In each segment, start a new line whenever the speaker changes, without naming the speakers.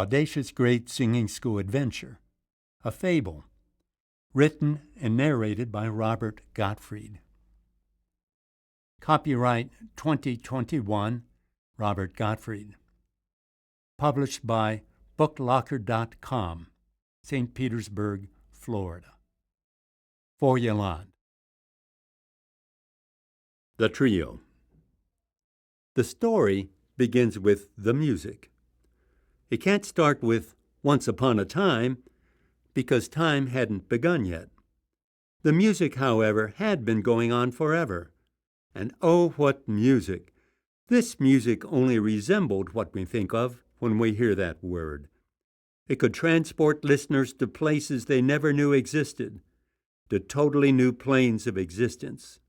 Audacious Great Singing School Adventure, a fable, written and narrated by Robert Gottfried. Copyright 2021, Robert Gottfried. Published by booklocker.com, St. Petersburg, Florida. For Yolande. The Trio. The story begins with the music. It can't start with once upon a time, because time hadn't begun yet. The music, however, had been going on forever. And oh, what music! This music only resembled what we think of when we hear that word. It could transport listeners to places they never knew existed, to totally new planes of existence.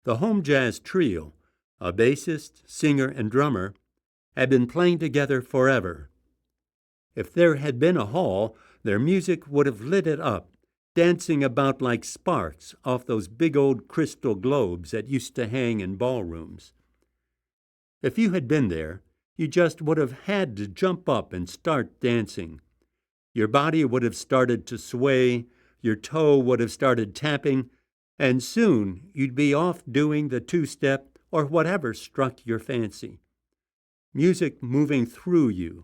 The home jazz trio, a bassist, singer, and drummer, had been playing together forever. If there had been a hall, their music would have lit it up, dancing about like sparks off those big old crystal globes that used to hang in ballrooms. If you had been there, you just would have had to jump up and start dancing. Your body would have started to sway, your toe would have started tapping, and soon you'd be off doing the two-step or whatever struck your fancy. Music moving through you,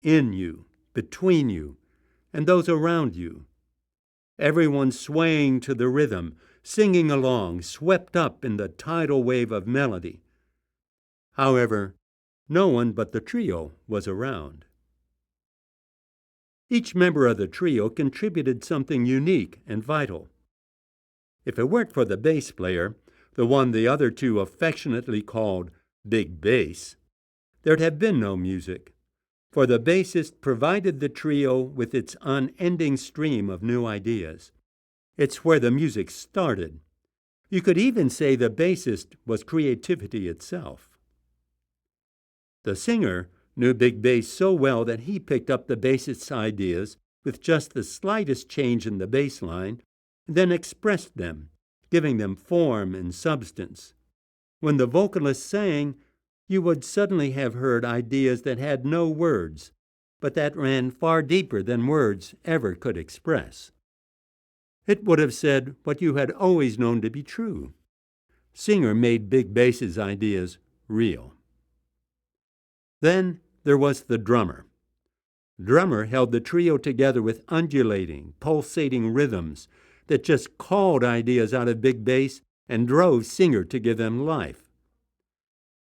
in you, between you, and those around you. Everyone swaying to the rhythm, singing along, swept up in the tidal wave of melody. However, no one but the trio was around. Each member of the trio contributed something unique and vital. If it weren't for the bass player, the one the other two affectionately called Big Bass, there'd have been no music, for the bassist provided the trio with its unending stream of new ideas. It's where the music started. You could even say the bassist was creativity itself. The singer knew Big Bass so well that he picked up the bassist's ideas with just the slightest change in the bass line, and then expressed them, giving them form and substance. When the vocalist sang, you would suddenly have heard ideas that had no words, but that ran far deeper than words ever could express. It would have said what you had always known to be true. Singer made Big Bass's ideas real. Then there was the drummer. Drummer held the trio together with undulating, pulsating rhythms that just called ideas out of Big Bass and drove Singer to give them life.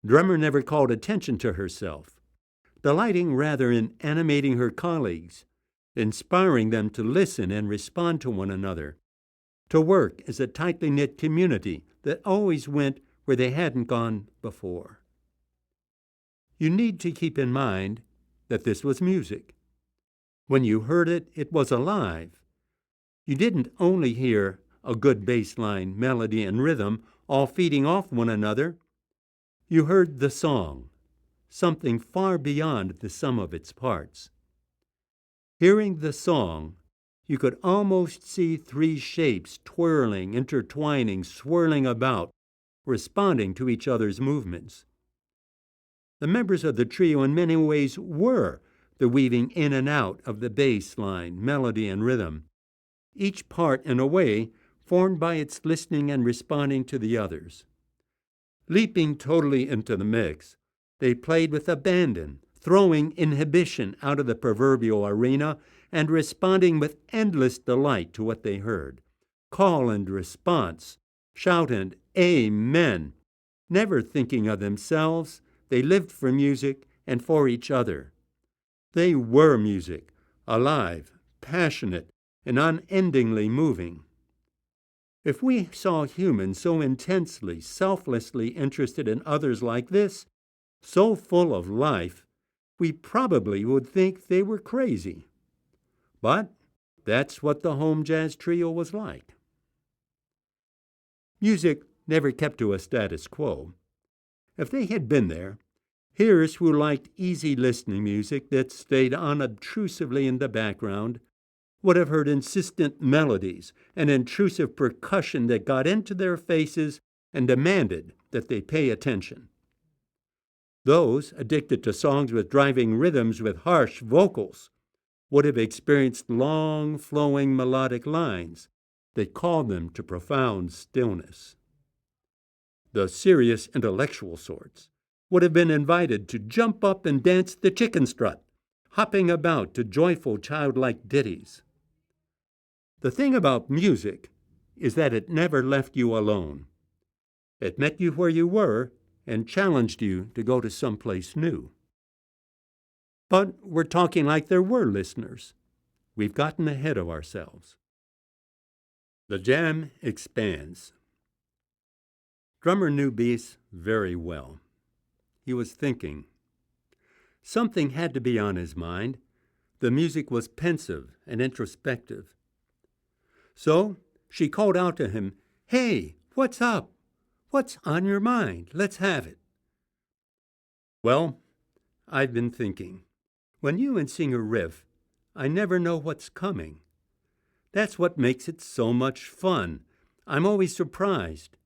Drummer never called attention to herself, delighting rather in animating her colleagues, inspiring them to listen and respond to one another, to work as a tightly knit community that always went where they hadn't gone before. You need to keep in mind that this was music. When you heard it, it was alive. You didn't only hear a good bass line, melody, and rhythm all feeding off one another. You heard the song, something far beyond the sum of its parts. Hearing the song, you could almost see three shapes twirling, intertwining, swirling about, responding to each other's movements. The members of the trio in many ways were the weaving in and out of the bass line, melody, and rhythm, each part, in a way, formed by its listening and responding to the others. Leaping totally into the mix, they played with abandon, throwing inhibition out of the proverbial arena and responding with endless delight to what they heard. Call and response, shout and amen. Never thinking of themselves, they lived for music and for each other. They were music, alive, passionate, and unendingly moving. If we saw humans so intensely, selflessly interested in others like this, so full of life, we probably would think they were crazy. But that's what the home jazz trio was like. Music never kept to a status quo. If they had been there, hearers who liked easy listening music that stayed unobtrusively in the background would have heard insistent melodies and intrusive percussion that got into their faces and demanded that they pay attention. Those addicted to songs with driving rhythms with harsh vocals would have experienced long, flowing melodic lines that called them to profound stillness. The serious intellectual sorts would have been invited to jump up and dance the chicken strut, hopping about to joyful childlike ditties. The thing about music is that it never left you alone. It met you where you were and challenged you to go to someplace new. But we're talking like there were listeners. We've gotten ahead of ourselves. The jam expands. Drummer knew bass very well. He was thinking. Something had to be on his mind. The music was pensive and introspective. So she called out to him, "Hey, what's up? What's on your mind? Let's have it." "Well, I've been thinking. When you and sing a riff, I never know what's coming. That's what makes it so much fun. I'm always surprised.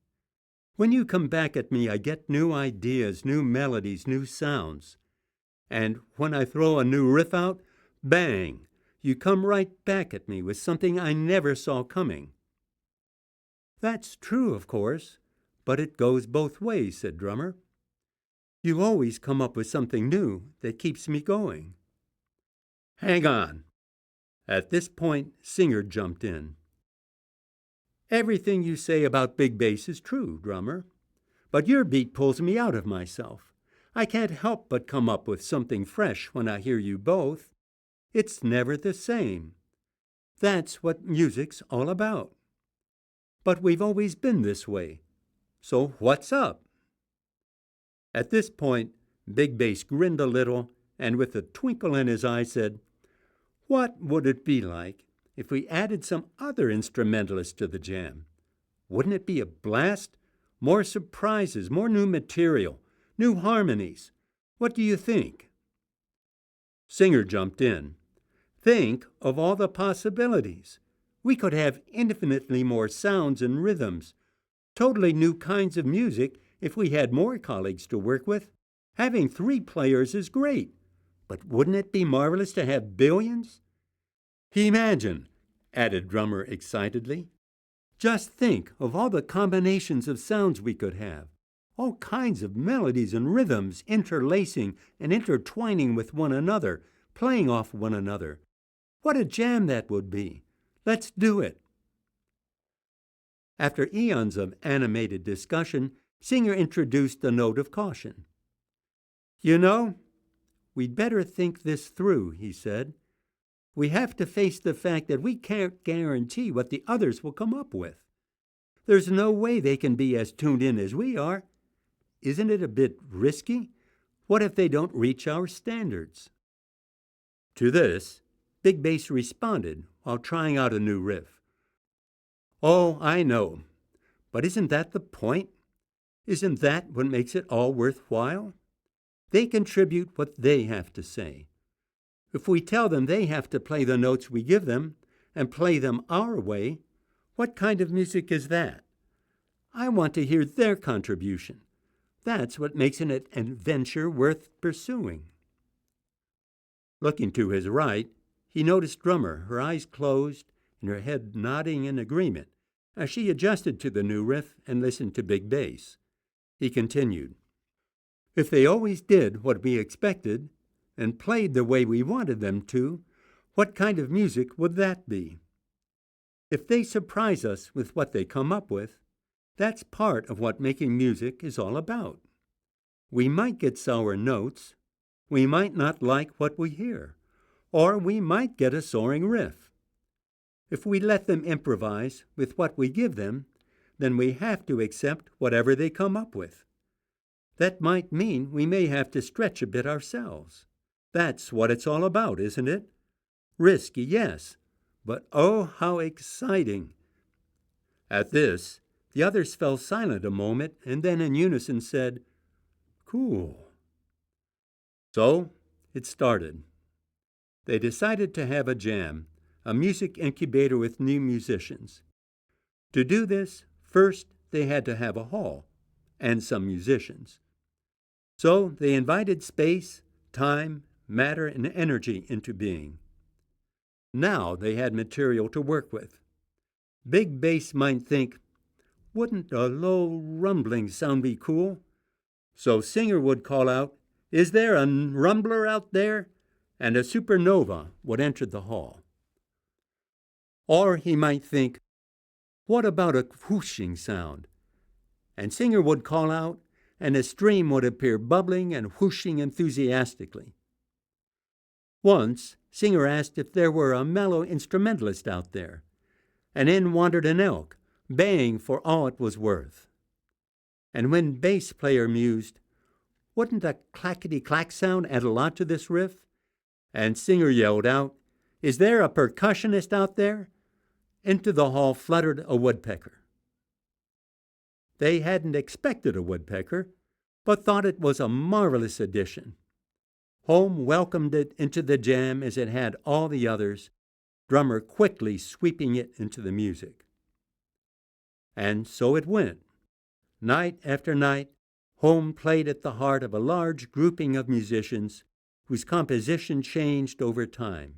When you come back at me, I get new ideas, new melodies, new sounds. And when I throw a new riff out, bang, you come right back at me with something I never saw coming." "That's true, of course, but it goes both ways," said Drummer. "You always come up with something new that keeps me going." "Hang on." At this point, Singer jumped in. "Everything you say about big bass is true, Drummer, but your beat pulls me out of myself. I can't help but come up with something fresh when I hear you both. It's never the same. That's what music's all about. But we've always been this way. So what's up?" At this point, Big Bass grinned a little and with a twinkle in his eye said, "What would it be like if we added some other instrumentalists to the jam? Wouldn't it be a blast? More surprises, more new material, new harmonies. What do you think?" Singer jumped in. "Think of all the possibilities. We could have infinitely more sounds and rhythms, totally new kinds of music if we had more colleagues to work with. Having 3 players is great, but wouldn't it be marvelous to have billions?" "Imagine," added Drummer excitedly. "Just think of all the combinations of sounds we could have, all kinds of melodies and rhythms interlacing and intertwining with one another, playing off one another. What a jam that would be. Let's do it." After eons of animated discussion, Singer introduced a note of caution. "You know, we'd better think this through," he said. "We have to face the fact that we can't guarantee what the others will come up with. There's no way they can be as tuned in as we are. Isn't it a bit risky? What if they don't reach our standards?" To this, Big Bass responded while trying out a new riff. "Oh, I know. But isn't that the point? Isn't that what makes it all worthwhile? They contribute what they have to say. If we tell them they have to play the notes we give them and play them our way, what kind of music is that? I want to hear their contribution. That's what makes it an adventure worth pursuing." Looking to his right, he noticed Drummer, her eyes closed and her head nodding in agreement as she adjusted to the new riff and listened to Big Bass. He continued, "If they always did what we expected and played the way we wanted them to, what kind of music would that be? If they surprise us with what they come up with, that's part of what making music is all about. We might get sour notes, we might not like what we hear, or we might get a soaring riff. If we let them improvise with what we give them, then we have to accept whatever they come up with. That might mean we may have to stretch a bit ourselves. That's what it's all about, isn't it? Risky, yes, but oh, how exciting." At this, the others fell silent a moment and then in unison said, "Cool." So it started. They decided to have a jam, a music incubator with new musicians. To do this, first they had to have a hall and some musicians. So they invited space, time, matter, and energy into being. Now they had material to work with. Big bass might think, wouldn't a low rumbling sound be cool? So singer would call out, is there a rumbler out there? And a supernova would enter the hall. Or he might think, what about a whooshing sound? And singer would call out, and a stream would appear bubbling and whooshing enthusiastically. Once, singer asked if there were a mellow instrumentalist out there, and in wandered an elk, baying for all it was worth. And when bass player mused, wouldn't a clackety-clack sound add a lot to this riff? And singer yelled out, is there a percussionist out there? Into the hall fluttered a woodpecker. They hadn't expected a woodpecker, but thought it was a marvelous addition. Home welcomed it into the jam as it had all the others, drummer quickly sweeping it into the music. And so it went. Night after night, Home played at the heart of a large grouping of musicians whose composition changed over time.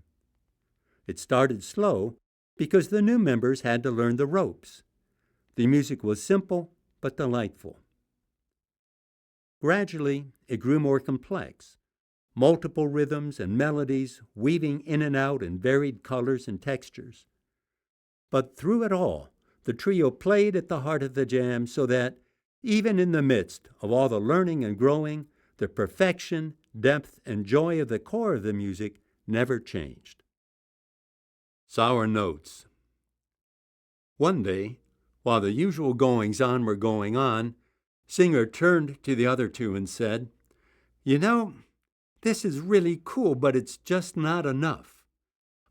It started slow because the new members had to learn the ropes. The music was simple but delightful. Gradually, it grew more complex, multiple rhythms and melodies weaving in and out in varied colors and textures. But through it all, the trio played at the heart of the jam so that, even in the midst of all the learning and growing, the perfection, depth, and joy of the core of the music never changed. Sour notes. One day, while the usual goings-on were going on, singer turned to the other two and said, you know, this is really cool, but it's just not enough.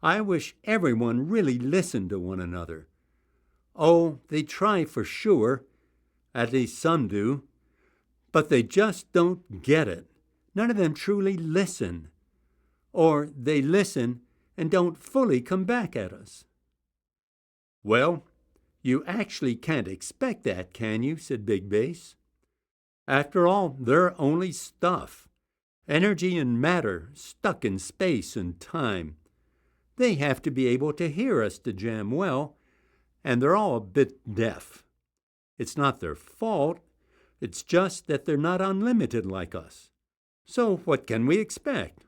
I wish everyone really listened to one another. Oh, they try for sure, at least some do, but they just don't get it. None of them truly listen. Or they listen and don't fully come back at us. Well, you actually can't expect that, can you? Said Big Bass. After all, they're only stuff. Energy and matter stuck in space and time. They have to be able to hear us to jam well, and they're all a bit deaf. It's not their fault. It's just that they're not unlimited like us. So what can we expect?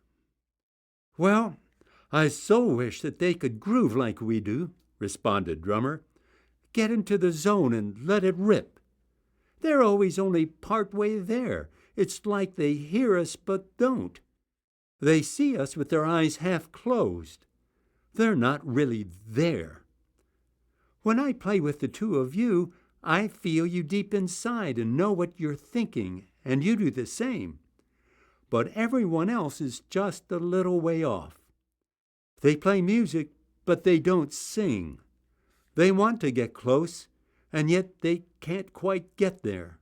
Well, I so wish that they could groove like we do, responded drummer. Get into the zone and let it rip. They're always only part way there. It's like they hear us but don't. They see us with their eyes half closed. They're not really there. When I play with the two of you, I feel you deep inside and know what you're thinking, and you do the same. But everyone else is just a little way off. They play music, but they don't sing. They want to get close, and yet they can't quite get there.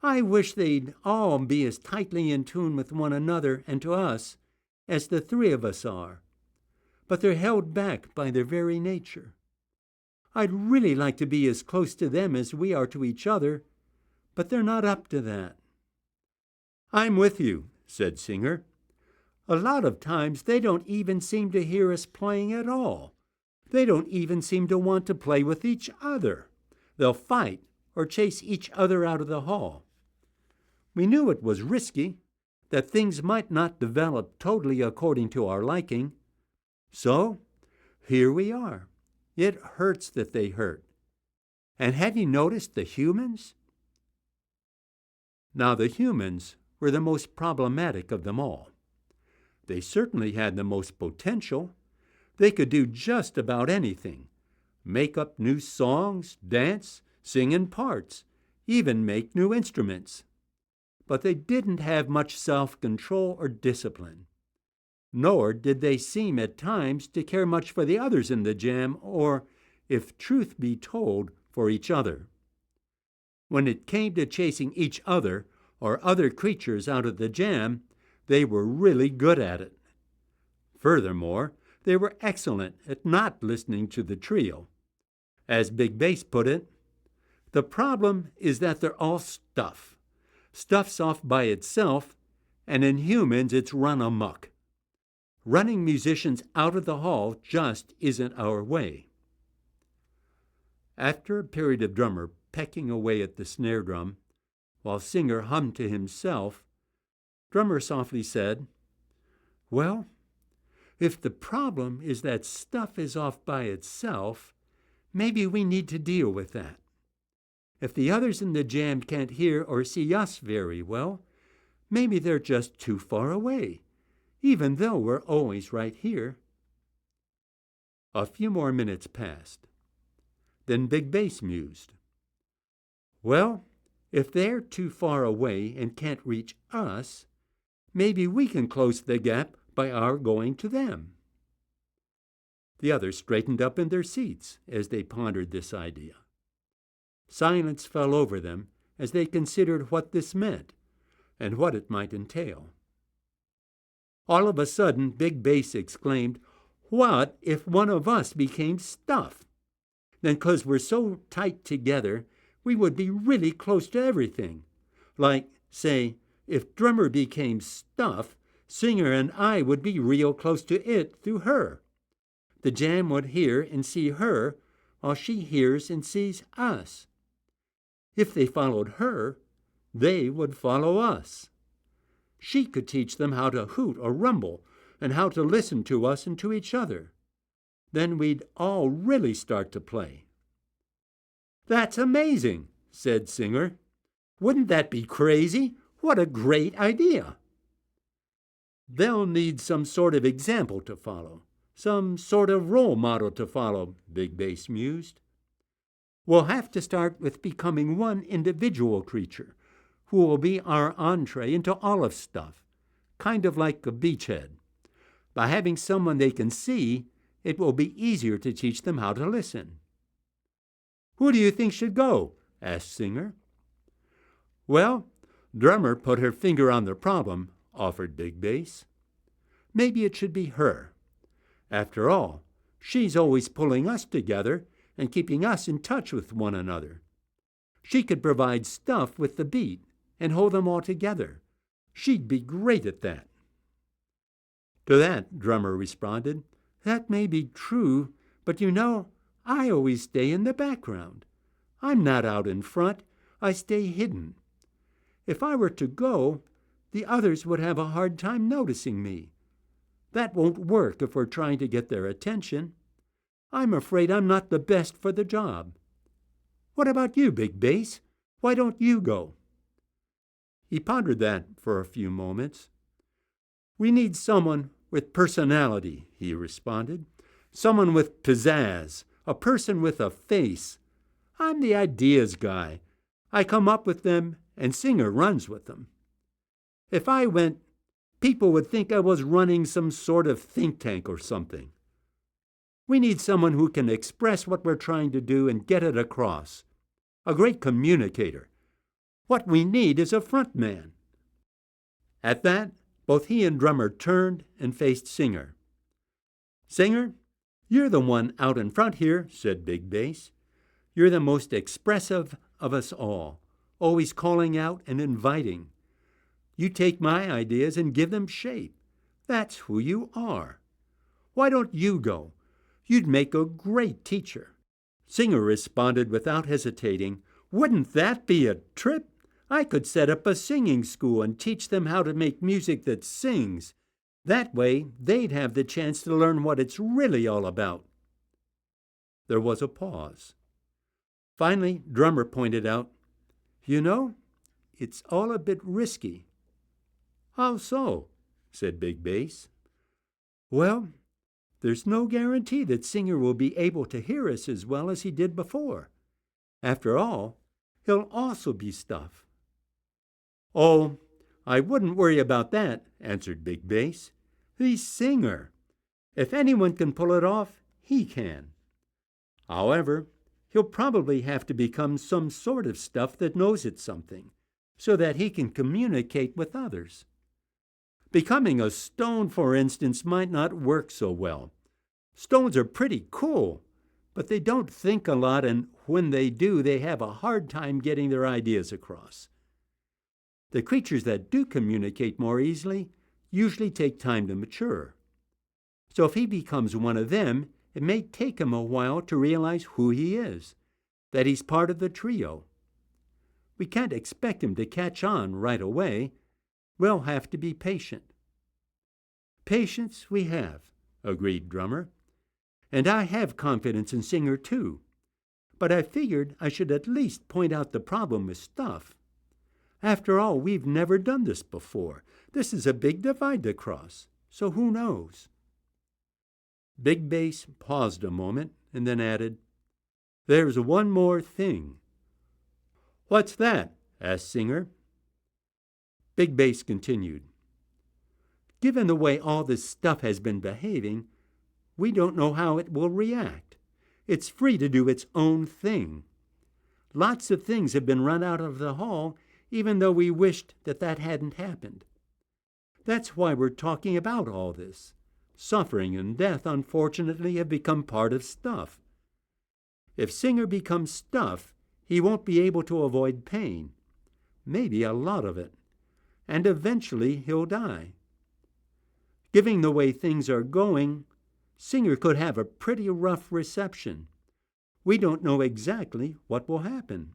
I wish they'd all be as tightly in tune with one another and to us as the three of us are. But they're held back by their very nature. I'd really like to be as close to them as we are to each other, but they're not up to that. I'm with you, said Singer. A lot of times they don't even seem to hear us playing at all. They don't even seem to want to play with each other. They'll fight or chase each other out of the hall. We knew it was risky, that things might not develop totally according to our liking. So, here we are. It hurts that they hurt. And have you noticed the humans? Now, the humans were the most problematic of them all. They certainly had the most potential. They could do just about anything. Make up new songs, dance, sing in parts, even make new instruments. But they didn't have much self-control or discipline. Nor did they seem at times to care much for the others in the jam or, if truth be told, for each other. When it came to chasing each other or other creatures out of the jam, they were really good at it. Furthermore, they were excellent at not listening to the trio. As Big Bass put it, the problem is that they're all stuff. Stuff's off by itself, and in humans it's run amok. Running musicians out of the hall just isn't our way. After a period of drummer pecking away at the snare drum, while singer hummed to himself, drummer softly said, "Well, if the problem is that stuff is off by itself, maybe we need to deal with that. If the others in the jam can't hear or see us very well, maybe they're just too far away, even though we're always right here." A few more minutes passed. Then Big Bass mused, "Well, if they're too far away and can't reach us, maybe we can close the gap by our going to them." The others straightened up in their seats as they pondered this idea. Silence fell over them as they considered what this meant and what it might entail. All of a sudden, Big Bass exclaimed, "What if one of us became stuff? Then 'cause we're so tight together, we would be really close to everything. Like, say, if drummer became stuff, singer and I would be real close to it through her. The jam would hear and see her, while she hears and sees us. If they followed her, they would follow us. She could teach them how to hoot or rumble and how to listen to us and to each other. Then we'd all really start to play." "That's amazing," said singer. "Wouldn't that be crazy? What a great idea." "They'll need some sort of example to follow, some sort of role model to follow," Big Bass mused. "We'll have to start with becoming one individual creature who will be our entree into all of stuff, kind of like a beachhead. By having someone they can see, it will be easier to teach them how to listen." "Who do you think should go?" asked singer. "Well, drummer put her finger on the problem," offered Big Bass. "Maybe it should be her. After all, she's always pulling us together and keeping us in touch with one another. She could provide stuff with the beat and hold them all together. She'd be great at that." To that, drummer responded, "That may be true, but you know, I always stay in the background. I'm not out in front. I stay hidden. If I were to go, the others would have a hard time noticing me. That won't work if we're trying to get their attention. I'm afraid I'm not the best for the job. What about you, Big Bass? Why don't you go?" He pondered that for a few moments. "We need someone with personality," he responded. "Someone with pizzazz, a person with a face. I'm the ideas guy. I come up with them, and singer runs with them. If I went, people would think I was running some sort of think tank or something. We need someone who can express what we're trying to do and get it across. A great communicator. What we need is a front man." At that, both he and drummer turned and faced singer. "Singer, you're the one out in front here," said Big Bass. "You're the most expressive of us all, always calling out and inviting. You take my ideas and give them shape. That's who you are. Why don't you go? You'd make a great teacher." Singer responded without hesitating, "Wouldn't that be a trip? I could set up a singing school and teach them how to make music that sings. That way, they'd have the chance to learn what it's really all about." There was a pause. Finally, drummer pointed out, "You know, it's all a bit risky." "How so?" said Big Bass. "Well, there's no guarantee that singer will be able to hear us as well as he did before. After all, he'll also be stuff." "Oh, I wouldn't worry about that," answered Big Bass. "He's singer. If anyone can pull it off, he can. However, he'll probably have to become some sort of stuff that knows it's something, so that he can communicate with others. Becoming a stone, for instance, might not work so well. Stones are pretty cool, but they don't think a lot, and when they do, they have a hard time getting their ideas across. The creatures that do communicate more easily usually take time to mature. So if he becomes one of them, it may take him a while to realize who he is, that he's part of the trio. We can't expect him to catch on right away. We'll have to be patient. Patience we have, agreed Drummer. And I have confidence in Singer too. But I figured I should at least point out the problem with stuff. After all, we've never done this before. This is a big divide to cross, so who knows? Big Bass paused a moment and then added, "There's one more thing." "What's that?" asked Singer. Big Bass continued, "Given the way all this stuff has been behaving, we don't know how it will react. It's free to do its own thing. Lots of things have been run out of the hall, even though we wished that hadn't happened. That's why we're talking about all this. Suffering and death, unfortunately, have become part of stuff. If Singer becomes stuff, he won't be able to avoid pain, maybe a lot of it, and eventually he'll die. Given the way things are going, Singer could have a pretty rough reception. We don't know exactly what will happen.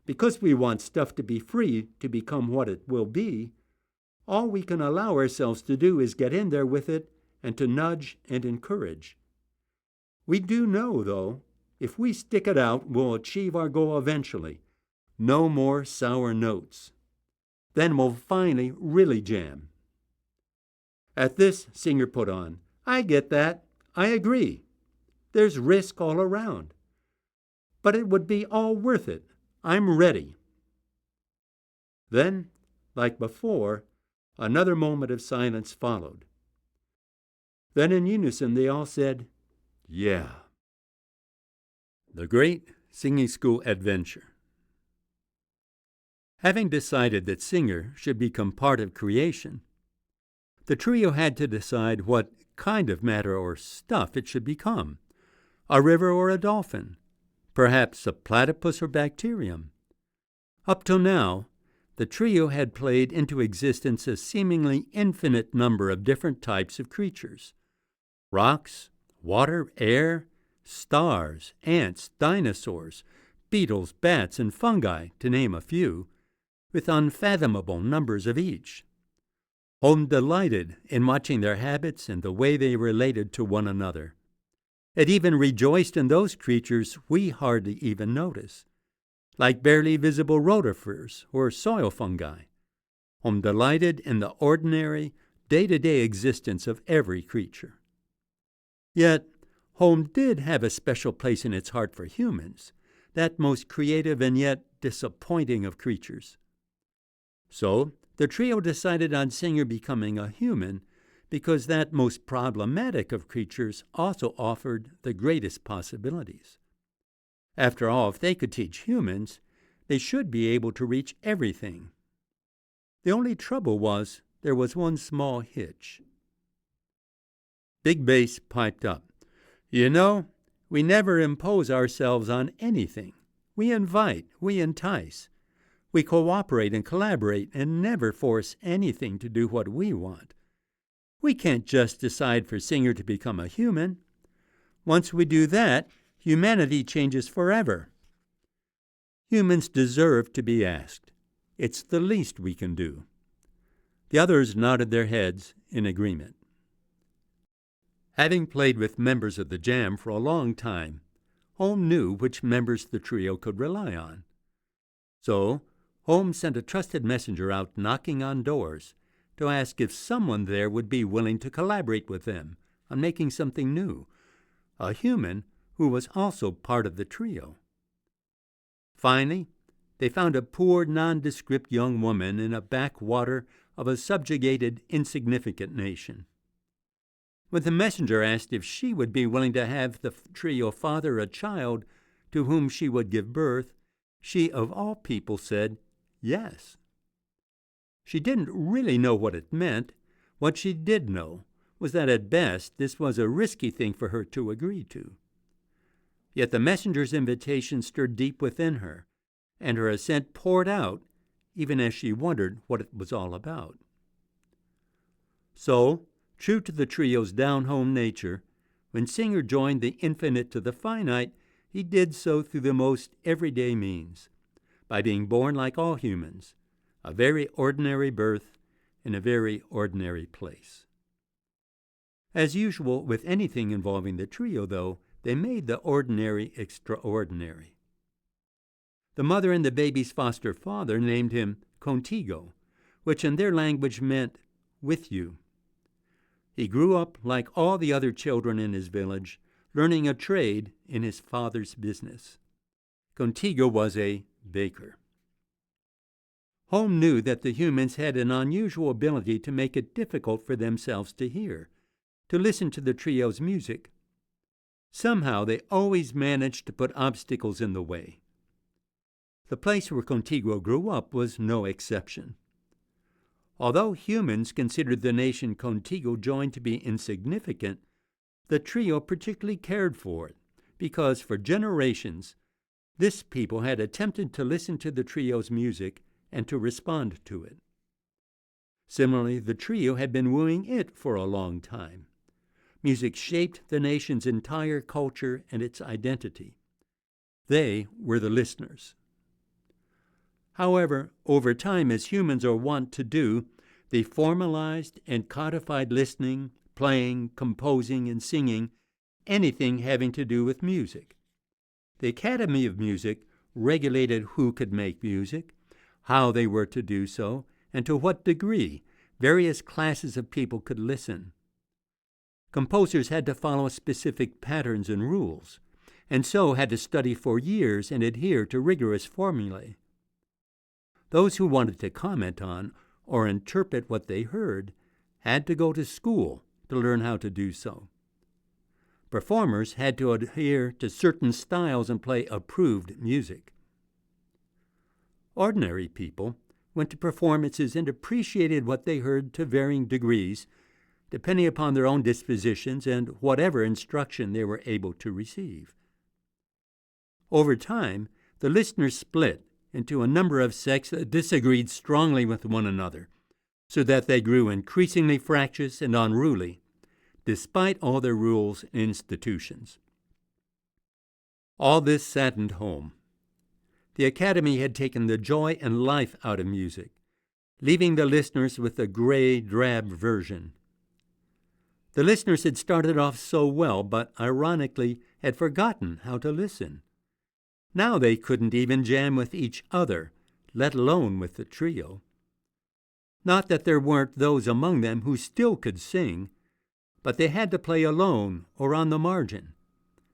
Because we want stuff to be free to become what it will be, all we can allow ourselves to do is get in there with it and to nudge and encourage. We do know, though, if we stick it out, we'll achieve our goal eventually. No more sour notes. Then we'll finally really jam." At this, Singer put on, "I get that. I agree. There's risk all around. But it would be all worth it. I'm ready." Then, like before, another moment of silence followed. Then in unison they all said, "Yeah." The Great Singing School Adventure. Having decided that Singer should become part of creation, the trio had to decide what kind of matter or stuff it should become, a river or a dolphin, perhaps a platypus or bacterium. Up till now, the trio had played into existence a seemingly infinite number of different types of creatures: rocks, water, air, stars, ants, dinosaurs, beetles, bats, and fungi, to name a few, with unfathomable numbers of each. Holm delighted in watching their habits and the way they related to one another. It even rejoiced in those creatures we hardly even notice, like barely visible rotifers or soil fungi. Holm delighted in the ordinary, day-to-day existence of every creature. Yet, Holm did have a special place in its heart for humans, that most creative and yet disappointing of creatures. So, the trio decided on Singer becoming a human because that most problematic of creatures also offered the greatest possibilities. After all, if they could teach humans, they should be able to reach everything. The only trouble was there was one small hitch. Big Bass piped up, "You know, we never impose ourselves on anything. We invite, we entice. We cooperate and collaborate and never force anything to do what we want. We can't just decide for Singer to become a human. Once we do that, humanity changes forever. Humans deserve to be asked. It's the least we can do." The others nodded their heads in agreement. Having played with members of the Jam for a long time, Holm knew which members the trio could rely on. So, Holm sent a trusted messenger out knocking on doors to ask if someone there would be willing to collaborate with them on making something new, a human who was also part of the trio. Finally, they found a poor, nondescript young woman in a backwater of a subjugated, insignificant nation. When the messenger asked if she would be willing to have the trio father a child to whom she would give birth, she, of all people, said yes. She didn't really know what it meant. What she did know was that at best this was a risky thing for her to agree to. Yet the messenger's invitation stirred deep within her, and her assent poured out, even as she wondered what it was all about. So, true to the trio's down-home nature, when Singer joined the infinite to the finite, he did so through the most everyday means, by being born like all humans, a very ordinary birth in a very ordinary place. As usual with anything involving the trio, though, they made the ordinary extraordinary. The mother and the baby's foster father named him Contigo, which in their language meant with you. He grew up like all the other children in his village, learning a trade in his father's business. Contigo was a baker. Home knew that the humans had an unusual ability to make it difficult for themselves to hear, to listen to the trio's music. Somehow they always managed to put obstacles in the way. The place where Contigo grew up was no exception. Although humans considered the nation Contigo joined to be insignificant, the trio particularly cared for it, because for generations, this people had attempted to listen to the trio's music and to respond to it. Similarly, the trio had been wooing it for a long time. Music shaped the nation's entire culture and its identity. They were the listeners. However, over time, as humans are wont to do, they formalized and codified listening, playing, composing, and singing anything having to do with music. The Academy of Music regulated who could make music, how they were to do so, and to what degree various classes of people could listen. Composers had to follow specific patterns and rules, and so had to study for years and adhere to rigorous formulae. Those who wanted to comment on or interpret what they heard had to go to school to learn how to do so. Performers had to adhere to certain styles and play approved music. Ordinary people went to performances and appreciated what they heard to varying degrees, depending upon their own dispositions and whatever instruction they were able to receive. Over time, the listeners split into a number of sects that disagreed strongly with one another, so that they grew increasingly fractious and unruly, despite all their rules and institutions. All this saddened home. The Academy had taken the joy and life out of music, leaving the listeners with a gray, drab version. The listeners had started off so well, but ironically had forgotten how to listen. Now they couldn't even jam with each other, let alone with the trio. Not that there weren't those among them who still could sing, but they had to play alone or on the margin,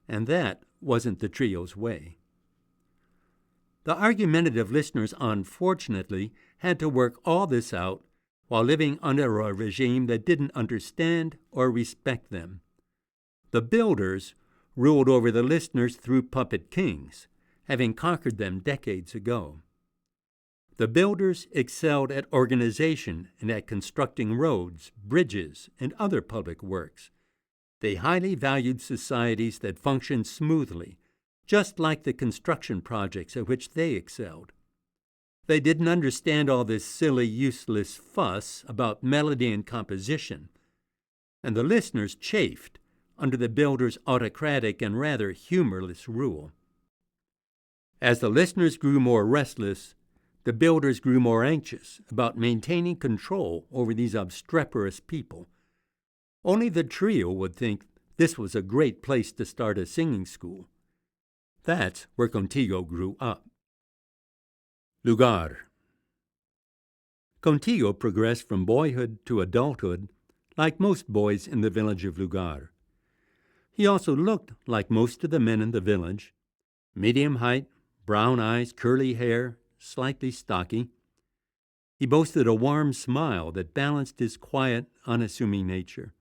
and that wasn't the trio's way. The argumentative listeners, unfortunately, had to work all this out while living under a regime that didn't understand or respect them. The builders ruled over the listeners through puppet kings, having conquered them decades ago. The builders excelled at organization and at constructing roads, bridges, and other public works. They highly valued societies that functioned smoothly, just like the construction projects at which they excelled. They didn't understand all this silly, useless fuss about melody and composition, and the listeners chafed under the builders' autocratic and rather humorless rule. As the listeners grew more restless, the builders grew more anxious about maintaining control over these obstreperous people. Only the trio would think this was a great place to start a singing school. That's where Contigo grew up. Lugar. Contigo progressed from boyhood to adulthood like most boys in the village of Lugar. He also looked like most of the men in the village, medium height, brown eyes, curly hair, slightly stocky. He boasted a warm smile that balanced his quiet, unassuming nature.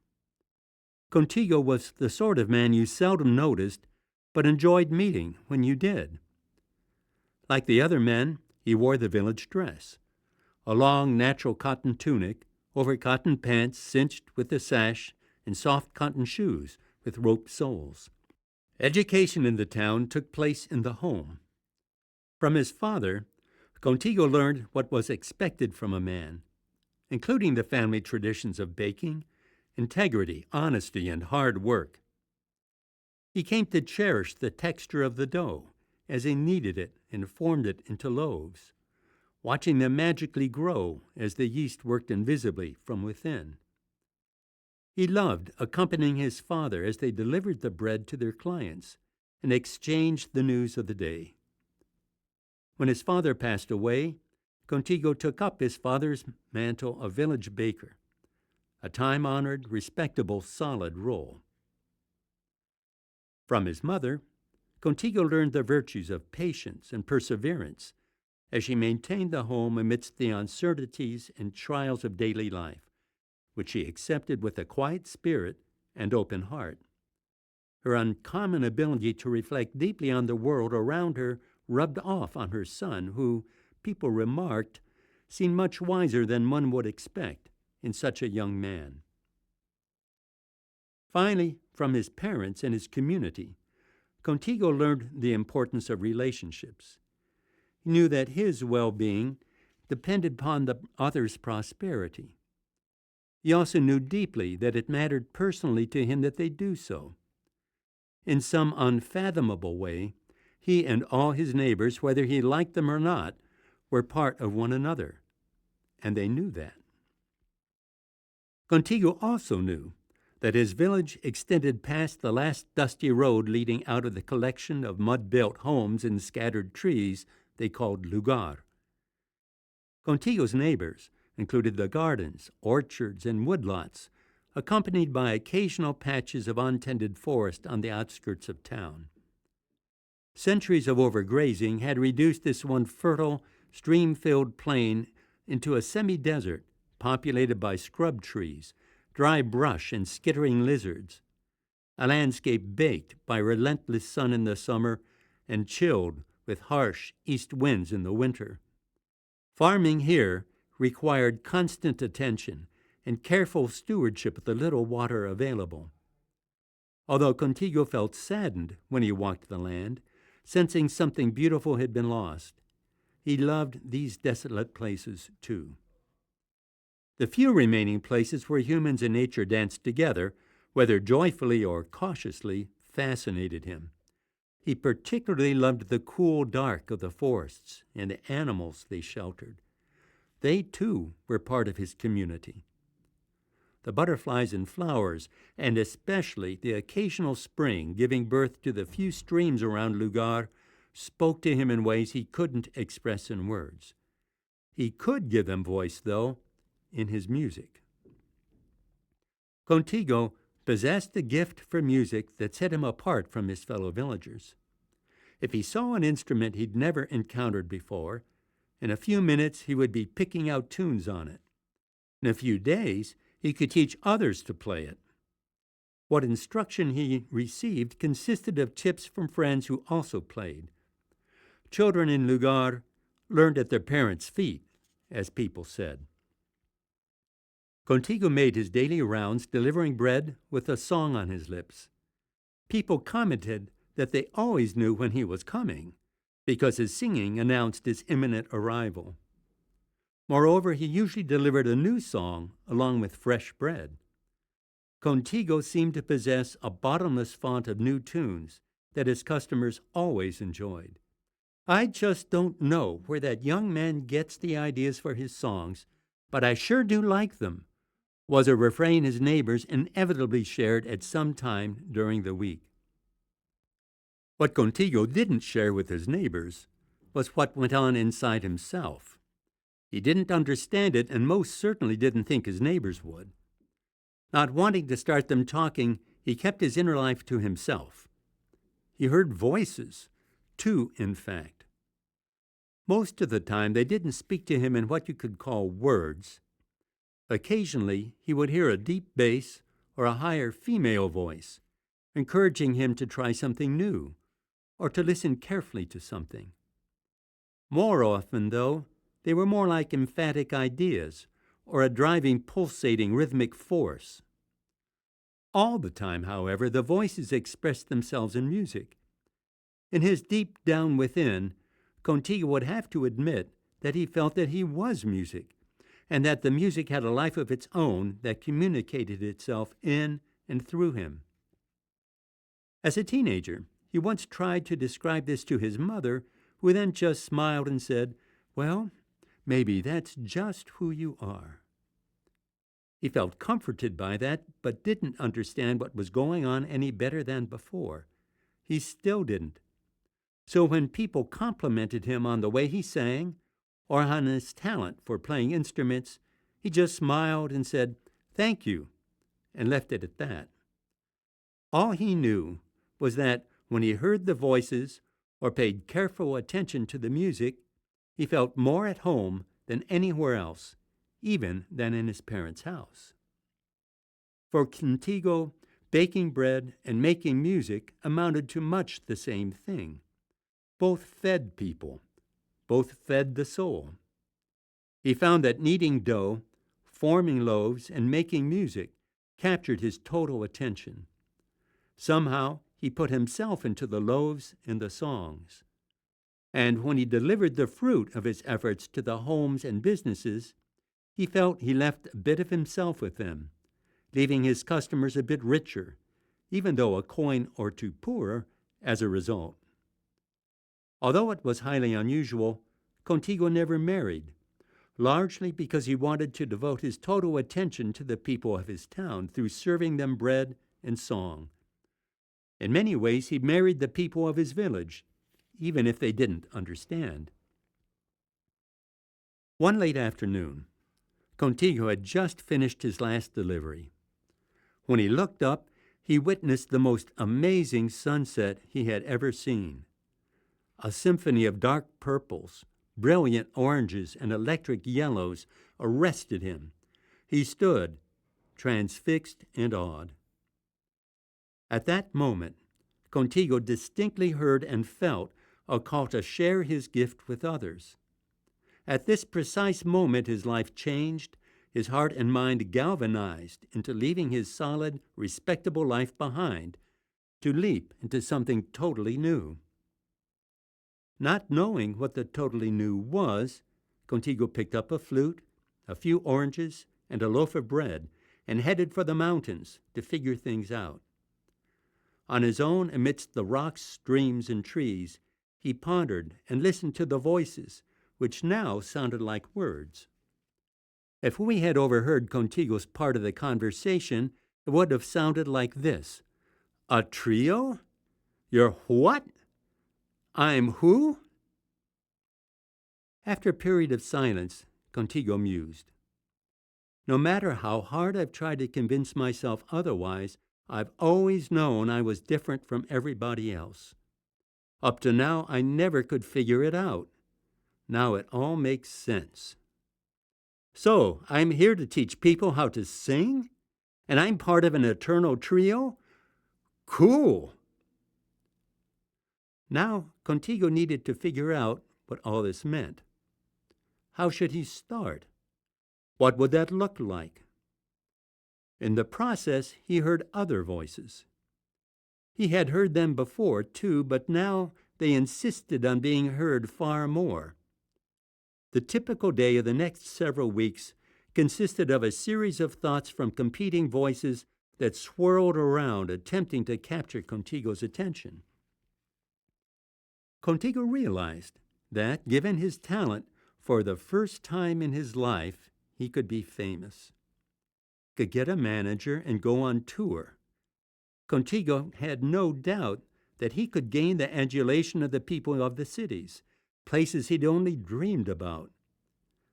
Contigo was the sort of man you seldom noticed, but enjoyed meeting when you did. Like the other men, he wore the village dress, a long natural cotton tunic over cotton pants cinched with a sash and soft cotton shoes with rope soles. Education in the town took place in the home. From his father, Contigo learned what was expected from a man, including the family traditions of baking, integrity, honesty, and hard work. He came to cherish the texture of the dough as he kneaded it and formed it into loaves, watching them magically grow as the yeast worked invisibly from within. He loved accompanying his father as they delivered the bread to their clients and exchanged the news of the day. When his father passed away, Contigo took up his father's mantle of village baker, a time-honored, respectable, solid role. From his mother, Contigo learned the virtues of patience and perseverance as she maintained the home amidst the uncertainties and trials of daily life, which she accepted with a quiet spirit and open heart. Her uncommon ability to reflect deeply on the world around her rubbed off on her son, who, people remarked, seemed much wiser than one would expect in such a young man. Finally, from his parents and his community, Contigo learned the importance of relationships. He knew that his well-being depended upon the other's prosperity. He also knew deeply that it mattered personally to him that they do so. In some unfathomable way, he and all his neighbors, whether he liked them or not, were part of one another, and they knew that. Contigo also knew that his village extended past the last dusty road leading out of the collection of mud-built homes and scattered trees they called lugar. Contigo's neighbors included the gardens, orchards, and woodlots, accompanied by occasional patches of untended forest on the outskirts of town. Centuries of overgrazing had reduced this one fertile, stream-filled plain into a semi-desert populated by scrub trees, dry brush, and skittering lizards, a landscape baked by relentless sun in the summer and chilled with harsh east winds in the winter. Farming here required constant attention and careful stewardship of the little water available. Although Contigo felt saddened when he walked the land, sensing something beautiful had been lost, he loved these desolate places too. The few remaining places where humans and nature danced together, whether joyfully or cautiously, fascinated him. He particularly loved the cool dark of the forests and the animals they sheltered. They, too, were part of his community. The butterflies and flowers, and especially the occasional spring giving birth to the few streams around Lugar, spoke to him in ways he couldn't express in words. He could give them voice, though, in his music. Contigo possessed a gift for music that set him apart from his fellow villagers. If he saw an instrument he'd never encountered before, in a few minutes he would be picking out tunes on it. In a few days, he could teach others to play it. What instruction he received consisted of tips from friends who also played. Children in Lugar learned at their parents' feet, as people said. Contigo made his daily rounds, delivering bread with a song on his lips. People commented that they always knew when he was coming, because his singing announced his imminent arrival. Moreover, he usually delivered a new song along with fresh bread. Contigo seemed to possess a bottomless font of new tunes that his customers always enjoyed. "I just don't know where that young man gets the ideas for his songs, but I sure do like them," was a refrain his neighbors inevitably shared at some time during the week. What Contigo didn't share with his neighbors was what went on inside himself. He didn't understand it, and most certainly didn't think his neighbors would. Not wanting to start them talking, he kept his inner life to himself. He heard voices, two, in fact. Most of the time, they didn't speak to him in what you could call words. Occasionally, he would hear a deep bass or a higher female voice, encouraging him to try something new or to listen carefully to something. More often, though, they were more like emphatic ideas or a driving, pulsating rhythmic force. All the time, however, the voices expressed themselves in music. In his deep down within, Contigo would have to admit that he felt that he was music, and that the music had a life of its own that communicated itself in and through him. As a teenager, he once tried to describe this to his mother, who then just smiled and said, "Well, maybe that's just who you are." He felt comforted by that, but didn't understand what was going on any better than before. He still didn't. So when people complimented him on the way he sang, or on his talent for playing instruments, he just smiled and said, "Thank you," and left it at that. All he knew was that when he heard the voices or paid careful attention to the music, he felt more at home than anywhere else, even than in his parents' house. For Contigo, baking bread and making music amounted to much the same thing. Both fed people, both fed the soul. He found that kneading dough, forming loaves, and making music captured his total attention. Somehow, he put himself into the loaves and the songs. And when he delivered the fruit of his efforts to the homes and businesses, he felt he left a bit of himself with them, leaving his customers a bit richer, even though a coin or two poorer as a result. Although it was highly unusual, Contigo never married, largely because he wanted to devote his total attention to the people of his town through serving them bread and song. In many ways, he married the people of his village, even if they didn't understand. One late afternoon, Contigo had just finished his last delivery. When he looked up, he witnessed the most amazing sunset he had ever seen. A symphony of dark purples, brilliant oranges, and electric yellows arrested him. He stood, transfixed and awed. At that moment, Contigo distinctly heard and felt a call to share his gift with others. At this precise moment, his life changed, his heart and mind galvanized into leaving his solid, respectable life behind to leap into something totally new. Not knowing what the totally new was, Contigo picked up a flute, a few oranges, and a loaf of bread, and headed for the mountains to figure things out. On his own, amidst the rocks, streams, and trees, he pondered and listened to the voices, which now sounded like words. If we had overheard Contigo's part of the conversation, it would have sounded like this: "A trio? You're what? I'm who?" After a period of silence, Contigo mused. "No matter how hard I've tried to convince myself otherwise, I've always known I was different from everybody else. Up to now, I never could figure it out. Now it all makes sense. So, I'm here to teach people how to sing? And I'm part of an eternal trio? Cool!" Now, Contigo needed to figure out what all this meant. How should he start? What would that look like? In the process, he heard other voices. He had heard them before, too, but now they insisted on being heard far more. The typical day of the next several weeks consisted of a series of thoughts from competing voices that swirled around, attempting to capture Contigo's attention. Contigo realized that, given his talent, for the first time in his life, he could be famous. Could get a manager and go on tour. Contigo had no doubt that he could gain the adulation of the people of the cities, places he'd only dreamed about.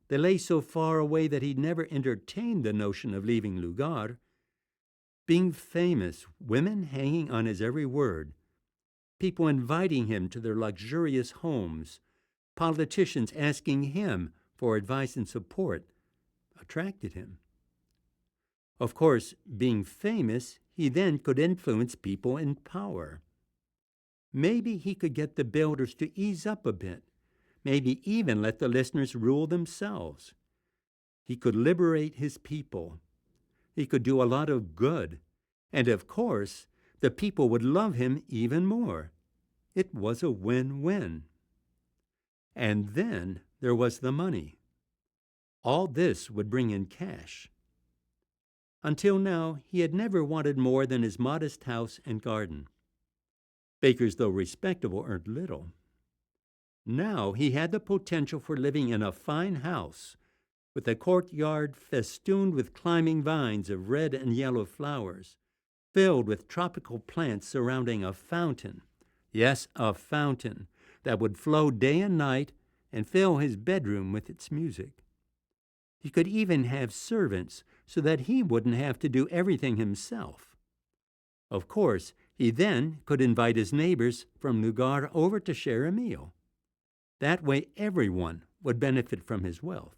They lay so far away that he'd never entertained the notion of leaving Lugar. Being famous, women hanging on his every word, people inviting him to their luxurious homes, politicians asking him for advice and support, attracted him. Of course, being famous, he then could influence people in power. Maybe he could get the builders to ease up a bit, maybe even let the listeners rule themselves. He could liberate his people. He could do a lot of good. And of course, the people would love him even more. It was a win-win. And then there was the money. All this would bring in cash. Until now, he had never wanted more than his modest house and garden. Bakers, though respectable, earned little. Now he had the potential for living in a fine house, with a courtyard festooned with climbing vines of red and yellow flowers, filled with tropical plants surrounding a fountain. Yes, a fountain that would flow day and night and fill his bedroom with its music. He could even have servants so that he wouldn't have to do everything himself. Of course, he then could invite his neighbors from Lugar over to share a meal. That way everyone would benefit from his wealth.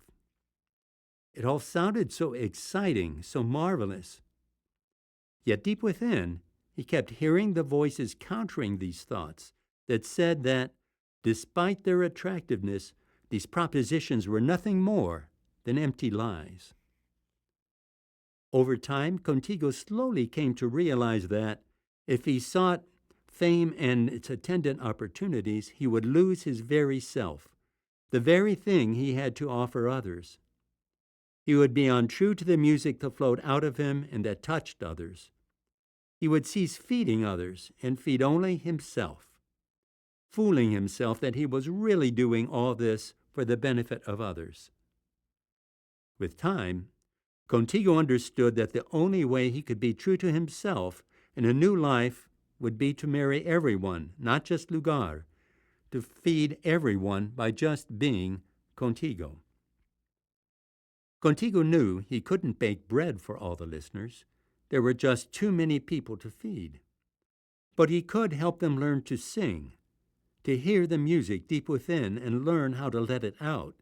It all sounded so exciting, so marvelous. Yet deep within, he kept hearing the voices countering these thoughts that said that, despite their attractiveness, these propositions were nothing more than empty lies. Over time, Contigo slowly came to realize that if he sought fame and its attendant opportunities, he would lose his very self, the very thing he had to offer others. He would be untrue to the music that flowed out of him and that touched others. He would cease feeding others and feed only himself, fooling himself that he was really doing all this for the benefit of others. With time, Contigo understood that the only way he could be true to himself in a new life would be to marry everyone, not just Lugar, to feed everyone by just being Contigo. Contigo knew he couldn't bake bread for all the listeners. There were just too many people to feed. But he could help them learn to sing, to hear the music deep within and learn how to let it out.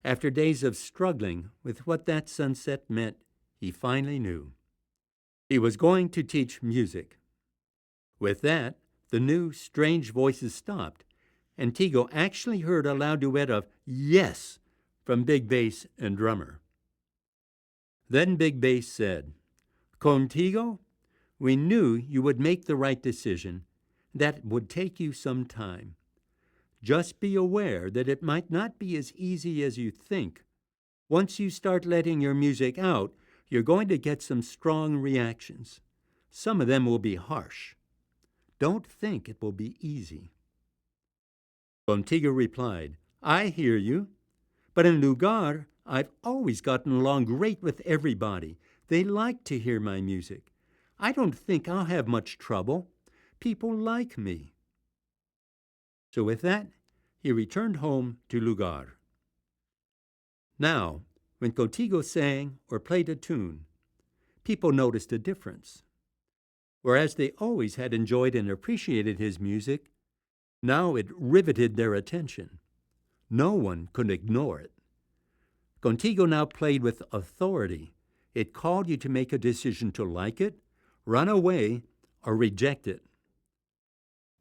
After days of struggling with what that sunset meant, he finally knew. He was going to teach music. With that, the new, strange voices stopped, and Tigo actually heard a loud duet of "Yes" from Big Bass and Drummer. Then Big Bass said, "Contigo, we knew you would make the right decision. That would take you some time. Just be aware that it might not be as easy as you think. Once you start letting your music out, you're going to get some strong reactions. Some of them will be harsh. Don't think it will be easy." Contigo replied, "I hear you, but in Lugar, I've always gotten along great with everybody. They like to hear my music. I don't think I'll have much trouble. People like me." So with that, he returned home to Lugar. Now, when Contigo sang or played a tune, people noticed a difference. Whereas they always had enjoyed and appreciated his music, now it riveted their attention. No one could ignore it. Contigo now played with authority. It called you to make a decision to like it, run away, or reject it.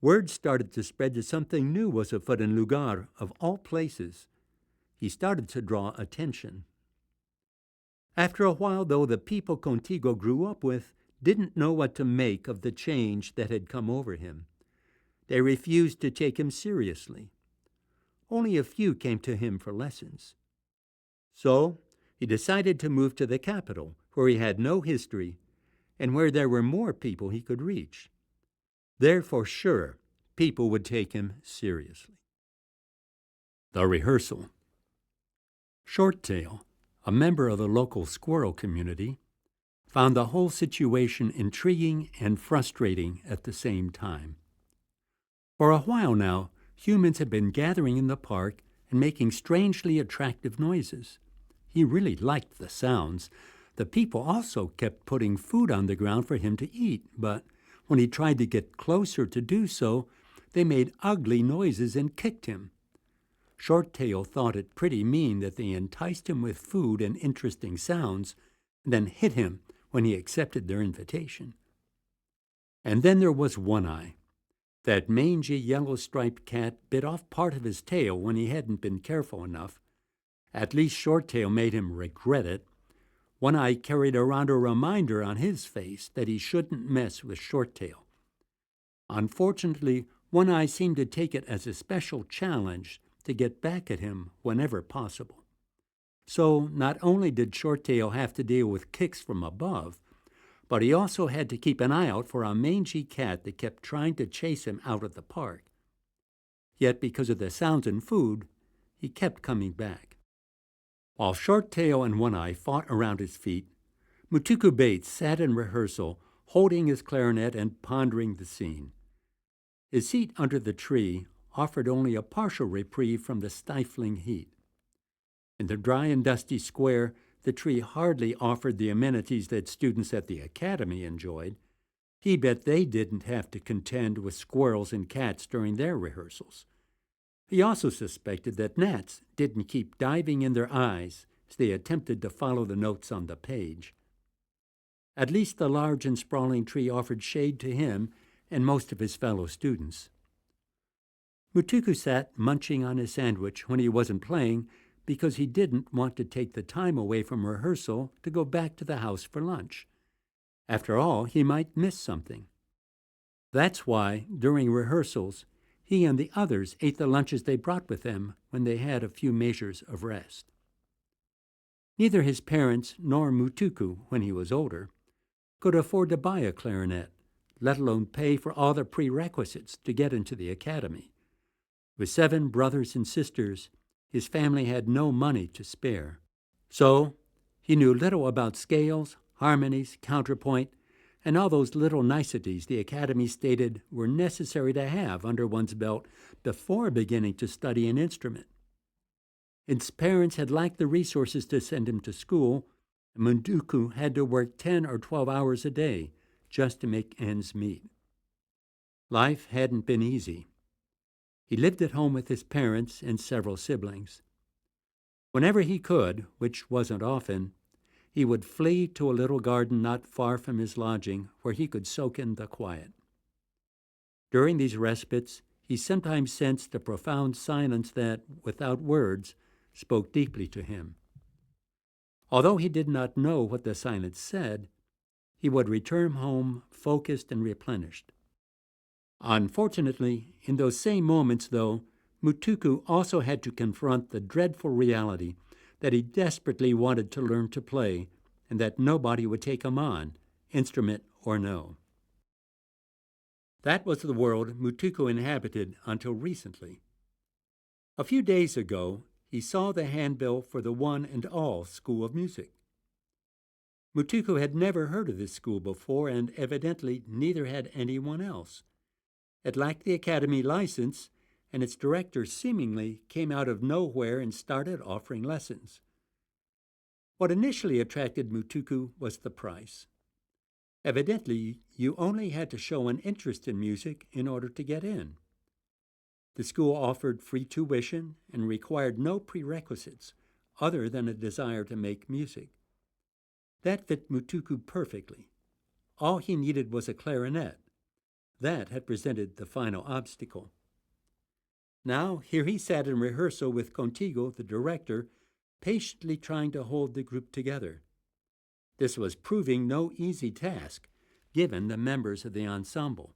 Word started to spread that something new was afoot in Lugar, of all places. He started to draw attention. After a while, though, the people Contigo grew up with didn't know what to make of the change that had come over him. They refused to take him seriously. Only a few came to him for lessons. So he decided to move to the capital, where he had no history and where there were more people he could reach. There, for sure, people would take him seriously. The rehearsal. Shorttail, a member of the local squirrel community, found the whole situation intriguing and frustrating at the same time. For a while now, humans had been gathering in the park and making strangely attractive noises. He really liked the sounds. The people also kept putting food on the ground for him to eat, but when he tried to get closer to do so, they made ugly noises and kicked him. Shorttail thought it pretty mean that they enticed him with food and interesting sounds, and then hit him when he accepted their invitation. And then there was One Eye. That mangy yellow-striped cat bit off part of his tail when he hadn't been careful enough. At least Shorttail made him regret it. One Eye carried around a reminder on his face that he shouldn't mess with Shorttail. Unfortunately, One Eye seemed to take it as a special challenge to get back at him whenever possible. So not only did Shorttail have to deal with kicks from above, but he also had to keep an eye out for a mangy cat that kept trying to chase him out of the park. Yet because of the sounds and food, he kept coming back. While Shorttail and One Eye fought around his feet, Mutuku Bates sat in rehearsal, holding his clarinet and pondering the scene. His seat under the tree offered only a partial reprieve from the stifling heat. In the dry and dusty square, the tree hardly offered the amenities that students at the academy enjoyed. He bet they didn't have to contend with squirrels and cats during their rehearsals. He also suspected that gnats didn't keep diving in their eyes as they attempted to follow the notes on the page. At least the large and sprawling tree offered shade to him and most of his fellow students. Mutuku sat munching on his sandwich when he wasn't playing because he didn't want to take the time away from rehearsal to go back to the house for lunch. After all, he might miss something. That's why, during rehearsals, he and the others ate the lunches they brought with them when they had a few measures of rest. Neither his parents nor Mutuku, when he was older, could afford to buy a clarinet, let alone pay for all the prerequisites to get into the academy. With 7 brothers and sisters, his family had no money to spare. So, he knew little about scales, harmonies, counterpoint, and all those little niceties the Academy stated were necessary to have under one's belt before beginning to study an instrument. His parents had lacked the resources to send him to school, and Mutuku had to work 10 or 12 hours a day just to make ends meet. Life hadn't been easy. He lived at home with his parents and several siblings. Whenever he could, which wasn't often, he would flee to a little garden not far from his lodging where he could soak in the quiet. During these respites, he sometimes sensed a profound silence that, without words, spoke deeply to him. Although he did not know what the silence said, he would return home focused and replenished. Unfortunately, in those same moments, though, Mutuku also had to confront the dreadful reality that he desperately wanted to learn to play and that nobody would take him on, instrument or no. That was the world Mutuku inhabited until recently. A few days ago, he saw the handbill for the One and All School of Music. Mutuku had never heard of this school before, and evidently neither had anyone else. It lacked the academy license, and its director seemingly came out of nowhere and started offering lessons. What initially attracted Mutuku was the price. Evidently, you only had to show an interest in music in order to get in. The school offered free tuition and required no prerequisites other than a desire to make music. That fit Mutuku perfectly. All he needed was a clarinet. That had presented the final obstacle. Now, here he sat in rehearsal with Contigo, the director, patiently trying to hold the group together. This was proving no easy task, given the members of the ensemble.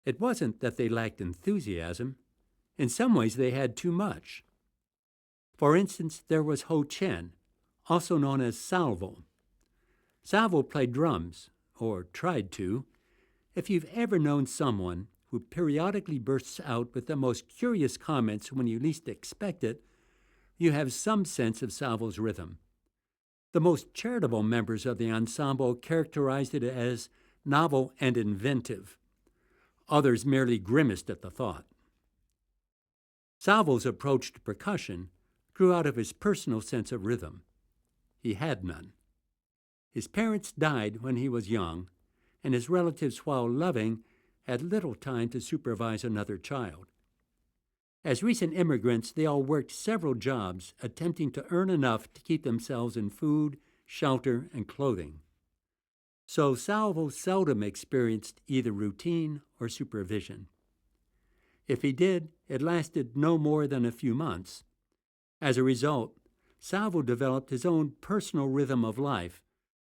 It wasn't that they lacked enthusiasm. In some ways, they had too much. For instance, there was Ho Chen, also known as Salvo. Salvo played drums, or tried to. If you've ever known someone who periodically bursts out with the most curious comments when you least expect it, you have some sense of Salvo's rhythm. The most charitable members of the ensemble characterized it as novel and inventive. Others merely grimaced at the thought. Salvo's approach to percussion grew out of his personal sense of rhythm. He had none. His parents died when he was young, and his relatives, while loving, had little time to supervise another child. As recent immigrants, they all worked several jobs, attempting to earn enough to keep themselves in food, shelter, and clothing. So Salvo seldom experienced either routine or supervision. If he did, it lasted no more than a few months. As a result, Salvo developed his own personal rhythm of life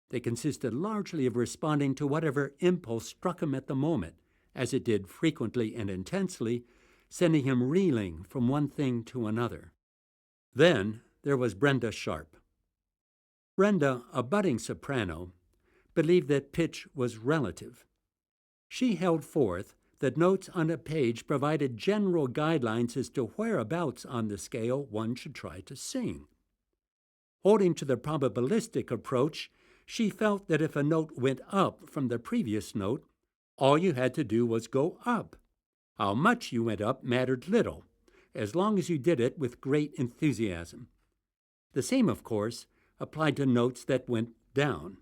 that consisted largely of responding to whatever impulse struck him at the moment, as it did frequently and intensely, sending him reeling from one thing to another. Then there was Brenda Sharp. Brenda, a budding soprano, believed that pitch was relative. She held forth that notes on a page provided general guidelines as to whereabouts on the scale one should try to sing. Holding to the probabilistic approach, she felt that if a note went up from the previous note, all you had to do was go up. How much you went up mattered little, as long as you did it with great enthusiasm. The same, of course, applied to notes that went down.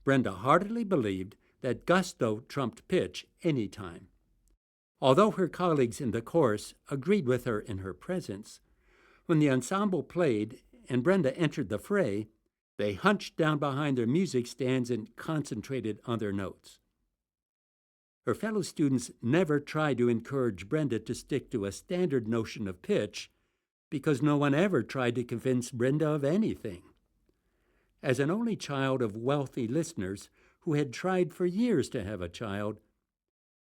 Brenda heartily believed that gusto trumped pitch any time. Although her colleagues in the chorus agreed with her in her presence, when the ensemble played and Brenda entered the fray, they hunched down behind their music stands and concentrated on their notes. Her fellow students never tried to encourage Brenda to stick to a standard notion of pitch because no one ever tried to convince Brenda of anything. As an only child of wealthy listeners who had tried for years to have a child,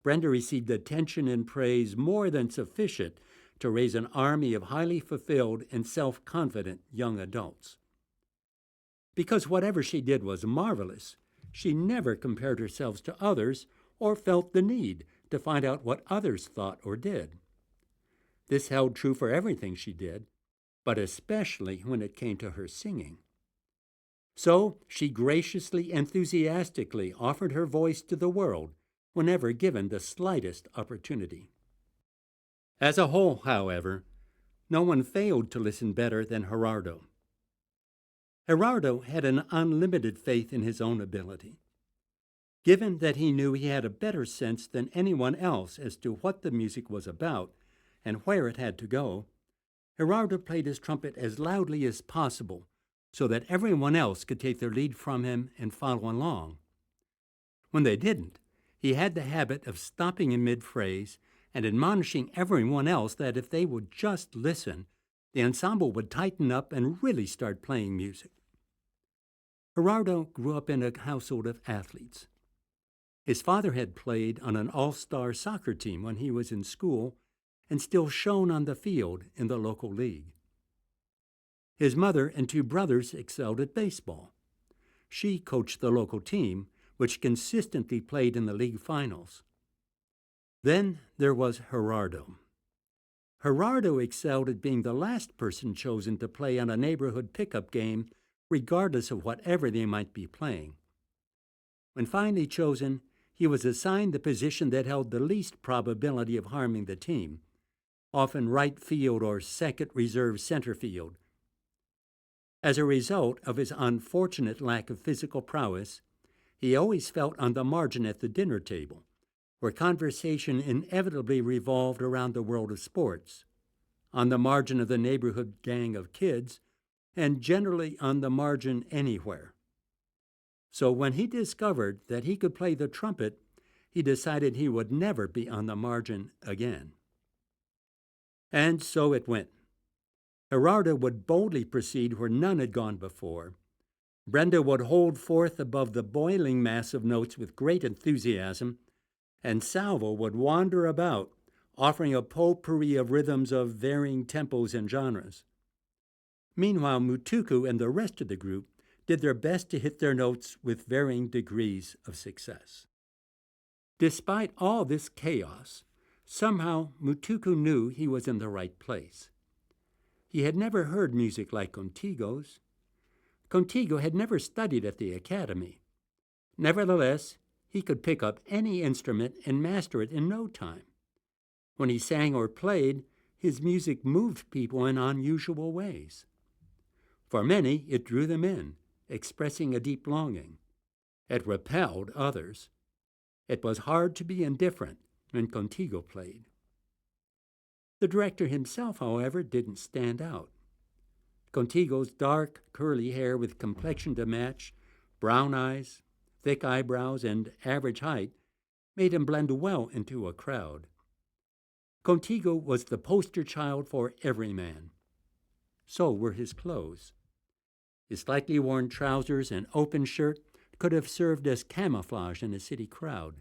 Brenda received attention and praise more than sufficient to raise an army of highly fulfilled and self-confident young adults. Because whatever she did was marvelous, she never compared herself to others or felt the need to find out what others thought or did. This held true for everything she did, but especially when it came to her singing. So she graciously, enthusiastically offered her voice to the world whenever given the slightest opportunity. As a whole, however, no one failed to listen better than Gerardo. Gerardo had an unlimited faith in his own ability. Given that he knew he had a better sense than anyone else as to what the music was about and where it had to go, Gerardo played his trumpet as loudly as possible so that everyone else could take their lead from him and follow along. When they didn't, he had the habit of stopping in mid-phrase and admonishing everyone else that if they would just listen, the ensemble would tighten up and really start playing music. Gerardo grew up in a household of athletes. His father had played on an all-star soccer team when he was in school and still shone on the field in the local league. His mother and two brothers excelled at baseball. She coached the local team, which consistently played in the league finals. Then there was Gerardo. Gerardo excelled at being the last person chosen to play on a neighborhood pickup game, regardless of whatever they might be playing. When finally chosen, he was assigned the position that held the least probability of harming the team, often right field or second reserve center field. As a result of his unfortunate lack of physical prowess, he always felt on the margin at the dinner table, where conversation inevitably revolved around the world of sports, on the margin of the neighborhood gang of kids, and generally on the margin anywhere. So when he discovered that he could play the trumpet, he decided he would never be on the margin again. And so it went. Gerardo would boldly proceed where none had gone before. Brenda would hold forth above the boiling mass of notes with great enthusiasm, and Salvo would wander about, offering a potpourri of rhythms of varying tempos and genres. Meanwhile, Mutuku and the rest of the group did their best to hit their notes with varying degrees of success. Despite all this chaos, somehow Mutuku knew he was in the right place. He had never heard music like Contigo's. Contigo had never studied at the academy. Nevertheless, he could pick up any instrument and master it in no time. When he sang or played, his music moved people in unusual ways. For many, it drew them in, expressing a deep longing. It repelled others. It was hard to be indifferent when Contigo played. The director himself, however, didn't stand out. Contigo's dark, curly hair with complexion to match, brown eyes, thick eyebrows, and average height made him blend well into a crowd. Contigo was the poster child for every man. So were his clothes. His slightly worn trousers and open shirt could have served as camouflage in a city crowd.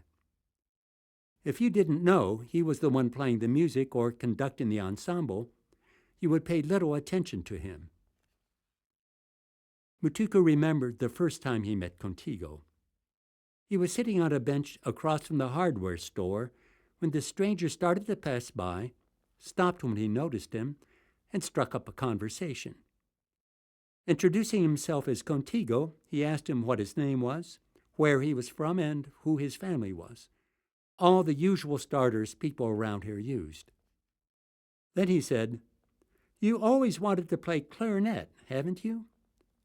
If you didn't know he was the one playing the music or conducting the ensemble, you would pay little attention to him. Mutuku remembered the first time he met Contigo. He was sitting on a bench across from the hardware store when the stranger started to pass by, stopped when he noticed him, and struck up a conversation. Introducing himself as Contigo, he asked him what his name was, where he was from, and who his family was. All the usual starters people around here used. Then he said, "You always wanted to play clarinet, haven't you?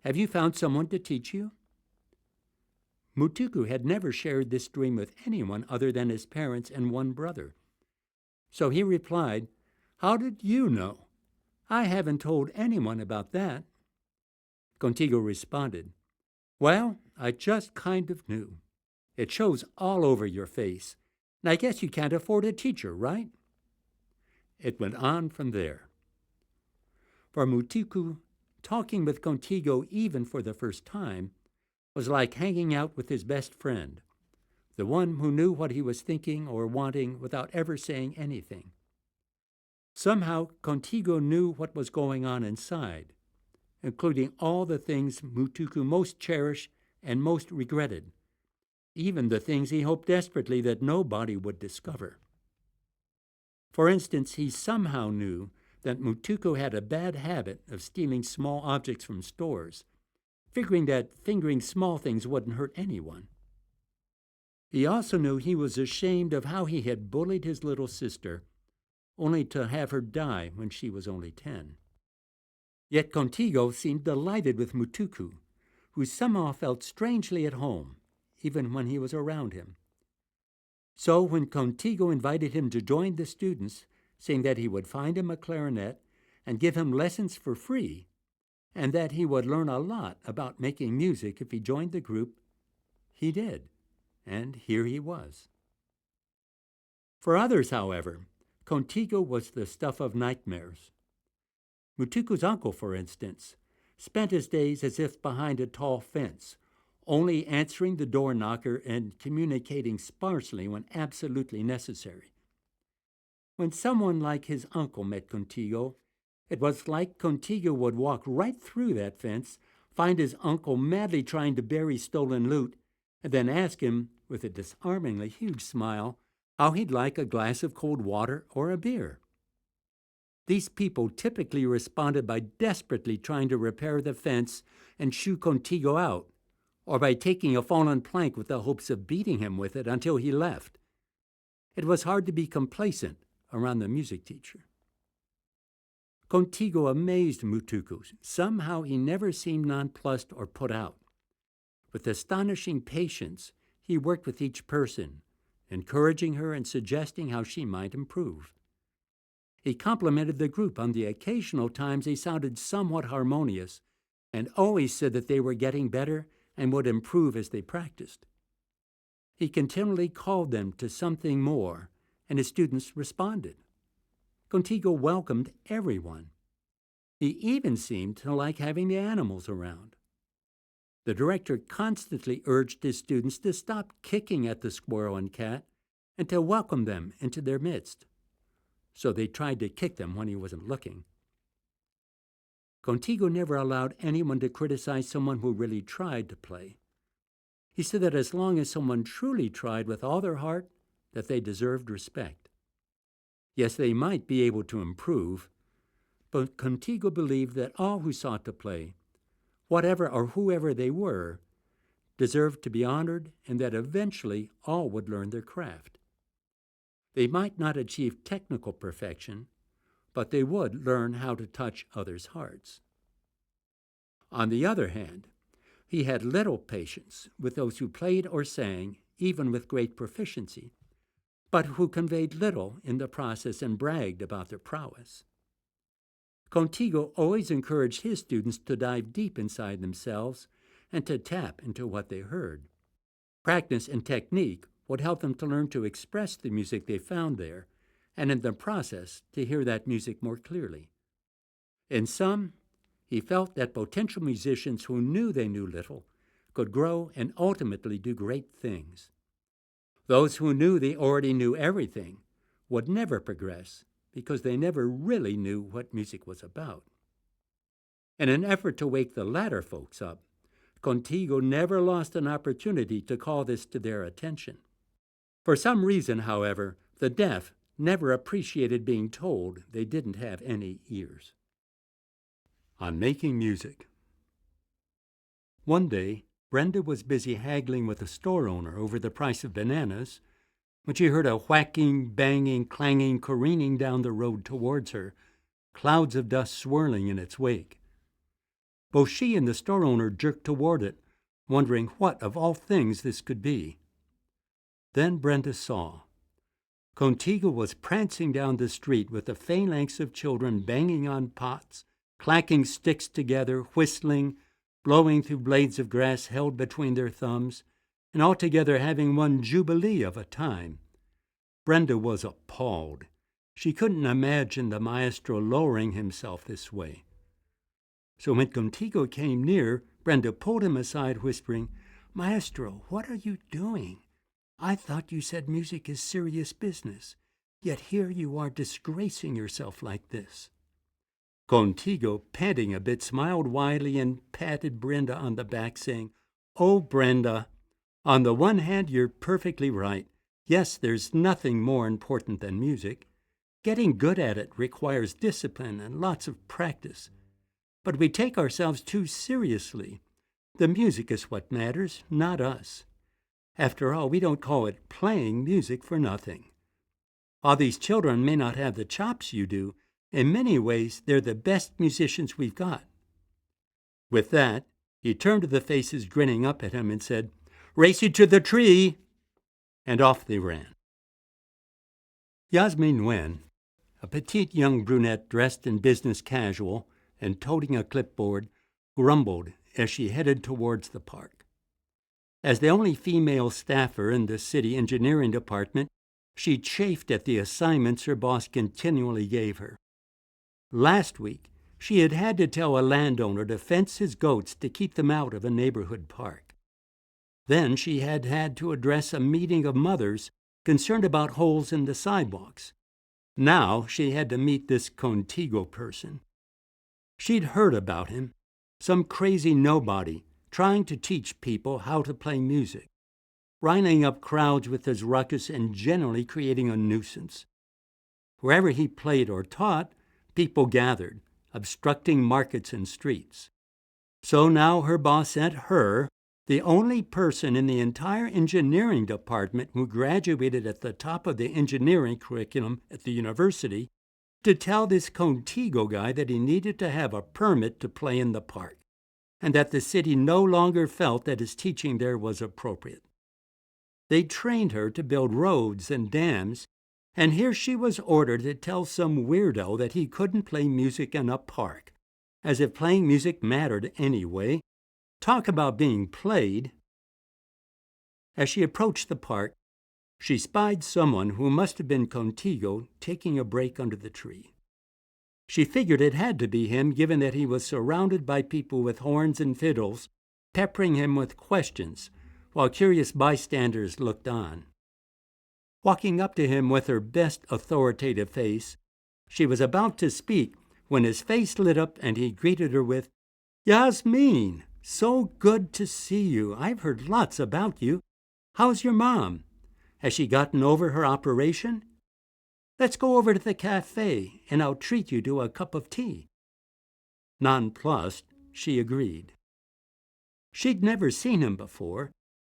Have you found someone to teach you?" Mutuku had never shared this dream with anyone other than his parents and one brother. So he replied, "How did you know? I haven't told anyone about that." Contigo responded, "Well, I just kind of knew. It shows all over your face, and I guess you can't afford a teacher, right?" It went on from there. For Mutuku, talking with Contigo even for the first time was like hanging out with his best friend, the one who knew what he was thinking or wanting without ever saying anything. Somehow, Contigo knew what was going on inside, including all the things Mutuku most cherished and most regretted, even the things he hoped desperately that nobody would discover. For instance, he somehow knew that Mutuku had a bad habit of stealing small objects from stores, figuring that fingering small things wouldn't hurt anyone. He also knew he was ashamed of how he had bullied his little sister, only to have her die when she was only 10. Yet Contigo seemed delighted with Mutuku, who somehow felt strangely at home, even when he was around him. So when Contigo invited him to join the students, saying that he would find him a clarinet and give him lessons for free, and that he would learn a lot about making music if he joined the group, he did, and here he was. For others, however, Contigo was the stuff of nightmares. Mutuku's uncle, for instance, spent his days as if behind a tall fence, only answering the door knocker and communicating sparsely when absolutely necessary. When someone like his uncle met Contigo, it was like Contigo would walk right through that fence, find his uncle madly trying to bury stolen loot, and then ask him, with a disarmingly huge smile, how he'd like a glass of cold water or a beer. These people typically responded by desperately trying to repair the fence and shoo Contigo out, or by taking a fallen plank with the hopes of beating him with it until he left. It was hard to be complacent around the music teacher. Contigo amazed Mutuku. Somehow he never seemed nonplussed or put out. With astonishing patience, he worked with each person, encouraging her and suggesting how she might improve. He complimented the group on the occasional times they sounded somewhat harmonious, and always said that they were getting better and would improve as they practiced. He continually called them to something more, and his students responded. Contigo welcomed everyone. He even seemed to like having the animals around. The director constantly urged his students to stop kicking at the squirrel and cat and to welcome them into their midst. So they tried to kick them when he wasn't looking. Contigo never allowed anyone to criticize someone who really tried to play. He said that as long as someone truly tried with all their heart, that they deserved respect. Yes, they might be able to improve, but Contigo believed that all who sought to play, whatever or whoever they were, deserved to be honored, and that eventually all would learn their craft. They might not achieve technical perfection, but they would learn how to touch others' hearts. On the other hand, he had little patience with those who played or sang, even with great proficiency, but who conveyed little in the process and bragged about their prowess. Contigo always encouraged his students to dive deep inside themselves and to tap into what they heard. Practice and technique would help them to learn to express the music they found there, and in the process to hear that music more clearly. In sum, he felt that potential musicians who knew they knew little could grow and ultimately do great things. Those who knew they already knew everything would never progress because they never really knew what music was about. In an effort to wake the latter folks up, Contigo never lost an opportunity to call this to their attention. For some reason, however, the deaf never appreciated being told they didn't have any ears. On making music. One day, Brenda was busy haggling with a store owner over the price of bananas when she heard a whacking, banging, clanging, careening down the road towards her, clouds of dust swirling in its wake. Both she and the store owner jerked toward it, wondering what of all things this could be. Then Brenda saw. Contigo was prancing down the street with a phalanx of children banging on pots, clacking sticks together, whistling, blowing through blades of grass held between their thumbs, and altogether having one jubilee of a time. Brenda was appalled. She couldn't imagine the maestro lowering himself this way. So when Contigo came near, Brenda pulled him aside, whispering, "Maestro, what are you doing? I thought you said music is serious business, yet here you are disgracing yourself like this." Contigo, panting a bit, smiled widely and patted Brenda on the back, saying, "Oh, Brenda, on the one hand, you're perfectly right. Yes, there's nothing more important than music. Getting good at it requires discipline and lots of practice. But we take ourselves too seriously. The music is what matters, not us. After all, we don't call it playing music for nothing. All these children may not have the chops you do. In many ways, they're the best musicians we've got." With that, he turned to the faces grinning up at him and said, "Race you to the tree!" And off they ran. Yasmin Nguyen, a petite young brunette dressed in business casual and toting a clipboard, grumbled as she headed towards the park. As the only female staffer in the city engineering department, she chafed at the assignments her boss continually gave her. Last week, she had had to tell a landowner to fence his goats to keep them out of a neighborhood park. Then she had had to address a meeting of mothers concerned about holes in the sidewalks. Now she had to meet this Contigo person. She'd heard about him, some crazy nobody trying to teach people how to play music, riling up crowds with his ruckus and generally creating a nuisance. Wherever he played or taught, people gathered, obstructing markets and streets. So now her boss sent her, the only person in the entire engineering department who graduated at the top of the engineering curriculum at the university, to tell this Contigo guy that he needed to have a permit to play in the park, and that the city no longer felt that his teaching there was appropriate. They trained her to build roads and dams, and here she was ordered to tell some weirdo that he couldn't play music in a park, as if playing music mattered anyway. Talk about being played. As she approached the park, she spied someone who must have been Contigo taking a break under the tree. She figured it had to be him, given that he was surrounded by people with horns and fiddles, peppering him with questions, while curious bystanders looked on. Walking up to him with her best authoritative face, she was about to speak when his face lit up and he greeted her with, "Yasmin, so good to see you. I've heard lots about you. How's your mom? Has she gotten over her operation? Let's go over to the cafe and I'll treat you to a cup of tea." Nonplussed, she agreed. She'd never seen him before,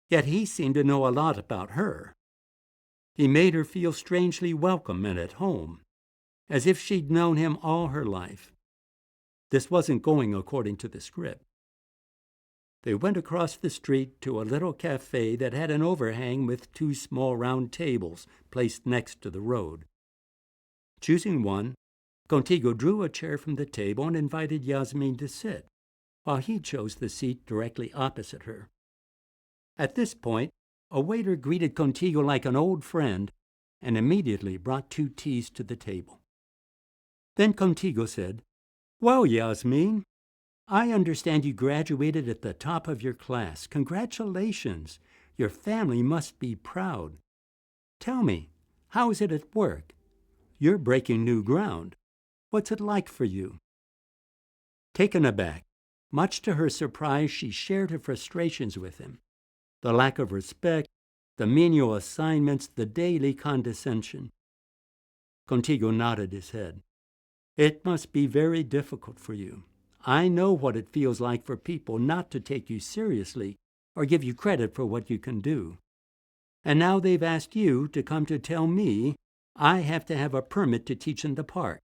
yet he seemed to know a lot about her. He made her feel strangely welcome and at home, as if she'd known him all her life. This wasn't going according to the script. They went across the street to a little cafe that had an overhang with 2 small round tables placed next to the road. Choosing one, Contigo drew a chair from the table and invited Yasmin to sit, while he chose the seat directly opposite her. At this point, a waiter greeted Contigo like an old friend and immediately brought 2 teas to the table. Then Contigo said, "Well, Yasmin, I understand you graduated at the top of your class. Congratulations. Your family must be proud. Tell me, how is it at work? You're breaking new ground. What's it like for you?" Taken aback, much to her surprise, she shared her frustrations with him. The lack of respect, the menial assignments, the daily condescension. Contigo nodded his head. "It must be very difficult for you. I know what it feels like for people not to take you seriously or give you credit for what you can do. And now they've asked you to come to tell me I have to have a permit to teach in the park,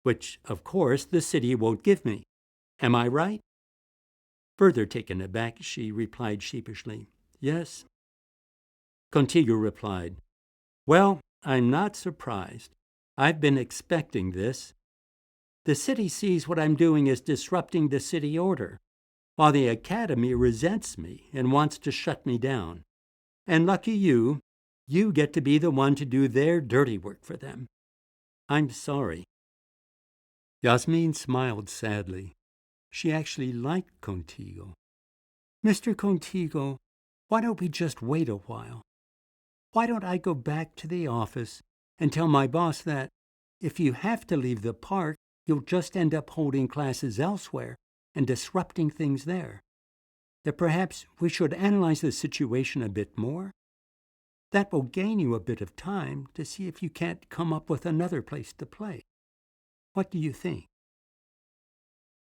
which, of course, the city won't give me. Am I right?" Further taken aback, she replied sheepishly, "Yes." Contigo replied, "Well, I'm not surprised. I've been expecting this. The city sees what I'm doing as disrupting the city order, while the academy resents me and wants to shut me down. And lucky you get to be the one to do their dirty work for them. I'm sorry." Yasmin smiled sadly. She actually liked Contigo. "Mr. Contigo, why don't we just wait a while? Why don't I go back to the office and tell my boss that if you have to leave the park, you'll just end up holding classes elsewhere and disrupting things there? That perhaps we should analyze the situation a bit more? That will gain you a bit of time to see if you can't come up with another place to play. What do you think?"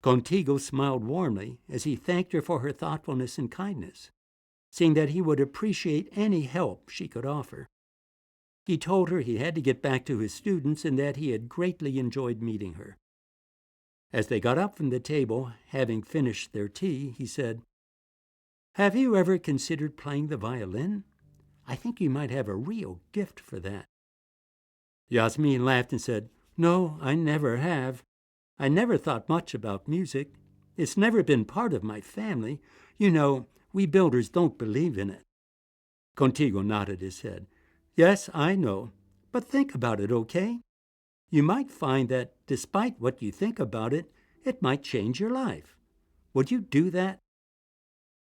Contigo smiled warmly as he thanked her for her thoughtfulness and kindness, saying that he would appreciate any help she could offer. He told her he had to get back to his students and that he had greatly enjoyed meeting her. As they got up from the table, having finished their tea, he said, "Have you ever considered playing the violin? I think you might have a real gift for that." Yasmin laughed and said, "No, I never have. I never thought much about music. It's never been part of my family. You know, we builders don't believe in it." Contigo nodded his head. "Yes, I know. But think about it, okay? You might find that, despite what you think about it, it might change your life. Would you do that?"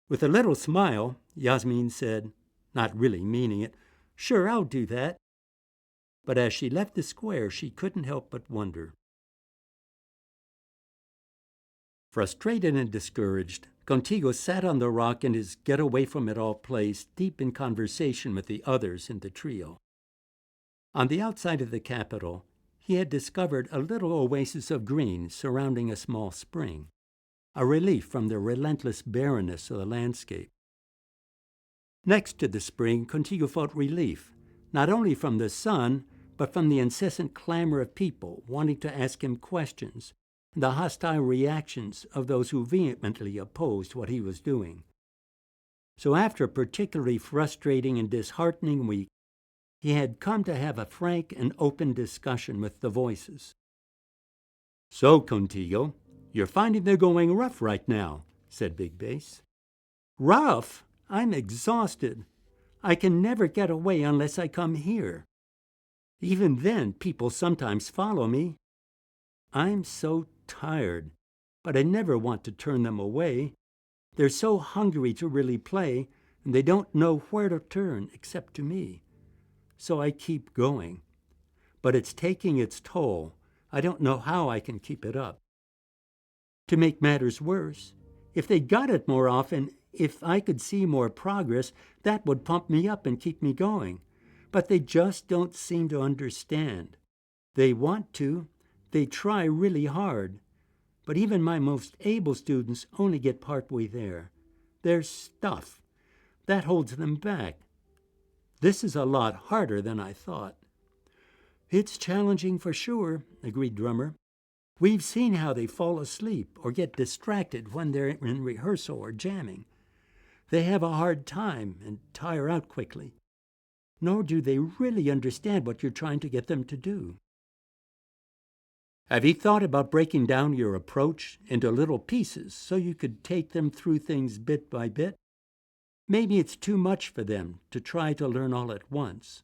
With a little smile, Yasmin said, not really meaning it, "Sure, I'll do that." But as she left the square, she couldn't help but wonder. Frustrated and discouraged, Contigo sat on the rock in his get-away-from-it-all place, deep in conversation with the others in the trio. On the outside of the capital, he had discovered a little oasis of green surrounding a small spring, a relief from the relentless barrenness of the landscape. Next to the spring, Contigo felt relief, not only from the sun, but from the incessant clamor of people wanting to ask him questions, and the hostile reactions of those who vehemently opposed what he was doing. So after a particularly frustrating and disheartening week, he had come to have a frank and open discussion with the voices. "So, Contigo, you're finding they're going rough right now," said Big Bass. "Rough? I'm exhausted. I can never get away unless I come here. Even then, people sometimes follow me. I'm so tired, but I never want to turn them away. They're so hungry to really play, and they don't know where to turn except to me. So I keep going. But it's taking its toll. I don't know how I can keep it up. To make matters worse, if they got it more often, if I could see more progress, that would pump me up and keep me going. But they just don't seem to understand. They want to. They try really hard. But even my most able students only get partway there. They're stuff. That holds them back. This is a lot harder than I thought." "It's challenging for sure," agreed Drummer. "We've seen how they fall asleep or get distracted when they're in rehearsal or jamming. They have a hard time and tire out quickly. Nor do they really understand what you're trying to get them to do." "Have you thought about breaking down your approach into little pieces so you could take them through things bit by bit? Maybe it's too much for them to try to learn all at once.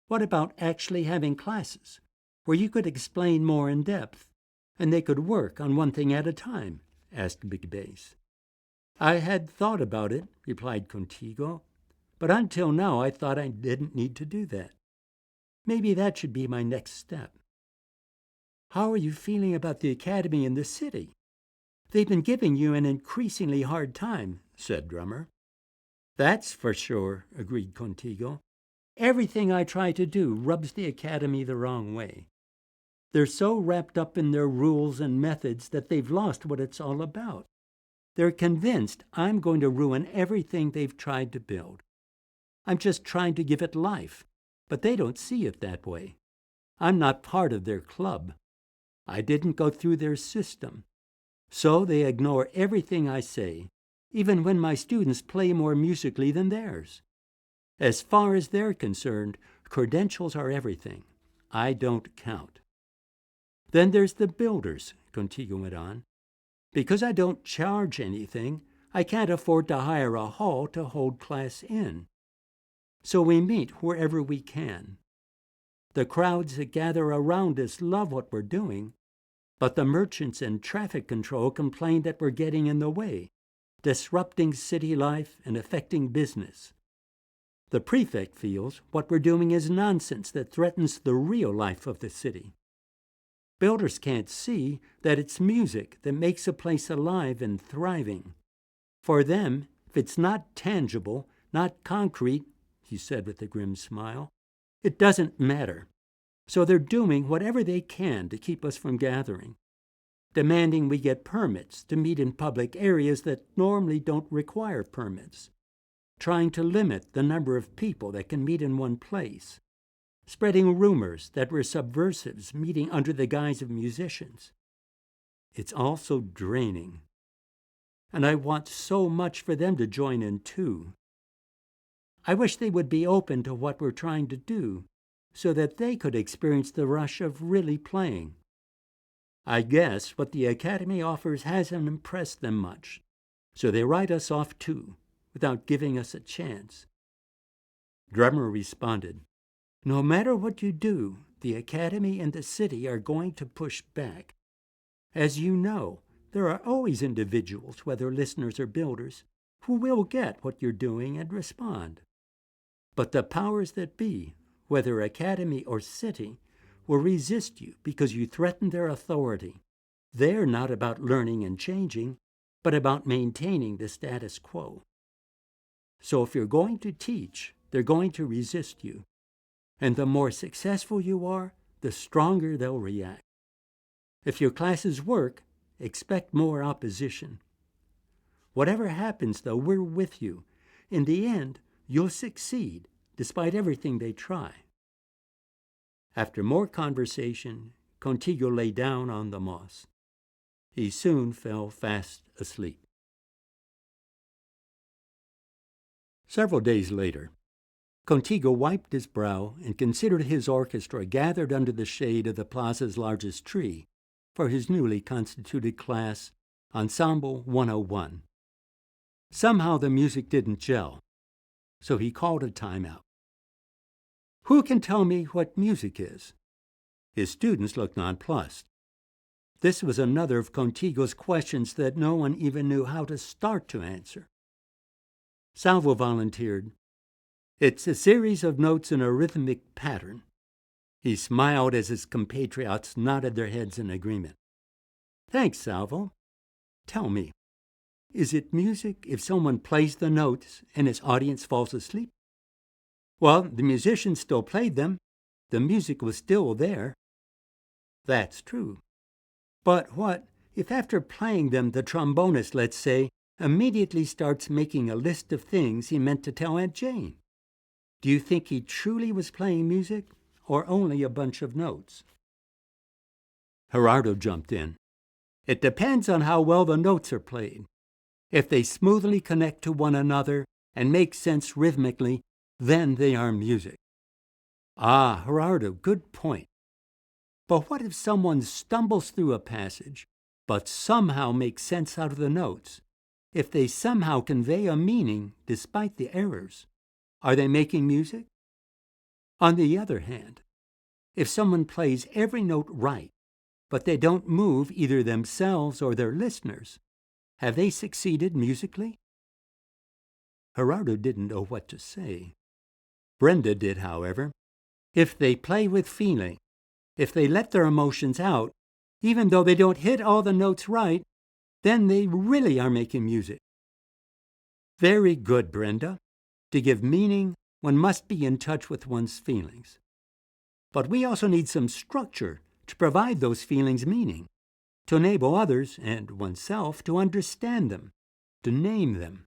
What about actually having classes where you could explain more in depth, and they could work on one thing at a time?" asked Big Bass. "I had thought about it," replied Contigo, But until now, I thought I didn't need to do that. Maybe that should be my next step. How are you feeling about the academy in the city? They've been giving you an increasingly hard time, said Drummer. That's for sure, agreed Contigo. Everything I try to do rubs the academy the wrong way. They're so wrapped up in their rules and methods that they've lost what it's all about. They're convinced I'm going to ruin everything they've tried to build. I'm just trying to give it life, but they don't see it that way. I'm not part of their club. I didn't go through their system. So they ignore everything I say, even when my students play more musically than theirs. As far as they're concerned, credentials are everything. I don't count. Then there's the builders, Contigo went on. Because I don't charge anything, I can't afford to hire a hall to hold class in. So we meet wherever we can. The crowds that gather around us love what we're doing, but the merchants and traffic control complain that we're getting in the way, disrupting city life and affecting business. The prefect feels what we're doing is nonsense that threatens the real life of the city. Builders can't see that it's music that makes a place alive and thriving. For them, if it's not tangible, not concrete, he said with a grim smile, it doesn't matter. So they're doing whatever they can to keep us from gathering, demanding we get permits to meet in public areas that normally don't require permits, trying to limit the number of people that can meet in one place, spreading rumors that we're subversives meeting under the guise of musicians. It's also draining. And I want so much for them to join in too. I wish they would be open to what we're trying to do so that they could experience the rush of really playing. I guess what the Academy offers hasn't impressed them much, so they write us off too, without giving us a chance. Drummer responded, No matter what you do, the Academy and the city are going to push back. As you know, there are always individuals, whether listeners or builders, who will get what you're doing and respond. But the powers that be, whether academy or city, will resist you because you threaten their authority. They're not about learning and changing, but about maintaining the status quo. So if you're going to teach, they're going to resist you. And the more successful you are, the stronger they'll react. If your classes work, expect more opposition. Whatever happens, though, we're with you. In the end, you'll succeed, despite everything they try. After more conversation, Contigo lay down on the moss. He soon fell fast asleep. Several days later, Contigo wiped his brow and considered his orchestra gathered under the shade of the plaza's largest tree for his newly constituted class, Ensemble 101. Somehow the music didn't gel, so he called a timeout. Who can tell me what music is? His students looked nonplussed. This was another of Contigo's questions that no one even knew how to start to answer. Salvo volunteered. It's a series of notes in a rhythmic pattern. He smiled as his compatriots nodded their heads in agreement. Thanks, Salvo. Tell me, is it music if someone plays the notes and his audience falls asleep? Well, the musicians still played them. The music was still there. That's true. But what if after playing them the trombonist, let's say, immediately starts making a list of things he meant to tell Aunt Jane? Do you think he truly was playing music or only a bunch of notes? Gerardo jumped in. It depends on how well the notes are played. If they smoothly connect to one another and make sense rhythmically, then they are music. Ah, Gerardo, good point. But what if someone stumbles through a passage, but somehow makes sense out of the notes? If they somehow convey a meaning despite the errors, are they making music? On the other hand, if someone plays every note right, but they don't move either themselves or their listeners, have they succeeded musically? Gerardo didn't know what to say. Brenda did, however. If they play with feeling, if they let their emotions out, even though they don't hit all the notes right, then they really are making music. Very good, Brenda. To give meaning, one must be in touch with one's feelings. But we also need some structure to provide those feelings meaning, to enable others and oneself to understand them, to name them.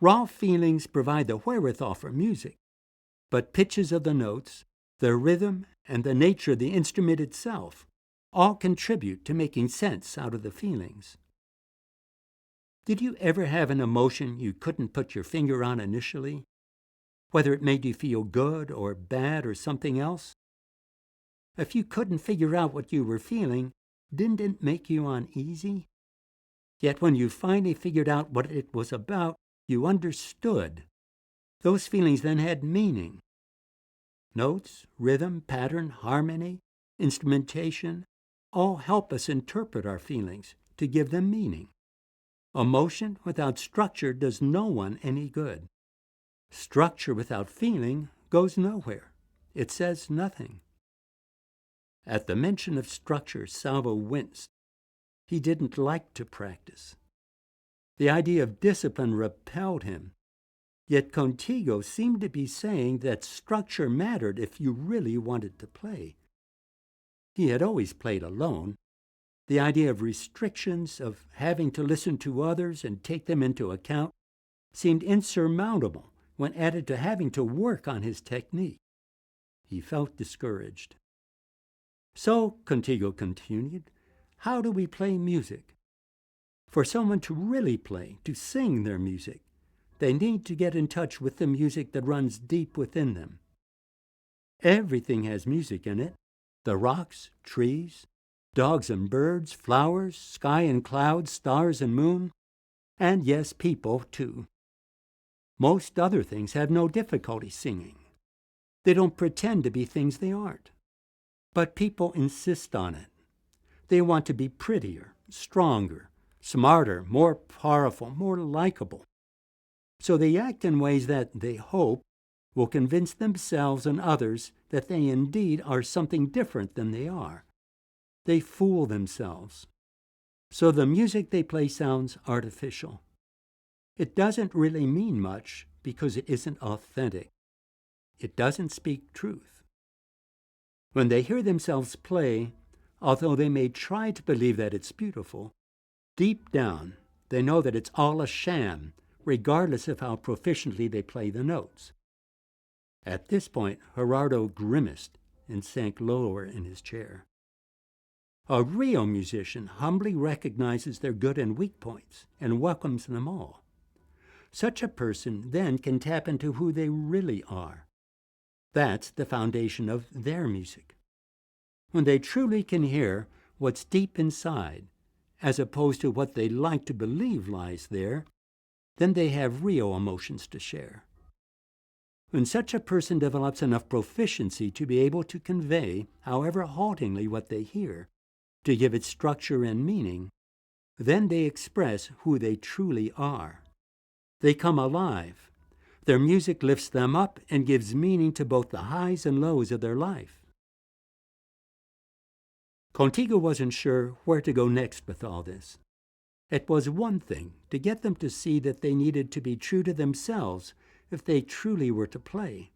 Raw feelings provide the wherewithal for music, but pitches of the notes, the rhythm, and the nature of the instrument itself all contribute to making sense out of the feelings. Did you ever have an emotion you couldn't put your finger on initially? Whether it made you feel good or bad or something else? If you couldn't figure out what you were feeling, didn't it make you uneasy? Yet when you finally figured out what it was about, you understood. Those feelings then had meaning. Notes, rhythm, pattern, harmony, instrumentation, all help us interpret our feelings to give them meaning. Emotion without structure does no one any good. Structure without feeling goes nowhere. It says nothing. At the mention of structure, Salvo winced. He didn't like to practice. The idea of discipline repelled him. Yet Contigo seemed to be saying that structure mattered if you really wanted to play. He had always played alone. The idea of restrictions, of having to listen to others and take them into account, seemed insurmountable when added to having to work on his technique. He felt discouraged. So, Contigo continued, how do we play music? For someone to really play, to sing their music, they need to get in touch with the music that runs deep within them. Everything has music in it. The rocks, trees, dogs and birds, flowers, sky and clouds, stars and moon, and yes, people too. Most other things have no difficulty singing. They don't pretend to be things they aren't. But people insist on it. They want to be prettier, stronger, smarter, more powerful, more likable. So they act in ways that, they hope, will convince themselves and others that they indeed are something different than they are. They fool themselves. So the music they play sounds artificial. It doesn't really mean much because it isn't authentic. It doesn't speak truth. When they hear themselves play, although they may try to believe that it's beautiful, deep down they know that it's all a sham, regardless of how proficiently they play the notes. At this point, Gerardo grimaced and sank lower in his chair. A real musician humbly recognizes their good and weak points and welcomes them all. Such a person then can tap into who they really are. That's the foundation of their music. When they truly can hear what's deep inside, as opposed to what they like to believe lies there, then they have real emotions to share. When such a person develops enough proficiency to be able to convey, however haltingly, what they hear, to give it structure and meaning, then they express who they truly are. They come alive. Their music lifts them up and gives meaning to both the highs and lows of their life. Contigo wasn't sure where to go next with all this. It was one thing to get them to see that they needed to be true to themselves if they truly were to play.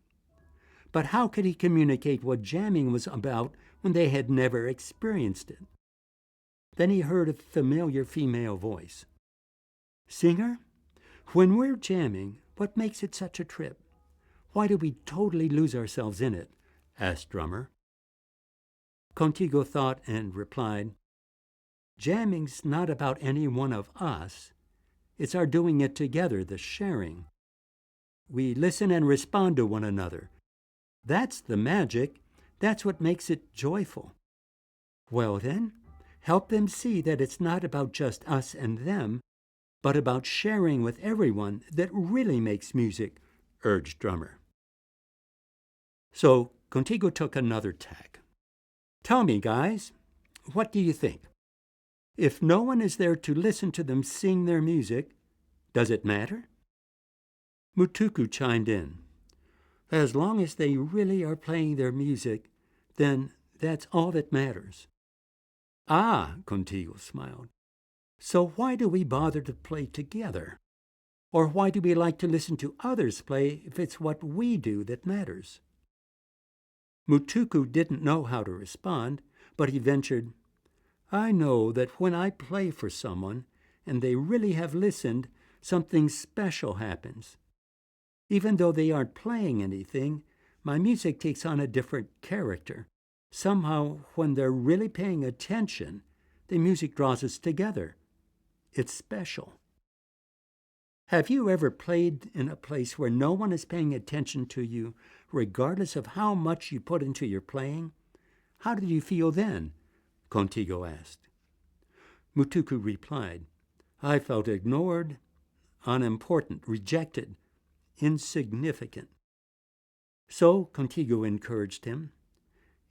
But how could he communicate what jamming was about when they had never experienced it? Then he heard a familiar female voice. "Singer, when we're jamming, what makes it such a trip? Why do we totally lose ourselves in it?" asked Drummer. Contigo thought and replied, "Jamming's not about any one of us. It's our doing it together, the sharing. We listen and respond to one another. That's the magic. That's what makes it joyful." "Well then, help them see that it's not about just us and them, but about sharing with everyone that really makes music," urged Drummer. So Contigo took another tack. "Tell me, guys, what do you think? If no one is there to listen to them sing their music, does it matter? Mutuku chimed in. As long as they really are playing their music, then that's all that matters. Ah, Contigo smiled. So why do we bother to play together? Or why do we like to listen to others play if it's what we do that matters? Mutuku didn't know how to respond, but he ventured, I know that when I play for someone and they really have listened, something special happens. Even though they aren't playing anything, my music takes on a different character. Somehow, when they're really paying attention, the music draws us together. It's special. Have you ever played in a place where no one is paying attention to you, regardless of how much you put into your playing? How did you feel then? Contigo asked. Mutuku replied, I felt ignored, unimportant, rejected, insignificant. So, Contigo encouraged him,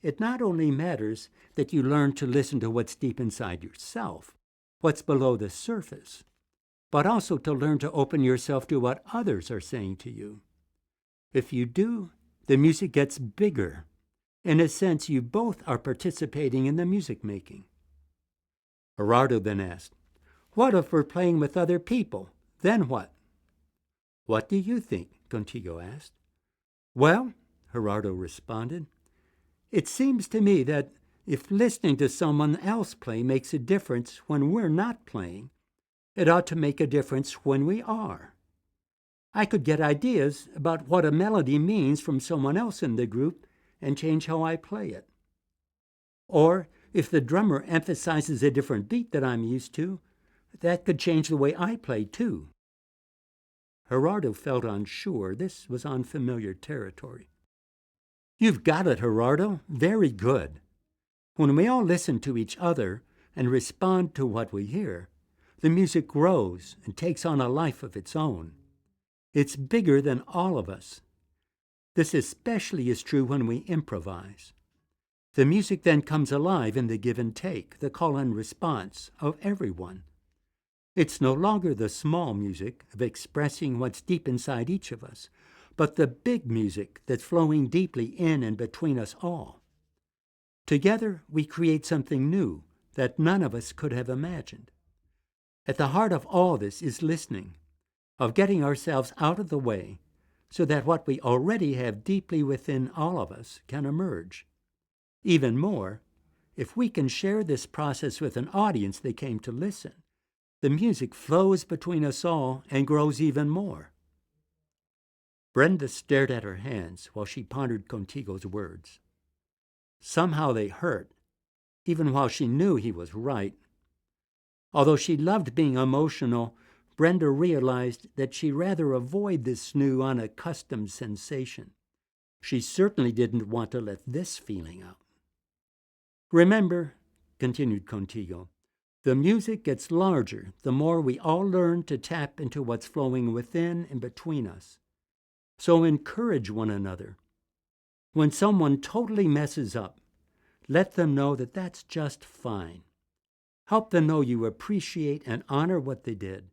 it not only matters that you learn to listen to what's deep inside yourself, what's below the surface, but also to learn to open yourself to what others are saying to you. If you do, the music gets bigger. In a sense, you both are participating in the music making. Gerardo then asked, what if we're playing with other people? Then what? What do you think? Contigo asked. Well, Gerardo responded, it seems to me that if listening to someone else play makes a difference when we're not playing, it ought to make a difference when we are. I could get ideas about what a melody means from someone else in the group and change how I play it. Or if the drummer emphasizes a different beat that I'm used to, that could change the way I play too. Gerardo felt unsure. This was unfamiliar territory. You've got it, Gerardo. Very good. When we all listen to each other and respond to what we hear, the music grows and takes on a life of its own. It's bigger than all of us. This especially is true when we improvise. The music then comes alive in the give and take, the call and response of everyone. It's no longer the small music of expressing what's deep inside each of us, but the big music that's flowing deeply in and between us all. Together, we create something new that none of us could have imagined. At the heart of all this is listening, of getting ourselves out of the way so that what we already have deeply within all of us can emerge. Even more, if we can share this process with an audience that came to listen, the music flows between us all and grows even more. Brenda stared at her hands while she pondered Contigo's words. Somehow they hurt, even while she knew he was right. Although she loved being emotional, Brenda realized that she'd rather avoid this new, unaccustomed sensation. She certainly didn't want to let this feeling out. Remember, continued Contigo, the music gets larger the more we all learn to tap into what's flowing within and between us. So encourage one another. When someone totally messes up, let them know that that's just fine. Help them know you appreciate and honor what they did,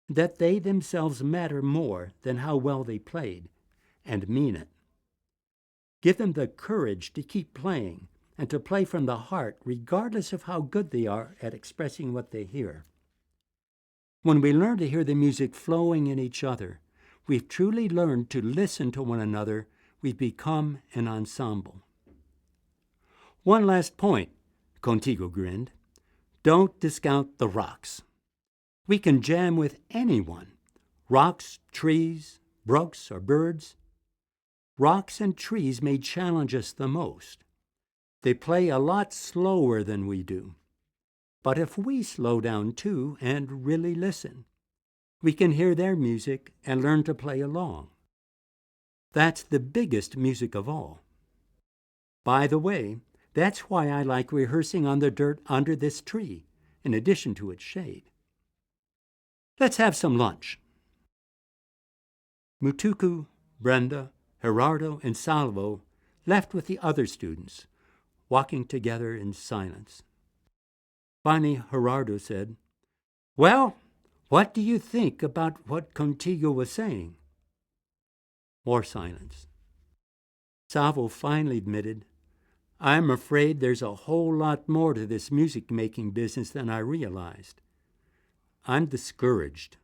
that they themselves matter more than how well they played, and mean it. Give them the courage to keep playing and to play from the heart regardless of how good they are at expressing what they hear. When we learn to hear the music flowing in each other, we've truly learned to listen to one another. We've become an ensemble. One last point, Contigo grinned. Don't discount the rocks. We can jam with anyone. Rocks, trees, brooks, or birds. Rocks and trees may challenge us the most. They play a lot slower than we do. But if we slow down too and really listen, we can hear their music and learn to play along. That's the biggest music of all. By the way, that's why I like rehearsing on the dirt under this tree, in addition to its shade. Let's have some lunch. Mutuku, Brenda, Gerardo, and Salvo left with the other students, walking together in silence. Finally, Gerardo said, Well, what do you think about what Contigo was saying? More silence. Salvo finally admitted, "I'm afraid there's a whole lot more to this music-making business than I realized. I'm discouraged.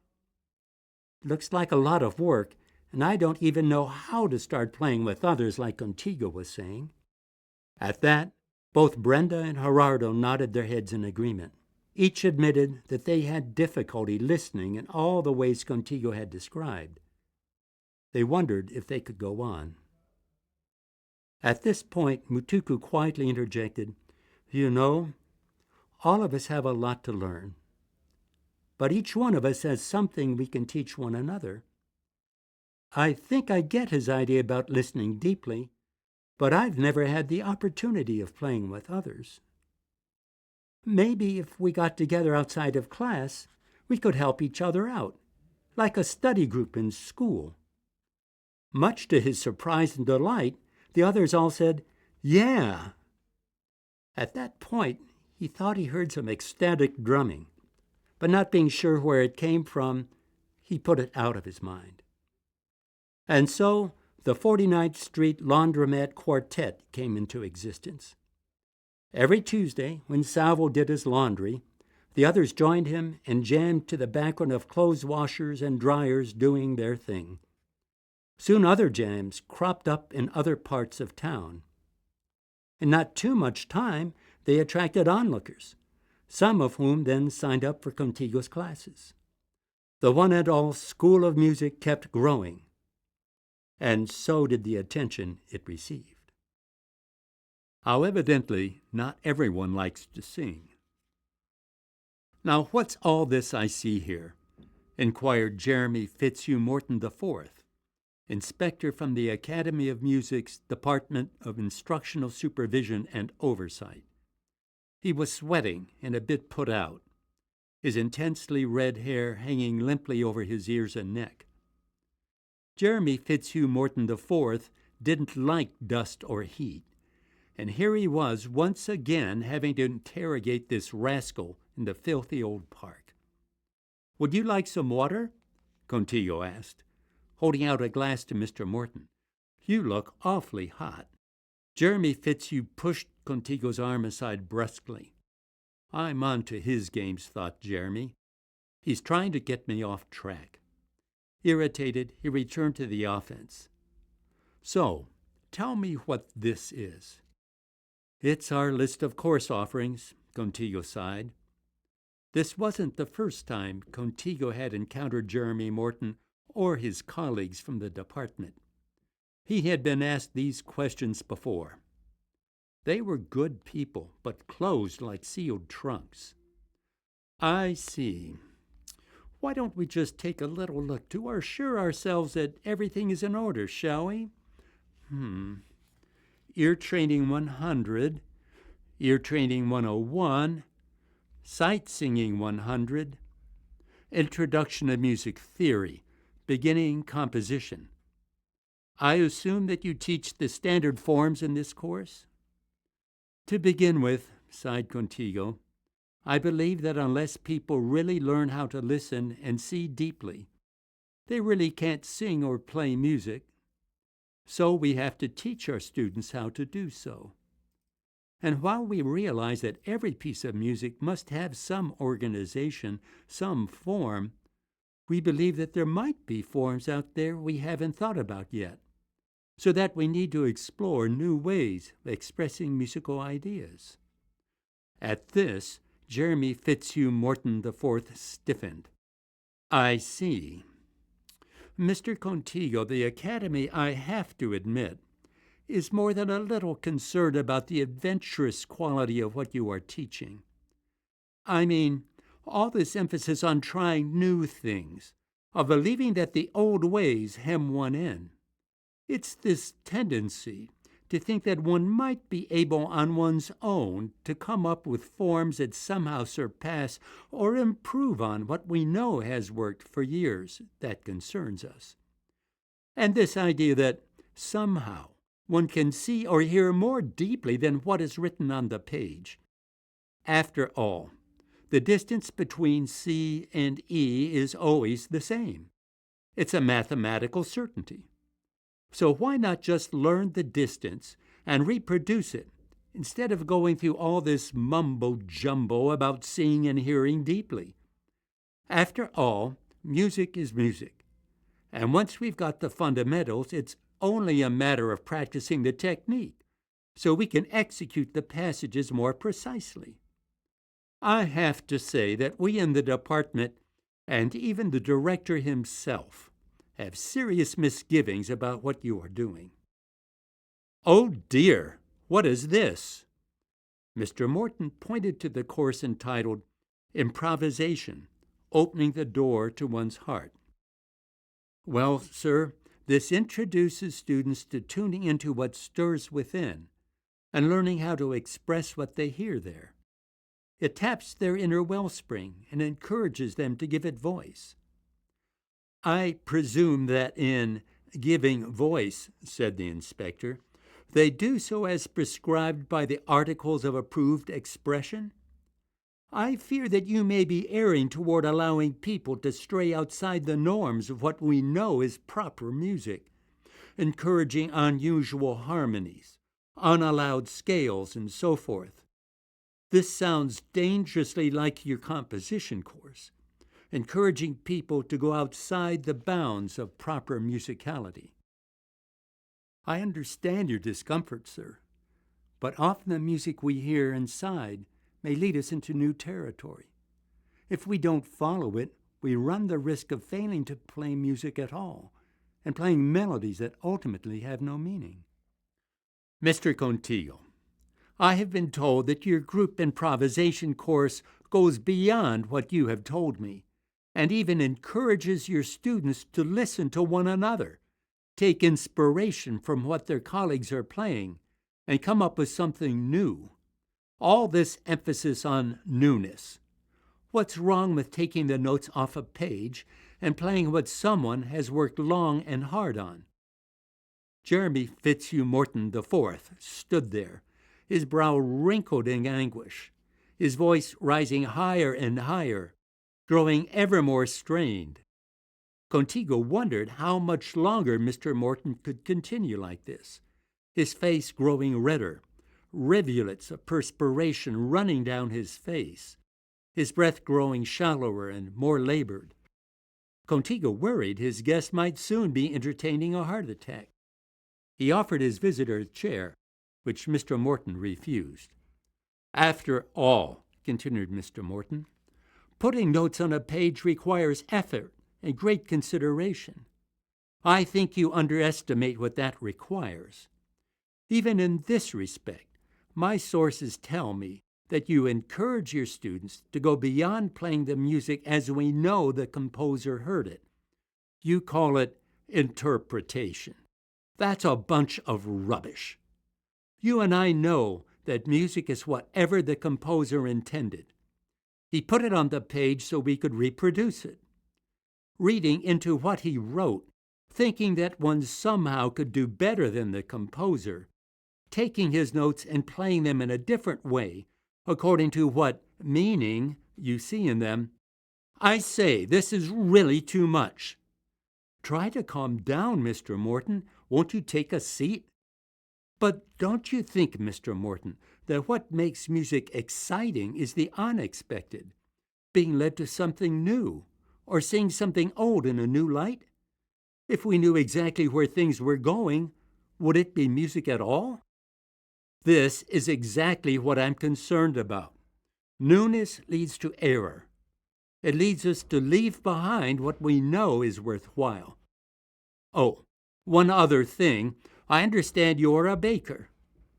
Looks like a lot of work, and I don't even know how to start playing with others like Contigo was saying." At that, both Brenda and Gerardo nodded their heads in agreement. Each admitted that they had difficulty listening in all the ways Contigo had described. They wondered if they could go on. At this point, Mutuku quietly interjected, "You know, all of us have a lot to learn. But each one of us has something we can teach one another. I think I get his idea about listening deeply, but I've never had the opportunity of playing with others. Maybe if we got together outside of class, we could help each other out, like a study group in school." Much to his surprise and delight, the others all said, "Yeah." At that point, he thought he heard some ecstatic drumming, but not being sure where it came from, he put it out of his mind. And so the 49th Street Laundromat Quartet came into existence. Every Tuesday, when Salvo did his laundry, the others joined him and jammed to the background of clothes washers and dryers doing their thing. Soon other jams cropped up in other parts of town. In not too much time, they attracted onlookers, some of whom then signed up for Contigo's classes. The one-and-all School of Music kept growing, and so did the attention it received. How evidently not everyone likes to sing. "Now, what's all this I see here?" inquired Jeremy Fitzhugh Morton IV, inspector from the Academy of Music's Department of Instructional Supervision and Oversight. He was sweating and a bit put out, his intensely red hair hanging limply over his ears and neck. Jeremy Fitzhugh Morton IV didn't like dust or heat, and here he was once again having to interrogate this rascal in the filthy old park. "Would you like some water?" Contigo asked, holding out a glass to Mr. Morton. "You look awfully hot." Jeremy Fitzhugh pushed Contigo's arm aside brusquely. "I'm on to his games," thought Jeremy. "He's trying to get me off track." Irritated, he returned to the offense. "So, tell me what this is." "It's our list of course offerings," Contigo sighed. This wasn't the first time Contigo had encountered Jeremy Morton or his colleagues from the department. He had been asked these questions before. They were good people, but closed like sealed trunks. "I see. Why don't we just take a little look to assure ourselves that everything is in order, shall we? Ear training 100, ear training 101, sight singing 100, introduction to music theory, beginning composition. I assume that you teach the standard forms in this course?" "To begin with," sighed Contigo, "I believe that unless people really learn how to listen and see deeply, they really can't sing or play music. So we have to teach our students how to do so. And while we realize that every piece of music must have some organization, some form, we believe that there might be forms out there we haven't thought about yet, so that we need to explore new ways of expressing musical ideas." At this, Jeremy Fitzhugh Morton IV stiffened. "I see. Mr. Contigo, the Academy, I have to admit, is more than a little concerned about the adventurous quality of what you are teaching. I mean, all this emphasis on trying new things, of believing that the old ways hem one in. It's this tendency to think that one might be able on one's own to come up with forms that somehow surpass or improve on what we know has worked for years that concerns us. And this idea that somehow one can see or hear more deeply than what is written on the page. After all, the distance between C and E is always the same. It's a mathematical certainty. So why not just learn the distance and reproduce it, instead of going through all this mumbo-jumbo about seeing and hearing deeply? After all, music is music. And once we've got the fundamentals, it's only a matter of practicing the technique so we can execute the passages more precisely. I have to say that we in the department, and even the director himself, have serious misgivings about what you are doing. Oh dear, what is this? Mr. Morton pointed to the course entitled Improvisation, Opening the Door to One's Heart. Well, sir, this introduces students to tuning into what stirs within and learning how to express what they hear there. It taps their inner wellspring and encourages them to give it voice. I presume that in giving voice, said the inspector, they do so as prescribed by the Articles of Approved Expression? I fear that you may be erring toward allowing people to stray outside the norms of what we know is proper music, encouraging unusual harmonies, unallowed scales, and so forth. This sounds dangerously like your composition course, encouraging people to go outside the bounds of proper musicality. I understand your discomfort, sir, but often the music we hear inside may lead us into new territory. If we don't follow it, we run the risk of failing to play music at all and playing melodies that ultimately have no meaning. Mr. Contigo, I have been told that your group improvisation course goes beyond what you have told me and even encourages your students to listen to one another, take inspiration from what their colleagues are playing, and come up with something new. All this emphasis on newness. What's wrong with taking the notes off a page and playing what someone has worked long and hard on? Jeremy Fitzhugh Morton IV stood there, his brow wrinkled in anguish, his voice rising higher and higher, growing ever more strained. Contigo wondered how much longer Mr. Morton could continue like this, his face growing redder, rivulets of perspiration running down his face, his breath growing shallower and more labored. Contigo worried his guest might soon be entertaining a heart attack. He offered his visitor a chair, which Mr. Morton refused. After all, continued Mr. Morton, putting notes on a page requires effort and great consideration. I think you underestimate what that requires. Even in this respect, my sources tell me that you encourage your students to go beyond playing the music as we know the composer heard it. You call it interpretation. That's a bunch of rubbish. You and I know that music is whatever the composer intended. He put it on the page so we could reproduce it. Reading into what he wrote, thinking that one somehow could do better than the composer, taking his notes and playing them in a different way, according to what meaning you see in them. I say, this is really too much. Try to calm down, Mr. Morton. Won't you take a seat? But don't you think, Mr. Morton, that what makes music exciting is the unexpected, being led to something new, or seeing something old in a new light? If we knew exactly where things were going, would it be music at all? This is exactly what I'm concerned about. Newness leads to error. It leads us to leave behind what we know is worthwhile. Oh, one other thing. I understand you're a baker.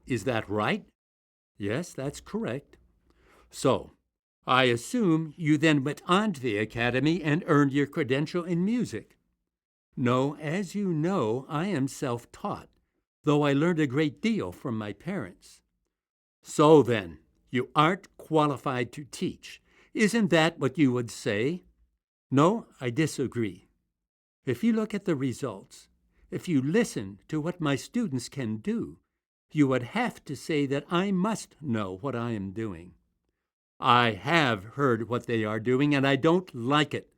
Is that right? Yes, that's correct. So, I assume you then went on to the academy and earned your credential in music. No, as you know, I am self-taught, though I learned a great deal from my parents. So then, you aren't qualified to teach. Isn't that what you would say? No, I disagree. If you look at the results, if you listen to what my students can do, you would have to say that I must know what I am doing. I have heard what they are doing, and I don't like it.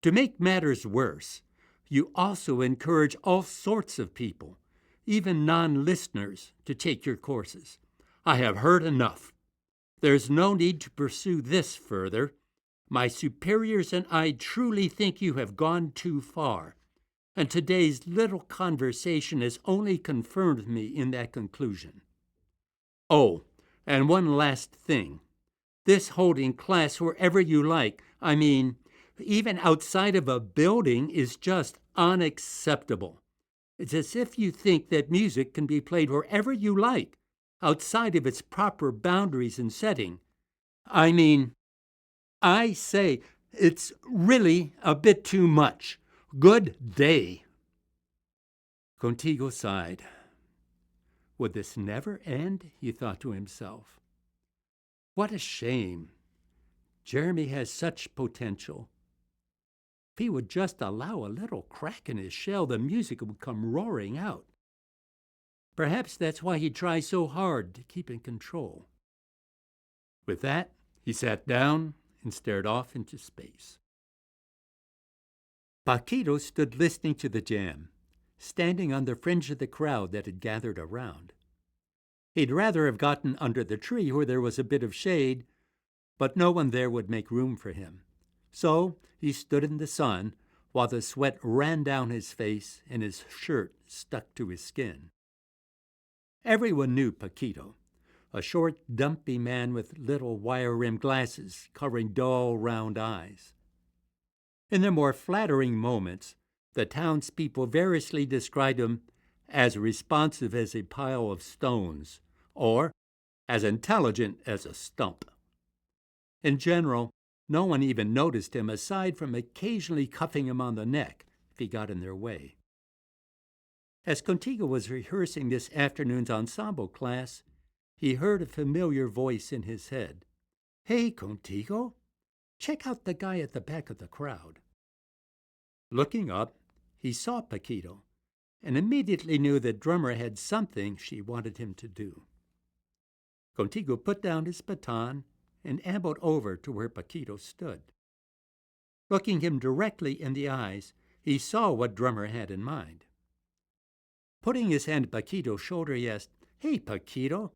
To make matters worse, You also encourage all sorts of people, even non-listeners, to take your courses. I have heard enough. There's no need to pursue this further. My superiors and I truly think you have gone too far, and today's little conversation has only confirmed me in that conclusion. Oh, and one last thing. This holding class wherever you like, I mean, even outside of a building, is just unacceptable. It's as if you think that music can be played wherever you like, outside of its proper boundaries and setting. I mean, I say it's really a bit too much. Good day. Contigo sighed. Would this never end? He thought to himself. What a shame. Jeremy has such potential. If he would just allow a little crack in his shell, the music would come roaring out. Perhaps that's why he tries so hard to keep in control. With that, he sat down and stared off into space. Paquito stood listening to the jam, standing on the fringe of the crowd that had gathered around. He'd rather have gotten under the tree where there was a bit of shade, but no one there would make room for him. So he stood in the sun while the sweat ran down his face and his shirt stuck to his skin. Everyone knew Paquito, a short, dumpy man with little wire-rimmed glasses covering dull, round eyes. In their more flattering moments, the townspeople variously described him as responsive as a pile of stones, or as intelligent as a stump. In general, no one even noticed him aside from occasionally cuffing him on the neck if he got in their way. As Contigo was rehearsing this afternoon's ensemble class, he heard a familiar voice in his head. Hey, Contigo, check out the guy at the back of the crowd. Looking up, he saw Paquito and immediately knew that drummer had something she wanted him to do. Contigo put down his baton and ambled over to where Paquito stood. Looking him directly in the eyes, he saw what drummer had in mind. Putting his hand on Paquito's shoulder, he asked, Hey, Paquito,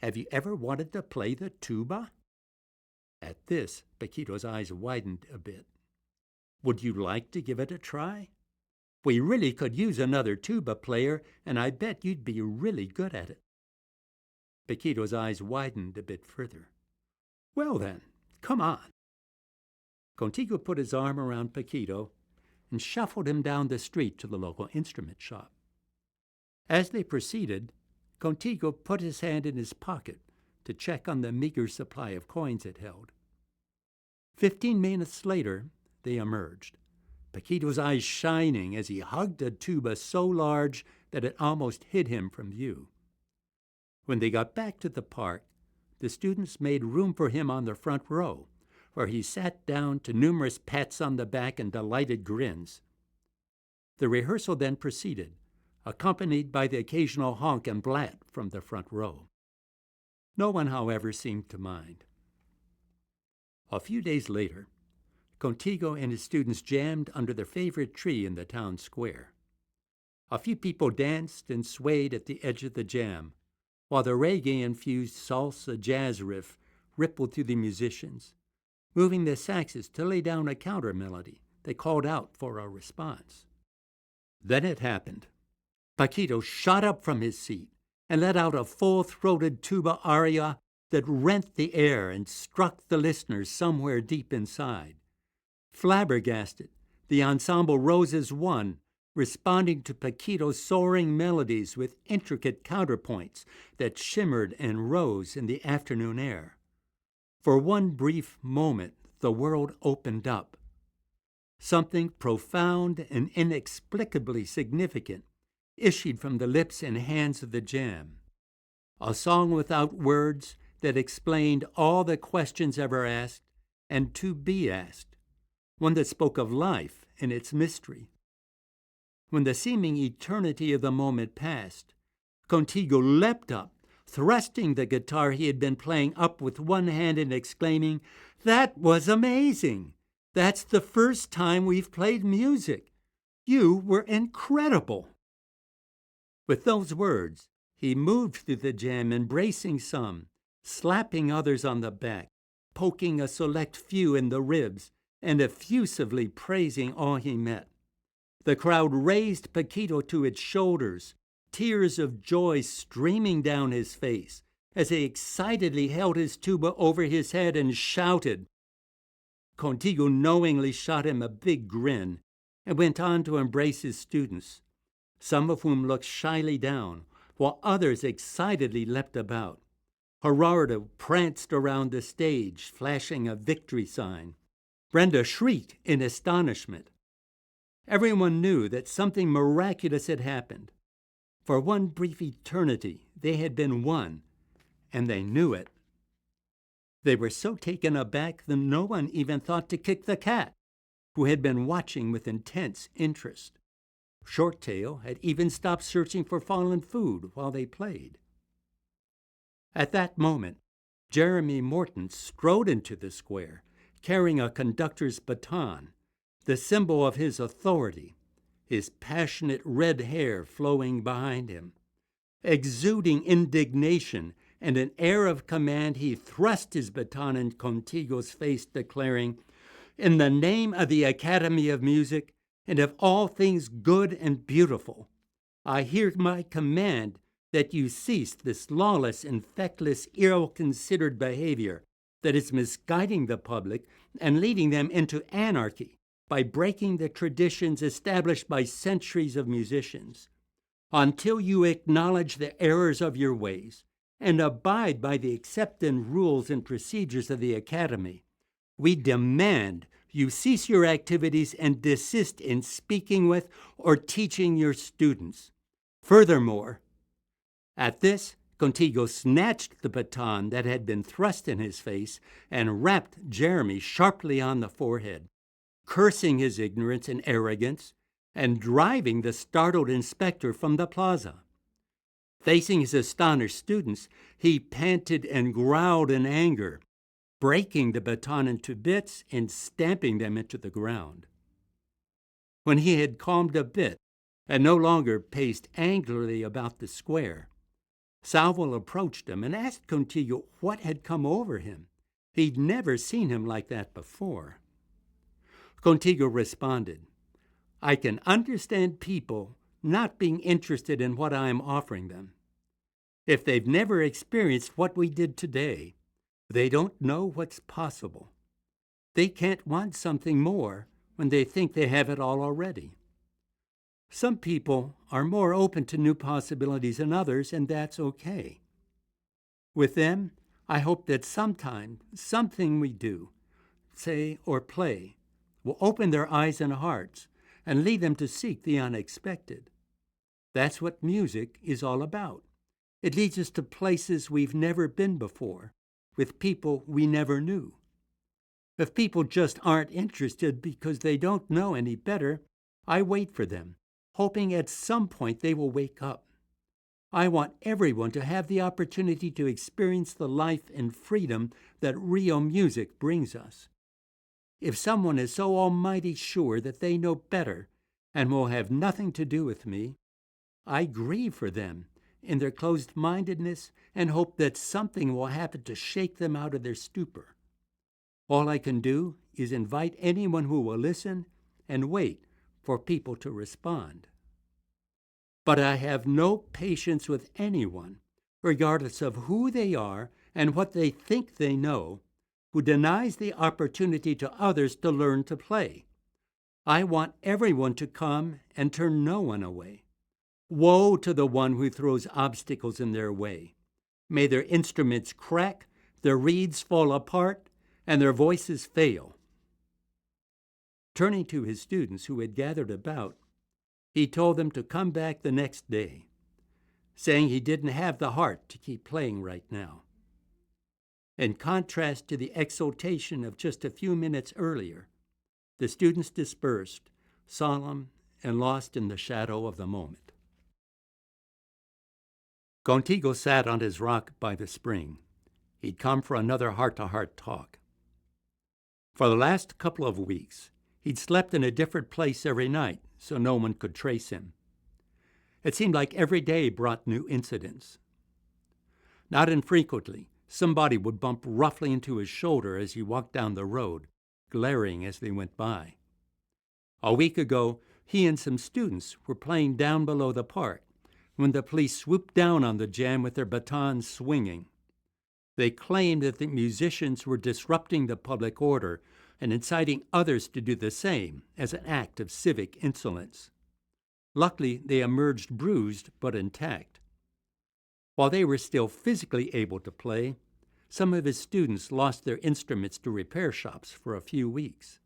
have you ever wanted to play the tuba? At this, Paquito's eyes widened a bit. Would you like to give it a try? We really could use another tuba player, and I bet you'd be really good at it. Paquito's eyes widened a bit further. Well then, come on. Contigo put his arm around Paquito and shuffled him down the street to the local instrument shop. As they proceeded, Contigo put his hand in his pocket to check on the meager supply of coins it held. 15 minutes later, they emerged, Paquito's eyes shining as he hugged a tuba so large that it almost hid him from view. When they got back to the park, the students made room for him on the front row, where he sat down to numerous pats on the back and delighted grins. The rehearsal then proceeded, accompanied by the occasional honk and blat from the front row. No one, however, seemed to mind. A few days later, Contigo and his students jammed under their favorite tree in the town square. A few people danced and swayed at the edge of the jam, while the reggae-infused salsa jazz riff rippled through the musicians, moving their saxes to lay down a counter melody that called out for a response. Then it happened. Paquito shot up from his seat and let out a full-throated tuba aria that rent the air and struck the listeners somewhere deep inside. Flabbergasted, the ensemble rose as one, responding to Paquito's soaring melodies with intricate counterpoints that shimmered and rose in the afternoon air. For one brief moment, the world opened up. Something profound and inexplicably significant issued from the lips and hands of the jam. A song without words that explained all the questions ever asked and to be asked. One that spoke of life and its mystery. When the seeming eternity of the moment passed, Contigo leapt up, thrusting the guitar he had been playing up with one hand and exclaiming, "That was amazing! That's the first time we've played music. You were incredible." With those words, he moved through the jam, embracing some, slapping others on the back, poking a select few in the ribs, and effusively praising all he met. The crowd raised Paquito to its shoulders, tears of joy streaming down his face as he excitedly held his tuba over his head and shouted. Contigo knowingly shot him a big grin and went on to embrace his students, some of whom looked shyly down, while others excitedly leapt about. Gerardo pranced around the stage, flashing a victory sign. Brenda shrieked in astonishment. Everyone knew that something miraculous had happened. For one brief eternity, they had been one, and they knew it. They were so taken aback that no one even thought to kick the cat, who had been watching with intense interest. Shorttail had even stopped searching for fallen food while they played. At that moment, Jeremy Morton strode into the square, carrying a conductor's baton, the symbol of his authority, his passionate red hair flowing behind him. Exuding indignation and an air of command, he thrust his baton in Contigo's face, declaring, "In the name of the Academy of Music and of all things good and beautiful, I hereby command that you cease this lawless and feckless, ill-considered behavior that is misguiding the public and leading them into anarchy by breaking the traditions established by centuries of musicians. Until you acknowledge the errors of your ways and abide by the accepted rules and procedures of the Academy, we demand you cease your activities and desist in speaking with or teaching your students. Furthermore," at this, Contigo snatched the baton that had been thrust in his face and rapped Jeremy sharply on the forehead, cursing his ignorance and arrogance, and driving the startled inspector from the plaza. Facing his astonished students, he panted and growled in anger, breaking the baton into bits and stamping them into the ground. When he had calmed a bit and no longer paced angrily about the square, Salvo approached him and asked Contigo what had come over him. He'd never seen him like that before. Contigo responded, "I can understand people not being interested in what I am offering them. If they've never experienced what we did today, they don't know what's possible. They can't want something more when they think they have it all already. Some people are more open to new possibilities than others, and that's okay. With them, I hope that sometime, something we do, say or play, will open their eyes and hearts and lead them to seek the unexpected. That's what music is all about. It leads us to places we've never been before, with people we never knew. If people just aren't interested because they don't know any better, I wait for them, hoping at some point they will wake up. I want everyone to have the opportunity to experience the life and freedom that real music brings us. If someone is so almighty sure that they know better and will have nothing to do with me, I grieve for them in their closed-mindedness and hope that something will happen to shake them out of their stupor. All I can do is invite anyone who will listen and wait for people to respond. But I have no patience with anyone, regardless of who they are and what they think they know, who denies the opportunity to others to learn to play. I want everyone to come and turn no one away. Woe to the one who throws obstacles in their way. May their instruments crack, their reeds fall apart, and their voices fail." Turning to his students who had gathered about, he told them to come back the next day, saying he didn't have the heart to keep playing right now. In contrast to the exultation of just a few minutes earlier, the students dispersed, solemn and lost in the shadow of the moment. Contigo sat on his rock by the spring. He'd come for another heart-to-heart talk. For the last couple of weeks, he'd slept in a different place every night, so no one could trace him. It seemed like every day brought new incidents. Not infrequently, somebody would bump roughly into his shoulder as he walked down the road, glaring as they went by. A week ago, he and some students were playing down below the park when the police swooped down on the jam with their batons swinging. They claimed that the musicians were disrupting the public order and inciting others to do the same as an act of civic insolence. Luckily, they emerged bruised but intact. While they were still physically able to play, some of his students lost their instruments to repair shops for a few weeks.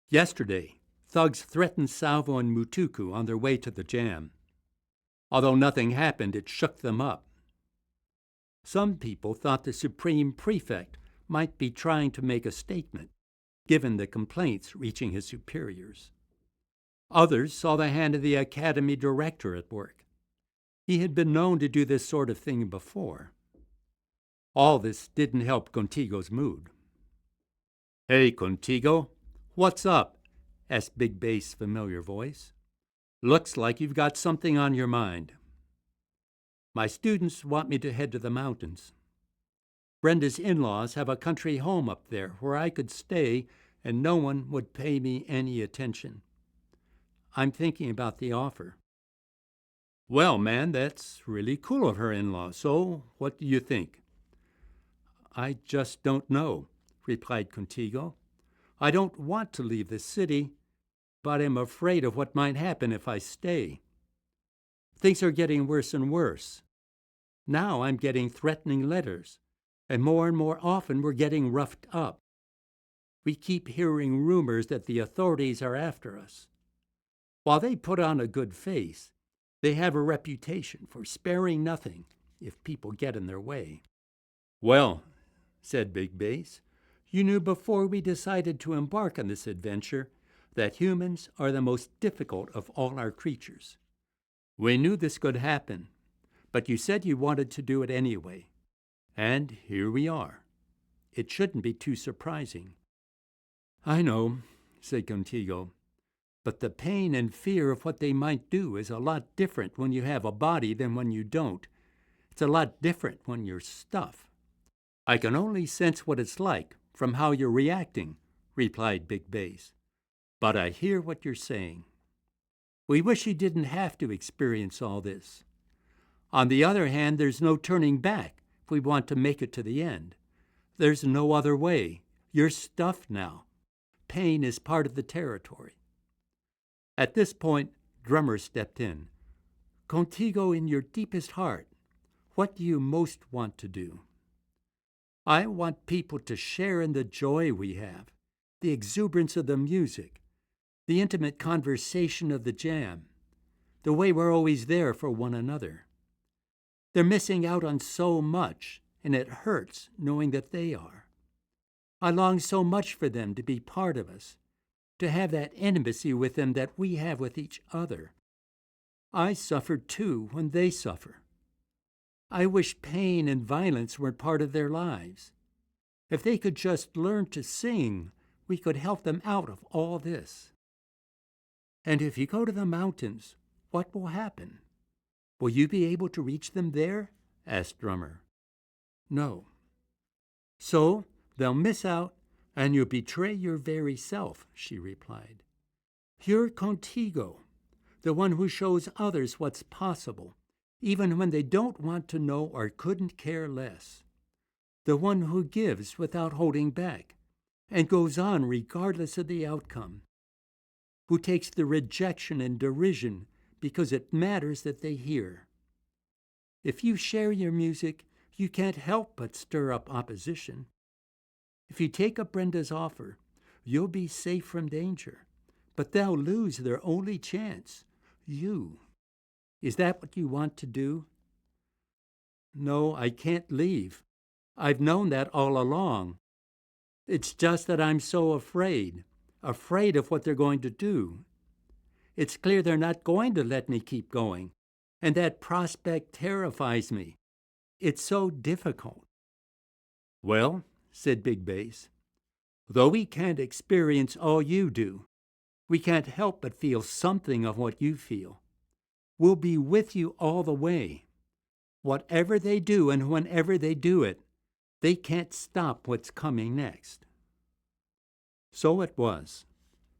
Yesterday, thugs threatened Salvo and Mutuku on their way to the jam. Although nothing happened, it shook them up. Some people thought the Supreme Prefect might be trying to make a statement, given the complaints reaching his superiors. Others saw the hand of the academy director at work. He had been known to do this sort of thing before. All this didn't help Contigo's mood. "Hey, Contigo, what's up?" asked Big Bass's familiar voice. "Looks like you've got something on your mind." "My students want me to head to the mountains. Brenda's in-laws have a country home up there where I could stay and no one would pay me any attention. I'm thinking about the offer." "Well, man, that's really cool of her in-laws. So, what do you think?" "I just don't know," replied Contigo. "I don't want to leave the city, but I'm afraid of what might happen if I stay. Things are getting worse and worse. Now I'm getting threatening letters, and more often we're getting roughed up. We keep hearing rumors that the authorities are after us. While they put on a good face, they have a reputation for sparing nothing if people get in their way." "Well," said Big Bass, "you knew before we decided to embark on this adventure that humans are the most difficult of all our creatures. We knew this could happen, but you said you wanted to do it anyway. And here we are. It shouldn't be too surprising." "I know," said Contigo, "but the pain and fear of what they might do is a lot different when you have a body than when you don't. It's a lot different when you're stuff." "I can only sense what it's like from how you're reacting," replied Big Bass. "But I hear what you're saying. We wish you didn't have to experience all this. On the other hand, there's no turning back if we want to make it to the end. There's no other way. You're stuffed now. Pain is part of the territory." At this point, Drummer stepped in. "Contigo, in your deepest heart, what do you most want to do?" "I want people to share in the joy we have, the exuberance of the music, the intimate conversation of the jam, the way we're always there for one another. They're missing out on so much, and it hurts knowing that they are. I long so much for them to be part of us, to have that intimacy with them that we have with each other. I suffer too when they suffer. I wish pain and violence weren't part of their lives. If they could just learn to sing, we could help them out of all this." "And if you go to the mountains, what will happen? Will you be able to reach them there?" asked Drummer. "No." "So they'll miss out, and you'll betray your very self," she replied. "You're Contigo, the one who shows others what's possible, even when they don't want to know or couldn't care less. The one who gives without holding back, and goes on regardless of the outcome. Who takes the rejection and derision because it matters that they hear. If you share your music, you can't help but stir up opposition. If you take up Brenda's offer, you'll be safe from danger, but they'll lose their only chance, you. Is that what you want to do?" "No, I can't leave. I've known that all along. It's just that I'm so afraid of what they're going to do. It's clear they're not going to let me keep going, and that prospect terrifies me. It's so difficult." "Well," said Big Bass, "though we can't experience all you do, We can't help but feel something of what you feel. We'll be with you all the way. Whatever they do and whenever they do it, they can't stop what's coming next." So it was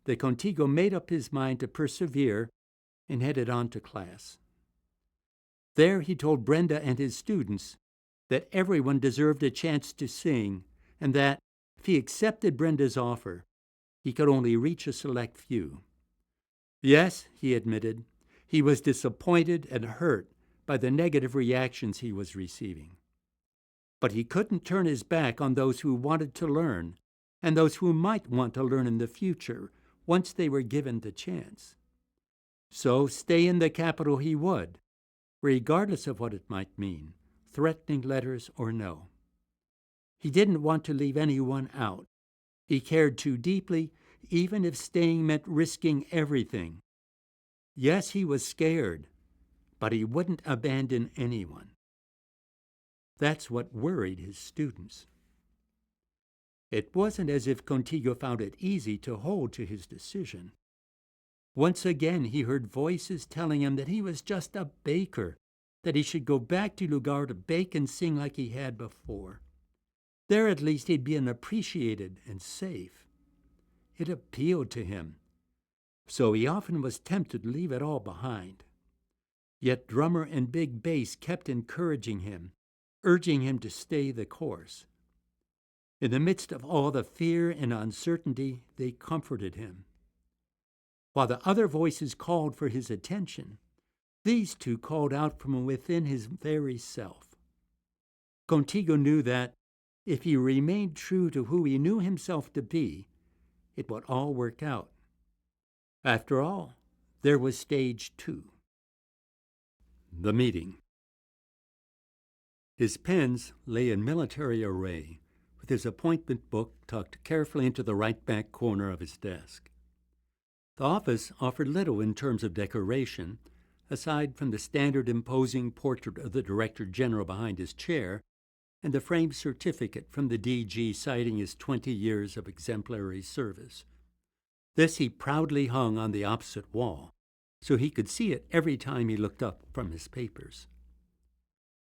that Contigo made up his mind to persevere and headed on to class. There he told Brenda and his students that everyone deserved a chance to sing, and that if he accepted Brenda's offer, he could only reach a select few. Yes, he admitted, he was disappointed and hurt by the negative reactions he was receiving. But he couldn't turn his back on those who wanted to learn and those who might want to learn in the future once they were given the chance. So stay in the capital he would, regardless of what it might mean, threatening letters or no. He didn't want to leave anyone out. He cared too deeply, even if staying meant risking everything. Yes, he was scared, but he wouldn't abandon anyone. That's what worried his students. It wasn't as if Contigo found it easy to hold to his decision. Once again, he heard voices telling him that he was just a baker, that he should go back to Lugar to bake and sing like he had before. There at least he'd be appreciated and safe. It appealed to him, so he often was tempted to leave it all behind. Yet drummer and big bass kept encouraging him, urging him to stay the course. In the midst of all the fear and uncertainty, they comforted him. While the other voices called for his attention, these two called out from within his very self. Contigo knew that, if he remained true to who he knew himself to be, it would all work out. After all, there was stage 2. The meeting. His pens lay in military array, with his appointment book tucked carefully into the right back corner of his desk. The office offered little in terms of decoration, aside from the standard imposing portrait of the Director General behind his chair and the framed certificate from the DG citing his 20 years of exemplary service. This he proudly hung on the opposite wall, so he could see it every time he looked up from his papers.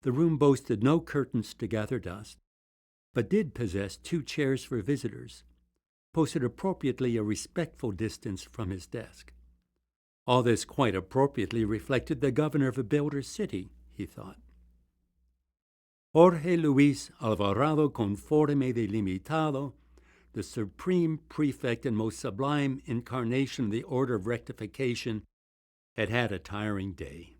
The room boasted no curtains to gather dust, but did possess 2 chairs for visitors, posted appropriately a respectful distance from his desk. All this quite appropriately reflected the governor of a builder's city, he thought. Jorge Luis Alvarado Conforme Delimitado, the supreme prefect and most sublime incarnation of the order of rectification, had had a tiring day.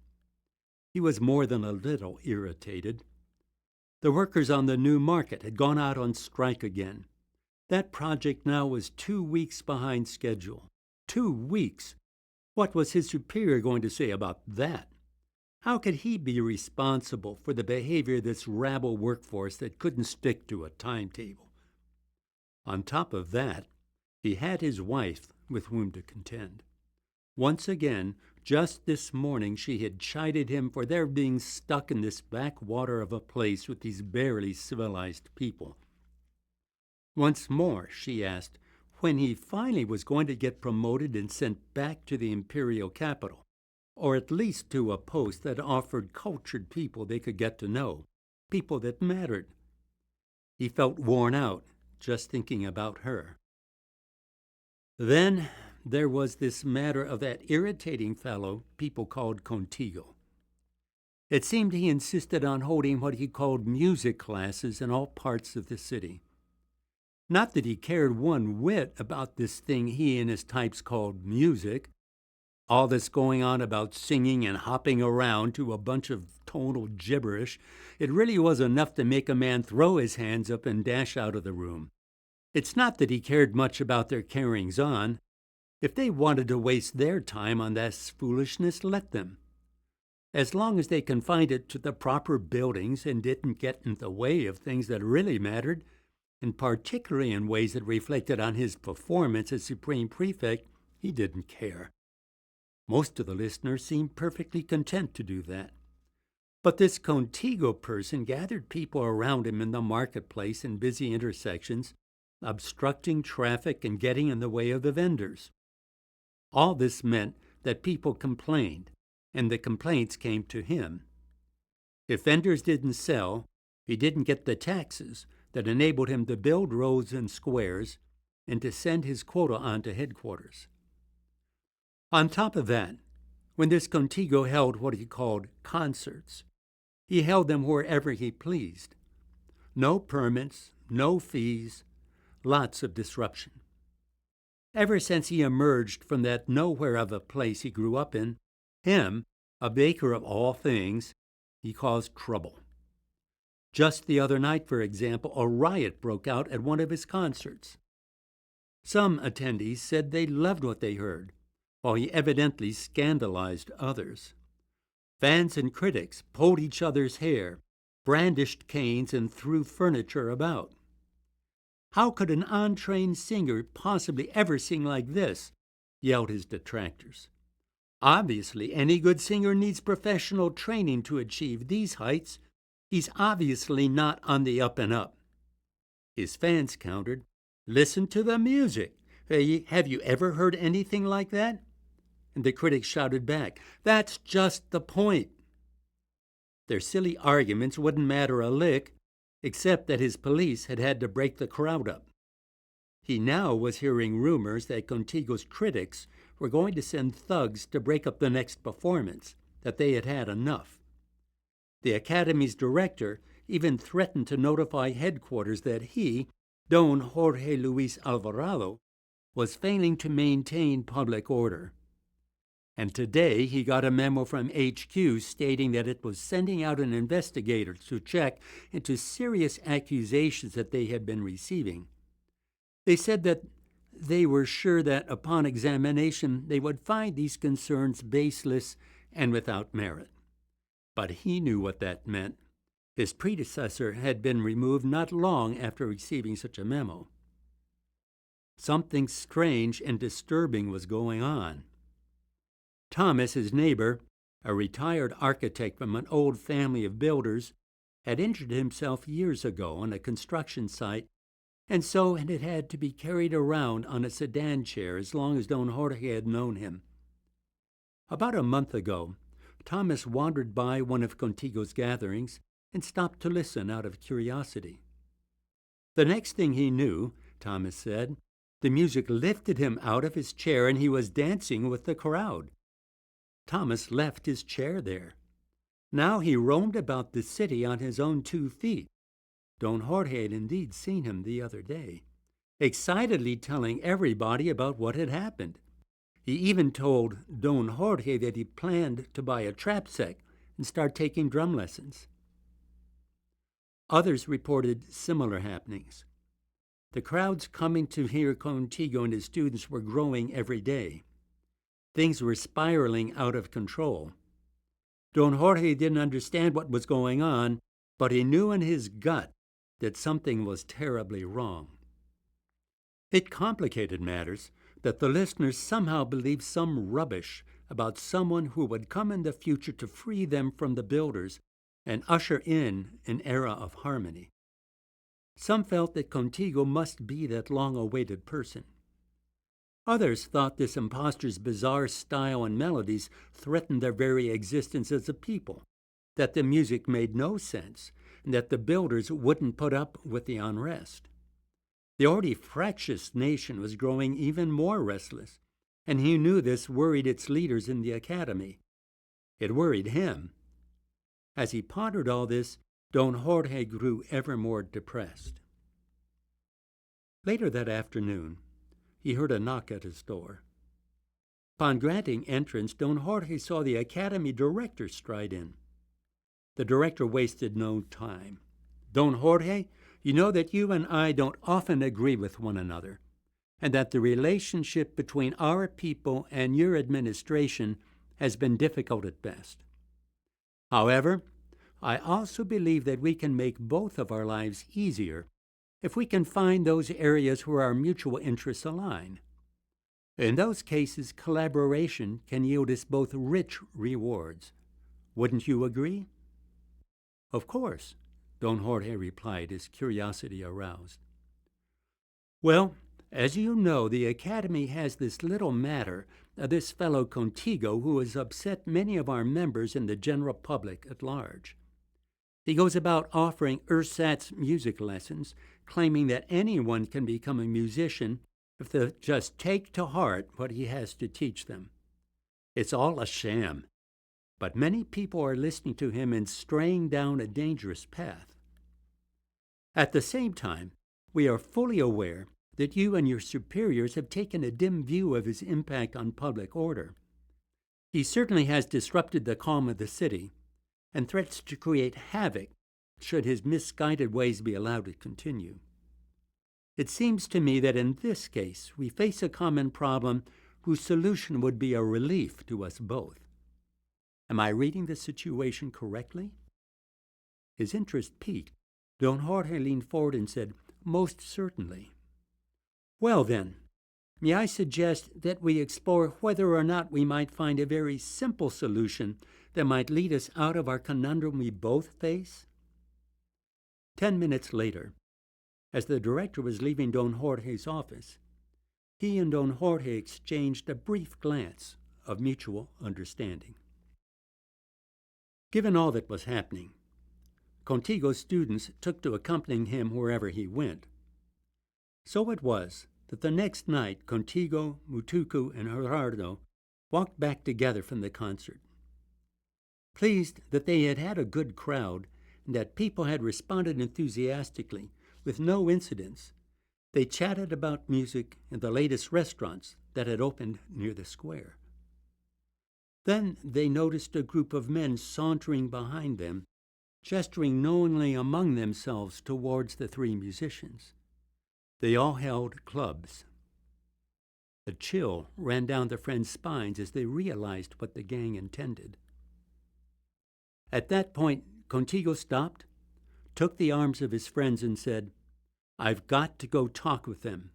He was more than a little irritated. The workers on the new market had gone out on strike again. That project now was 2 weeks behind schedule. 2 weeks! What was his superior going to say about that? How could he be responsible for the behavior of this rabble workforce that couldn't stick to a timetable? On top of that, he had his wife with whom to contend. Once again, just this morning, she had chided him for their being stuck in this backwater of a place with these barely civilized people. Once more, she asked when he finally was going to get promoted and sent back to the imperial capital, or at least to a post that offered cultured people they could get to know, people that mattered. He felt worn out just thinking about her. Then there was this matter of that irritating fellow people called Contigo. It seemed he insisted on holding what he called music classes in all parts of the city. Not that he cared one whit about this thing he and his types called music. All this going on about singing and hopping around to a bunch of tonal gibberish, it really was enough to make a man throw his hands up and dash out of the room. It's not that he cared much about their carryings on. If they wanted to waste their time on this foolishness, let them. As long as they confined it to the proper buildings and didn't get in the way of things that really mattered, and particularly in ways that reflected on his performance as Supreme Prefect, he didn't care. Most of the listeners seemed perfectly content to do that. But this Contigo person gathered people around him in the marketplace and busy intersections, obstructing traffic and getting in the way of the vendors. All this meant that people complained, and the complaints came to him. If vendors didn't sell, he didn't get the taxes that enabled him to build roads and squares and to send his quota on to headquarters. On top of that, when this Contigo held what he called concerts, he held them wherever he pleased. No permits, no fees, lots of disruption. Ever since he emerged from that nowhere of a place he grew up in, him, a baker of all things, he caused trouble. Just the other night, for example, a riot broke out at one of his concerts. Some attendees said they loved what they heard, while he evidently scandalized others. Fans and critics pulled each other's hair, brandished canes, and threw furniture about. "How could an untrained singer possibly ever sing like this?" yelled his detractors. "Obviously, any good singer needs professional training to achieve these heights. He's obviously not on the up and up." His fans countered, "Listen to the music. Have you ever heard anything like that?" And the critics shouted back, "That's just the point." Their silly arguments wouldn't matter a lick, except that his police had had to break the crowd up. He now was hearing rumors that Contigo's critics were going to send thugs to break up the next performance, that they had had enough. The Academy's director even threatened to notify headquarters that he, Don Jorge Luis Alvarado, was failing to maintain public order. And today he got a memo from HQ stating that it was sending out an investigator to check into serious accusations that they had been receiving. They said that they were sure that upon examination they would find these concerns baseless and without merit. But he knew what that meant. His predecessor had been removed not long after receiving such a memo. Something strange and disturbing was going on. Thomas, his neighbor, a retired architect from an old family of builders, had injured himself years ago on a construction site, and so had had to be carried around on a sedan chair as long as Don Jorge had known him. About a month ago, Thomas wandered by one of Contigo's gatherings and stopped to listen out of curiosity. The next thing he knew, Thomas said, the music lifted him out of his chair and he was dancing with the crowd. Thomas left his chair there. Now he roamed about the city on his own 2 feet. Don Jorge had indeed seen him the other day, excitedly telling everybody about what had happened. He even told Don Jorge that he planned to buy a trap set and start taking drum lessons. Others reported similar happenings. The crowds coming to hear Contigo and his students were growing every day. Things were spiraling out of control. Don Jorge didn't understand what was going on, but he knew in his gut that something was terribly wrong. It complicated matters that the listeners somehow believed some rubbish about someone who would come in the future to free them from the builders and usher in an era of harmony. Some felt that Contigo must be that long-awaited person. Others thought this impostor's bizarre style and melodies threatened their very existence as a people, that the music made no sense, and that the builders wouldn't put up with the unrest. The already fractious nation was growing even more restless, and he knew this worried its leaders in the academy. It worried him. As he pondered all this, Don Jorge grew ever more depressed. Later that afternoon, he heard a knock at his door. Upon granting entrance, Don Jorge saw the academy director stride in. The director wasted no time. "Don Jorge, you know that you and I don't often agree with one another, and that the relationship between our people and your administration has been difficult at best. However, I also believe that we can make both of our lives easier if we can find those areas where our mutual interests align. In those cases, collaboration can yield us both rich rewards. Wouldn't you agree?" "Of course," Don Jorge replied, his curiosity aroused. "Well, as you know, the Academy has this little matter of this fellow Contigo who has upset many of our members and the general public at large. He goes about offering ersatz music lessons, claiming that anyone can become a musician if they just take to heart what he has to teach them. It's all a sham, but many people are listening to him and straying down a dangerous path. At the same time, we are fully aware that you and your superiors have taken a dim view of his impact on public order. He certainly has disrupted the calm of the city and threats to create havoc should his misguided ways be allowed to continue. It seems to me that in this case we face a common problem whose solution would be a relief to us both. Am I reading the situation correctly? His interest piqued. Don Jorge leaned forward and said, "Most certainly." "Well then, may I suggest that we explore whether or not we might find a very simple solution that might lead us out of our conundrum we both face?" 10 minutes later, as the director was leaving Don Jorge's office, he and Don Jorge exchanged a brief glance of mutual understanding. Given all that was happening, Contigo's students took to accompanying him wherever he went. So it was that the next night Contigo, Mutuku, and Gerardo walked back together from the concert. Pleased that they had had a good crowd and that people had responded enthusiastically with no incidents, they chatted about music and the latest restaurants that had opened near the square. Then they noticed a group of men sauntering behind them, gesturing knowingly among themselves towards the three musicians. They all held clubs. A chill ran down the friends' spines as they realized what the gang intended. At that point, Contigo stopped, took the arms of his friends, and said, "I've got to go talk with them."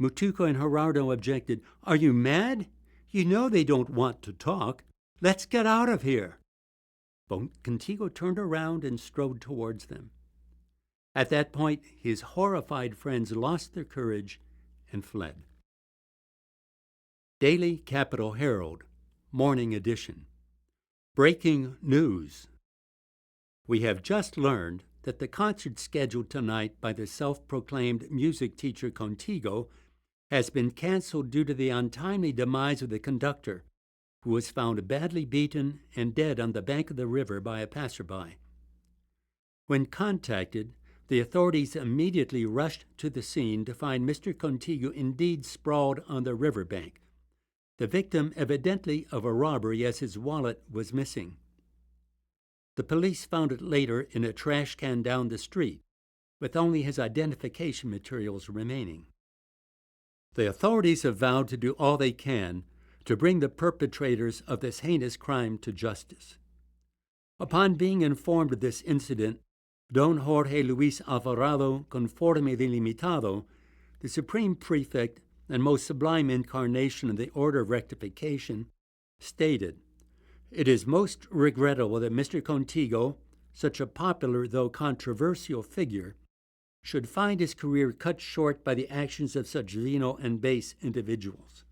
Mutuco and Gerardo objected. "Are you mad? You know they don't want to talk. Let's get out of here." But Contigo turned around and strode towards them. At that point, his horrified friends lost their courage and fled. Daily Capital Herald, Morning Edition. Breaking news. We have just learned that the concert scheduled tonight by the self-proclaimed music teacher Contigo has been canceled due to the untimely demise of the conductor, who was found badly beaten and dead on the bank of the river by a passerby. When contacted, the authorities immediately rushed to the scene to find Mr. Contigo indeed sprawled on the riverbank, the victim evidently of a robbery as his wallet was missing. The police found it later in a trash can down the street, with only his identification materials remaining. The authorities have vowed to do all they can to bring the perpetrators of this heinous crime to justice. Upon being informed of this incident, Don Jorge Luis Alvarado Conforme Delimitado, the Supreme Prefect and most sublime incarnation of the Order of Rectification, stated, "It is most regrettable that Mr. Contigo, such a popular though controversial figure, should find his career cut short by the actions of such venal and base individuals.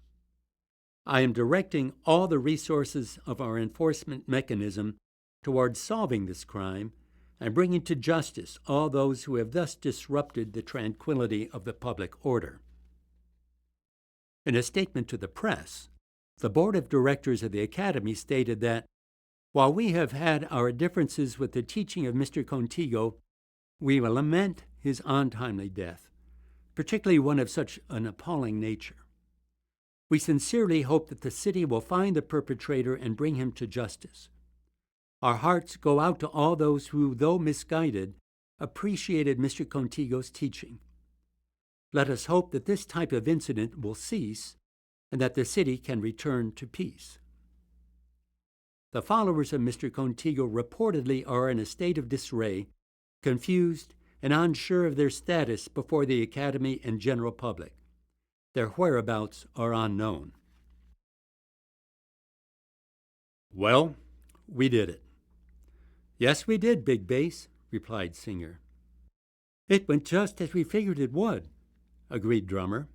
I am directing all the resources of our enforcement mechanism towards solving this crime and bringing to justice all those who have thus disrupted the tranquility of the public order." In a statement to the press, the board of directors of the Academy stated that, while we have had our differences with the teaching of Mr. Contigo, we lament his untimely death, particularly one of such an appalling nature. We sincerely hope that the city will find the perpetrator and bring him to justice. Our hearts go out to all those who, though misguided, appreciated Mr. Contigo's teaching. Let us hope that this type of incident will cease and that the city can return to peace. The followers of Mr. Contigo reportedly are in a state of disarray, confused and unsure of their status before the Academy and general public. Their whereabouts are unknown. Well, we did it. Yes, we did, Big Bass, replied Singer. It went just as we figured it would, agreed Drummer.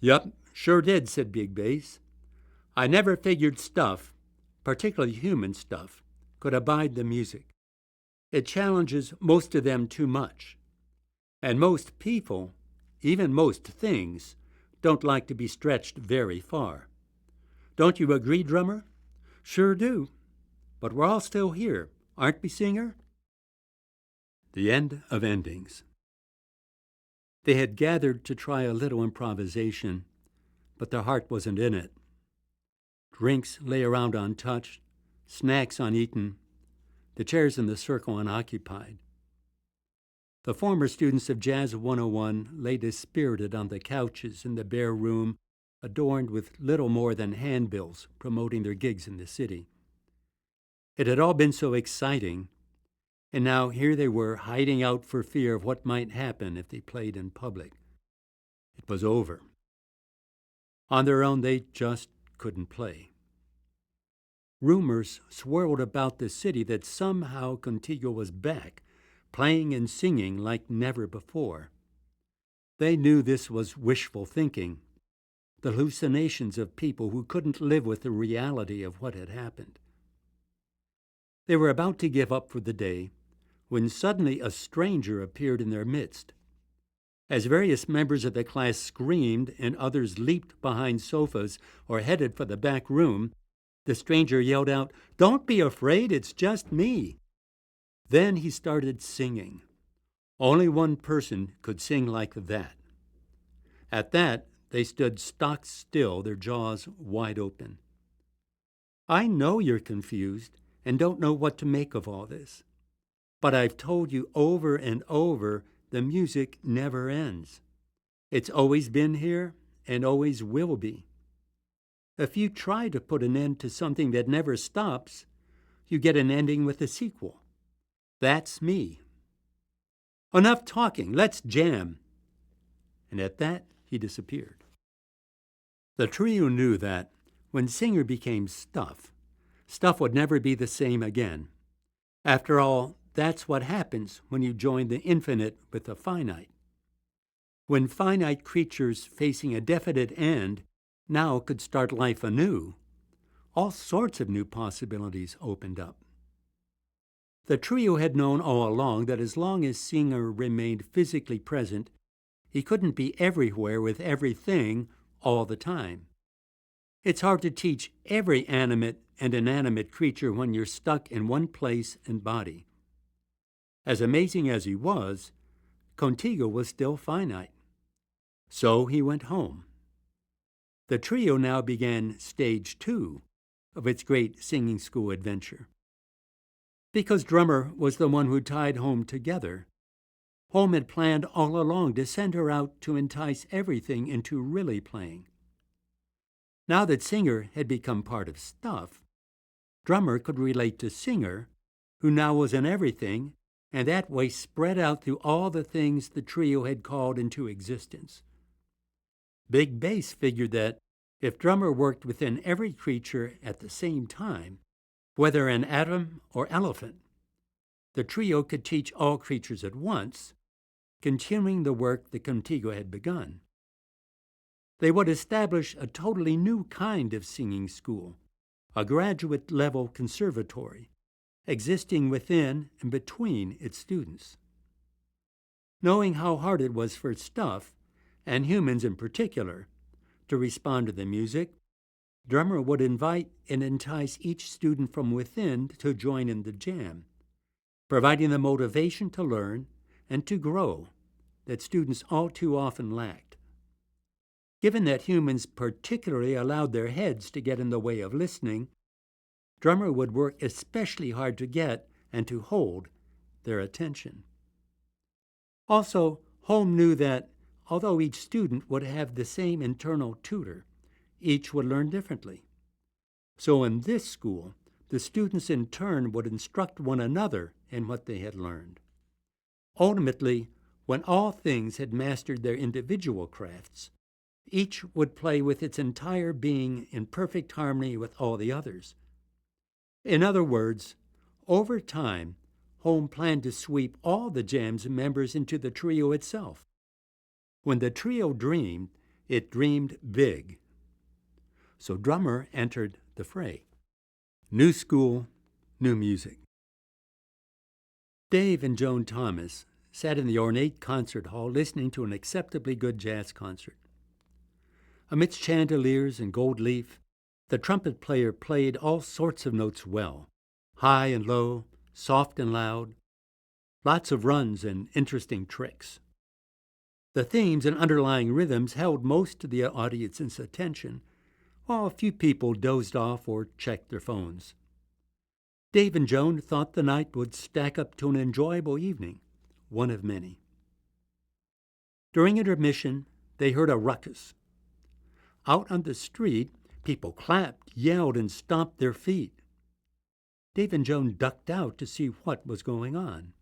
Yup, sure did, said Big Bass. I never figured stuff, particularly human stuff, could abide the music. It challenges most of them too much. And most people, even most things, don't like to be stretched very far. Don't you agree, drummer? Sure do. But we're all still here, aren't we, singer? The end of endings. They had gathered to try a little improvisation, but their heart wasn't in it. Drinks lay around untouched, snacks uneaten, the chairs in the circle unoccupied. The former students of Jazz 101 lay dispirited on the couches in the bare room, adorned with little more than handbills promoting their gigs in the city. It had all been so exciting, and now here they were hiding out for fear of what might happen if they played in public. It was over. On their own, they just couldn't play. Rumors swirled about the city that somehow Contigo was back, playing and singing like never before. They knew this was wishful thinking, the hallucinations of people who couldn't live with the reality of what had happened. They were about to give up for the day when suddenly a stranger appeared in their midst. As various members of the class screamed and others leaped behind sofas or headed for the back room, the stranger yelled out, "Don't be afraid, it's just me." Then he started singing. Only one person could sing like that. At that, they stood stock still, their jaws wide open. I know you're confused and don't know what to make of all this. But I've told you over and over, the music never ends. It's always been here and always will be. If you try to put an end to something that never stops, you get an ending with a sequel. That's me. Enough talking, let's jam. And at that, he disappeared. The trio knew that when Singer became stuff, stuff would never be the same again. After all, that's what happens when you join the infinite with the finite. When finite creatures facing a definite end now could start life anew, all sorts of new possibilities opened up. The trio had known all along that as long as Singer remained physically present, he couldn't be everywhere with everything all the time. It's hard to teach every animate and inanimate creature when you're stuck in one place and body. As amazing as he was, Contigo was still finite. So he went home. The trio now began stage 2 of its great singing school adventure. Because Drummer was the one who tied Home together, Home had planned all along to send her out to entice everything into really playing. Now that Singer had become part of stuff, Drummer could relate to Singer, who now was in everything, and that way spread out through all the things the trio had called into existence. Big Bass figured that if Drummer worked within every creature at the same time, whether an atom or elephant, the trio could teach all creatures at once, continuing the work that Contigo had begun. They would establish a totally new kind of singing school, a graduate-level conservatory, existing within and between its students. Knowing how hard it was for stuff, and humans in particular, to respond to the music, Drummer would invite and entice each student from within to join in the jam, providing the motivation to learn and to grow that students all too often lacked. Given that humans particularly allowed their heads to get in the way of listening, Drummer would work especially hard to get and to hold their attention. Also, Home knew that although each student would have the same internal tutor, each would learn differently. So in this school, the students in turn would instruct one another in what they had learned. Ultimately, when all things had mastered their individual crafts, each would play with its entire being in perfect harmony with all the others. In other words, over time, Home planned to sweep all the jam's members into the trio itself. When the trio dreamed, it dreamed big. So Drummer entered the fray. New school, new music. Dave and Joan Thomas sat in the ornate concert hall listening to an acceptably good jazz concert. Amidst chandeliers and gold leaf, the trumpet player played all sorts of notes well, high and low, soft and loud, lots of runs and interesting tricks. The themes and underlying rhythms held most of the audience's attention, while a few people dozed off or checked their phones. Dave and Joan thought the night would stack up to an enjoyable evening, one of many. During intermission, they heard a ruckus. Out on the street, people clapped, yelled, and stomped their feet. Dave and Joan ducked out to see what was going on.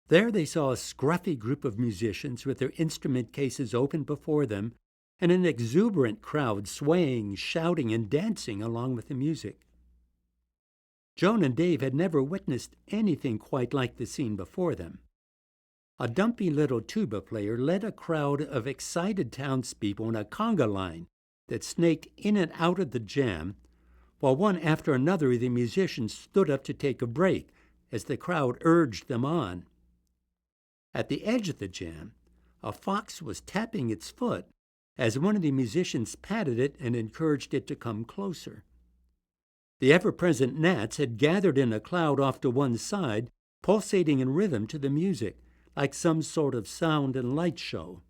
There they saw a scruffy group of musicians with their instrument cases open before them and an exuberant crowd swaying, shouting, and dancing along with the music. Joan and Dave had never witnessed anything quite like the scene before them. A dumpy little tuba player led a crowd of excited townspeople in a conga line that snaked in and out of the jam, while one after another of the musicians stood up to take a break as the crowd urged them on. At the edge of the jam, a fox was tapping its foot as one of the musicians patted it and encouraged it to come closer. The ever-present gnats had gathered in a cloud off to one side, pulsating in rhythm to the music, like some sort of sound and light show.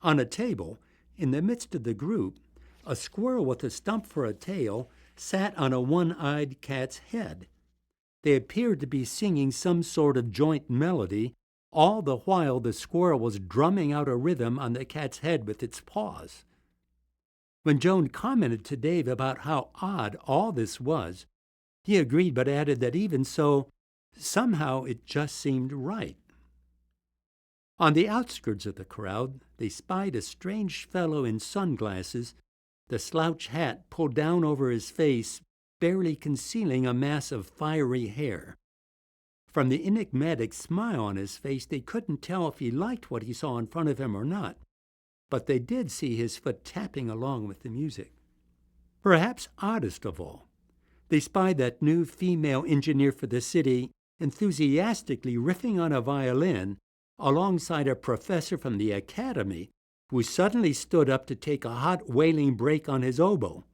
On a table, in the midst of the group, a squirrel with a stump for a tail sat on a one-eyed cat's head. They appeared to be singing some sort of joint melody, all the while the squirrel was drumming out a rhythm on the cat's head with its paws. When Joan commented to Dave about how odd all this was, he agreed but added that even so, somehow it just seemed right. On the outskirts of the crowd, they spied a strange fellow in sunglasses, the slouch hat pulled down over his face, barely concealing a mass of fiery hair. From the enigmatic smile on his face, they couldn't tell if he liked what he saw in front of him or not, but they did see his foot tapping along with the music. Perhaps oddest of all, they spied that new female engineer for the city enthusiastically riffing on a violin alongside a professor from the academy who suddenly stood up to take a hot wailing break on his oboe.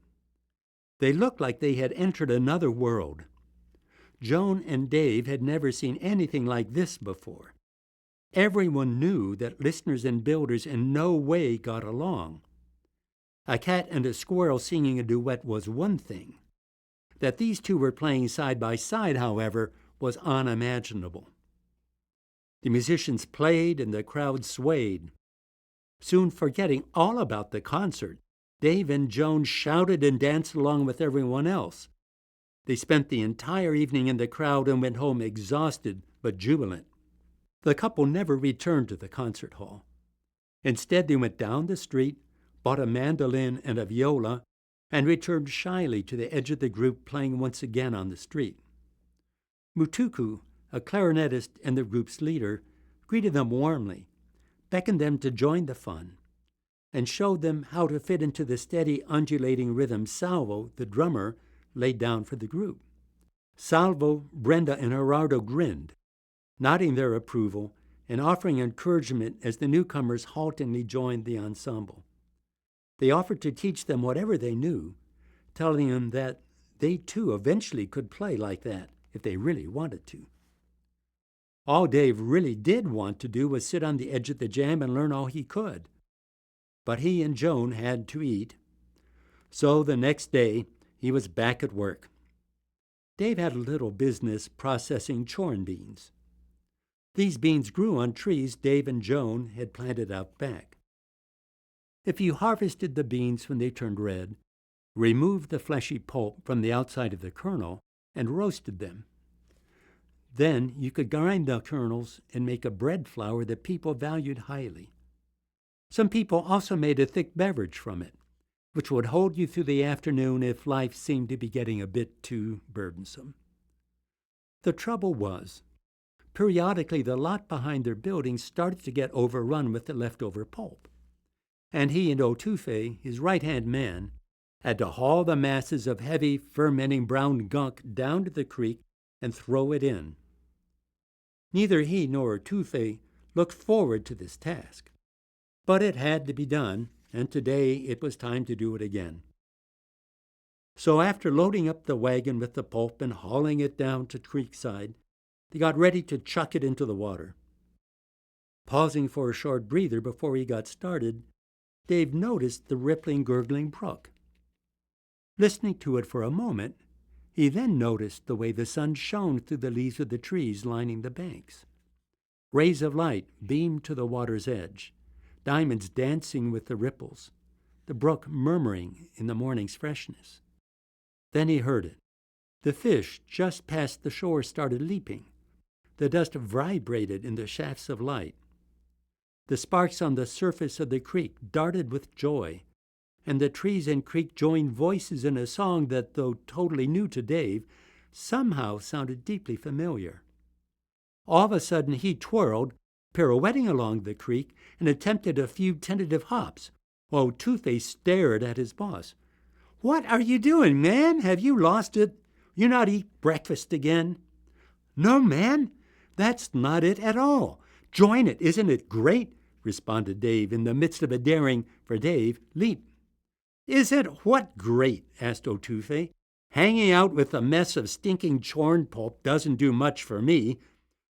They looked like they had entered another world. Joan and Dave had never seen anything like this before. Everyone knew that listeners and builders in no way got along. A cat and a squirrel singing a duet was one thing. That these two were playing side by side, however, was unimaginable. The musicians played and the crowd swayed. Soon forgetting all about the concert, Dave and Joan shouted and danced along with everyone else. They spent the entire evening in the crowd and went home exhausted but jubilant. The couple never returned to the concert hall. Instead, they went down the street, bought a mandolin and a viola, and returned shyly to the edge of the group, playing once again on the street. Mutuku, a clarinetist and the group's leader, greeted them warmly, beckoned them to join the fun, and showed them how to fit into the steady, undulating rhythm Salvo, the drummer, laid down for the group. Salvo, Brenda, and Gerardo grinned, nodding their approval and offering encouragement as the newcomers haltingly joined the ensemble. They offered to teach them whatever they knew, telling them that they too eventually could play like that if they really wanted to. All Dave really did want to do was sit on the edge of the jam and learn all he could. But he and Joan had to eat. So the next day, he was back at work. Dave had a little business processing chorn beans. These beans grew on trees Dave and Joan had planted out back. If you harvested the beans when they turned red, removed the fleshy pulp from the outside of the kernel, and roasted them. Then you could grind the kernels and make a bread flour that people valued highly. Some people also made a thick beverage from it, which would hold you through the afternoon if life seemed to be getting a bit too burdensome. The trouble was, periodically the lot behind their building started to get overrun with the leftover pulp, and he and Otufe, his right-hand man, had to haul the masses of heavy, fermenting brown gunk down to the creek and throw it in. Neither he nor Tufe looked forward to this task, but it had to be done, and today it was time to do it again. So after loading up the wagon with the pulp and hauling it down to creekside, they got ready to chuck it into the water. Pausing for a short breather before he got started, Dave noticed the rippling, gurgling brook. Listening to it for a moment, he then noticed the way the sun shone through the leaves of the trees lining the banks. Rays of light beamed to the water's edge, diamonds dancing with the ripples, the brook murmuring in the morning's freshness. Then he heard it. The fish just past the shore started leaping. The dust vibrated in the shafts of light. The sparks on the surface of the creek darted with joy, and the trees and creek joined voices in a song that, though totally new to Dave, somehow sounded deeply familiar. All of a sudden he twirled, pirouetting along the creek, and attempted a few tentative hops, while Two-Face stared at his boss. "What are you doing, man? Have you lost it? You not eat breakfast again?" "No, man, that's not it at all. Join it, isn't it great?" responded Dave in the midst of a daring, for Dave, leap. "Isn't what great?" asked Otufe. "Hanging out with a mess of stinking chorn pulp doesn't do much for me.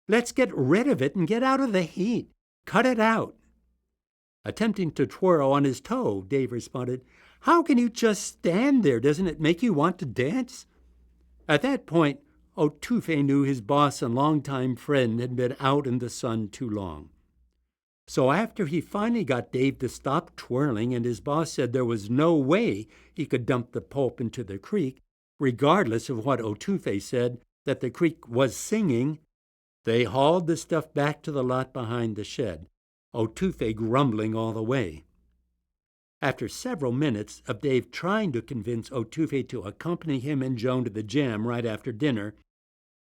Let's get rid of it and get out of the heat. Cut it out." Attempting to twirl on his toe, Dave responded, "How can you just stand there? Doesn't it make you want to dance?" At that point, Otufe knew his boss and longtime friend had been out in the sun too long. So after he finally got Dave to stop twirling and his boss said there was no way he could dump the pulp into the creek, regardless of what Otufe said, that the creek was singing, they hauled the stuff back to the lot behind the shed, Otufe grumbling all the way. After several minutes of Dave trying to convince Otufe to accompany him and Joan to the jam right after dinner,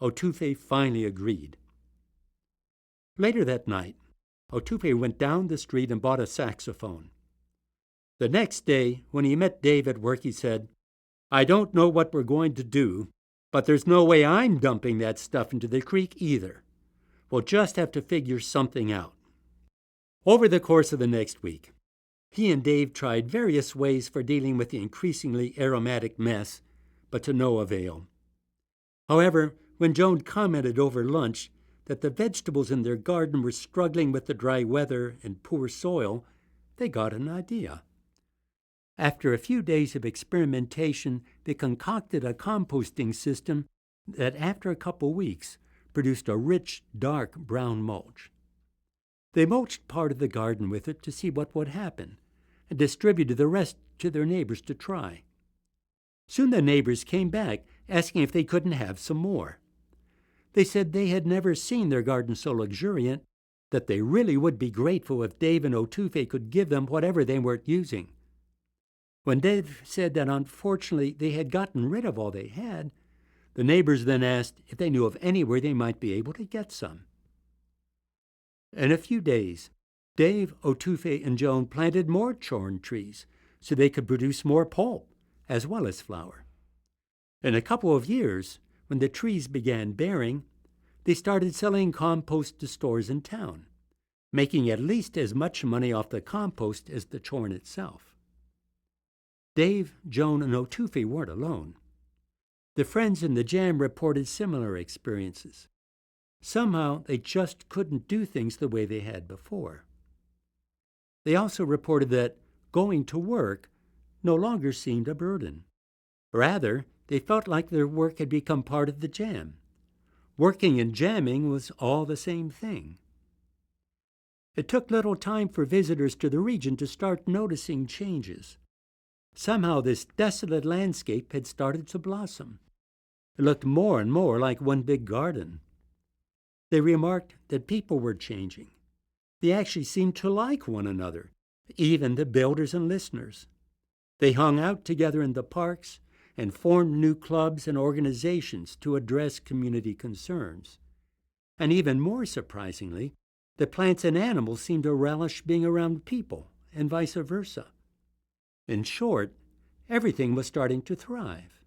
Otufe finally agreed. Later that night, Otufe went down the street and bought a saxophone. The next day, when he met Dave at work, he said, "I don't know what we're going to do, but there's no way I'm dumping that stuff into the creek either. We'll just have to figure something out." Over the course of the next week, he and Dave tried various ways for dealing with the increasingly aromatic mess, but to no avail. However, when Joan commented over lunch that the vegetables in their garden were struggling with the dry weather and poor soil, they got an idea. After a few days of experimentation, they concocted a composting system that, after a couple weeks, produced a rich, dark brown mulch. They mulched part of the garden with it to see what would happen, and distributed the rest to their neighbors to try. Soon the neighbors came back, asking if they couldn't have some more. They said they had never seen their garden so luxuriant, that they really would be grateful if Dave and Otufe could give them whatever they weren't using. When Dave said that unfortunately they had gotten rid of all they had, the neighbors then asked if they knew of anywhere they might be able to get some. In a few days, Dave, Otufe, and Joan planted more chorn trees so they could produce more pulp as well as flour. In a couple of years, when the trees began bearing, they started selling compost to stores in town, making at least as much money off the compost as the chorn itself. Dave, Joan, and Otufe weren't alone. The friends in the jam reported similar experiences. Somehow, they just couldn't do things the way they had before. They also reported that going to work no longer seemed a burden. Rather, they felt like their work had become part of the jam. Working and jamming was all the same thing. It took little time for visitors to the region to start noticing changes. Somehow this desolate landscape had started to blossom. It looked more and more like one big garden. They remarked that people were changing. They actually seemed to like one another, even the builders and listeners. They hung out together in the parks and formed new clubs and organizations to address community concerns. And even more surprisingly, the plants and animals seemed to relish being around people, and vice versa. In short, everything was starting to thrive.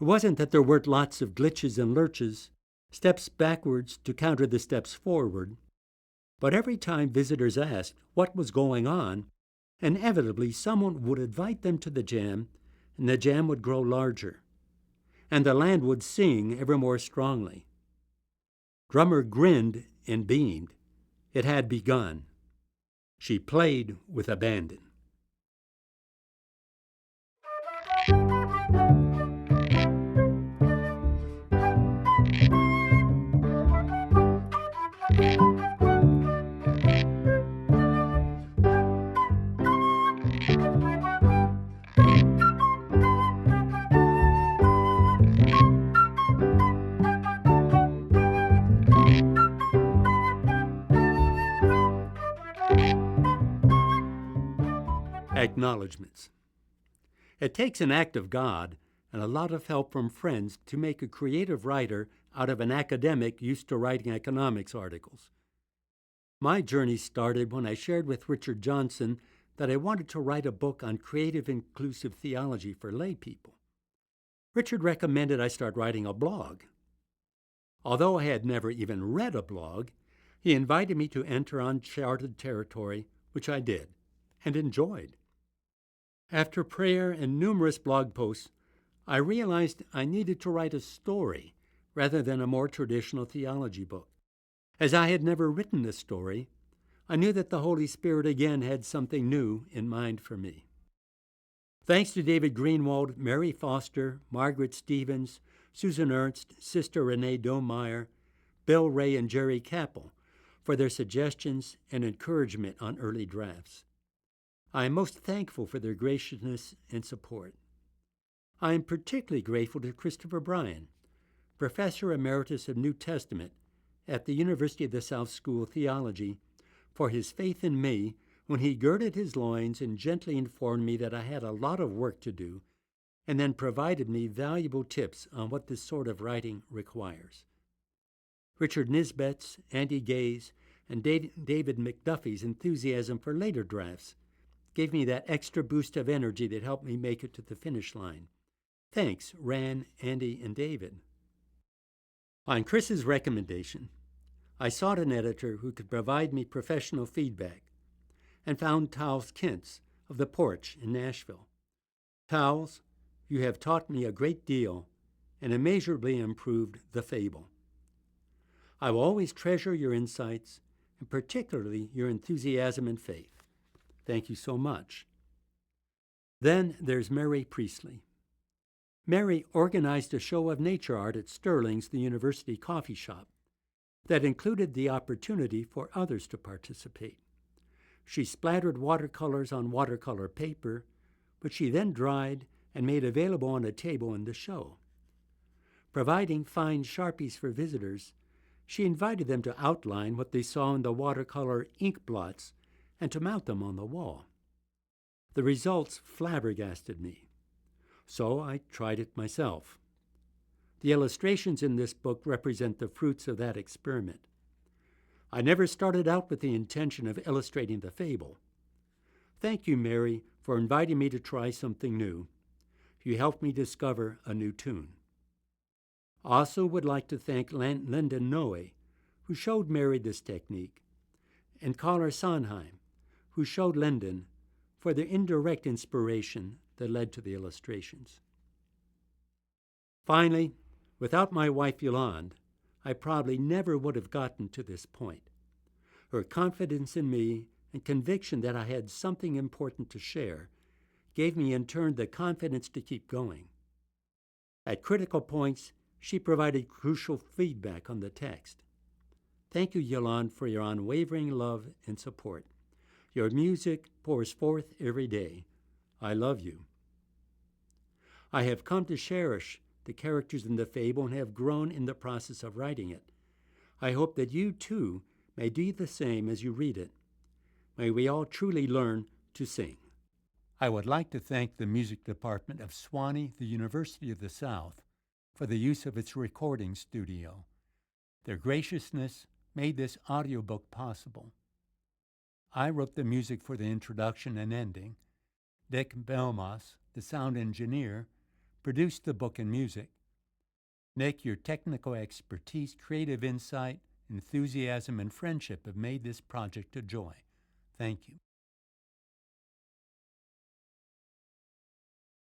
It wasn't that there weren't lots of glitches and lurches, steps backwards to counter the steps forward, but every time visitors asked what was going on, inevitably someone would invite them to the jam, and the jam would grow larger, and the land would sing ever more strongly. Drummer grinned and beamed. It had begun. She played with abandon. Acknowledgements. It takes an act of God and a lot of help from friends to make a creative writer out of an academic used to writing economics articles. My journey started when I shared with Richard Johnson that I wanted to write a book on creative inclusive theology for lay people. Richard recommended I start writing a blog. Although I had never even read a blog, he invited me to enter uncharted territory, which I did and enjoyed. After prayer and numerous blog posts, I realized I needed to write a story rather than a more traditional theology book. As I had never written a story, I knew that the Holy Spirit again had something new in mind for me. Thanks to David Greenwald, Mary Foster, Margaret Stevens, Susan Ernst, Sister Renee Domeyer, Bill Ray, and Jerry Capel for their suggestions and encouragement on early drafts. I am most thankful for their graciousness and support. I am particularly grateful to Christopher Bryan, Professor Emeritus of New Testament at the University of the South School of Theology, for his faith in me when he girded his loins and gently informed me that I had a lot of work to do, and then provided me valuable tips on what this sort of writing requires. Richard Nisbet's, Andy Gay's, and David McDuffie's enthusiasm for later drafts gave me that extra boost of energy that helped me make it to the finish line. Thanks, Ran, Andy, and David. On Chris's recommendation, I sought an editor who could provide me professional feedback and found Towles Kintz of The Porch in Nashville. Towles, you have taught me a great deal and immeasurably improved The Fable. I will always treasure your insights and particularly your enthusiasm and faith. Thank you so much. Then there's Mary Priestley. Mary organized a show of nature art at Sterling's, the university coffee shop, that included the opportunity for others to participate. She splattered watercolors on watercolor paper, which she then dried and made available on a table in the show. Providing fine Sharpies for visitors, she invited them to outline what they saw in the watercolor ink blots and to mount them on the wall. The results flabbergasted me, so I tried it myself. The illustrations in this book represent the fruits of that experiment. I never started out with the intention of illustrating the fable. Thank you, Mary, for inviting me to try something new. You helped me discover a new tune. I also would like to thank Lyndon Noe, who showed Mary this technique, and Carla Sondheim, who showed Lyndon, for their indirect inspiration that led to the illustrations. Finally, without my wife Yolande, I probably never would have gotten to this point. Her confidence in me and conviction that I had something important to share gave me in turn the confidence to keep going. At critical points, she provided crucial feedback on the text. Thank you, Yolande, for your unwavering love and support. Your music pours forth every day. I love you. I have come to cherish the characters in the fable and have grown in the process of writing it. I hope that you, too, may do the same as you read it. May we all truly learn to sing. I would like to thank the music department of Sewanee, the University of the South, for the use of its recording studio. Their graciousness made this audiobook possible. I wrote the music for the introduction and ending. Dick Belmas the sound engineer, produced the book and music. Nick, your technical expertise, creative insight, enthusiasm, and friendship have made this project a joy. Thank you.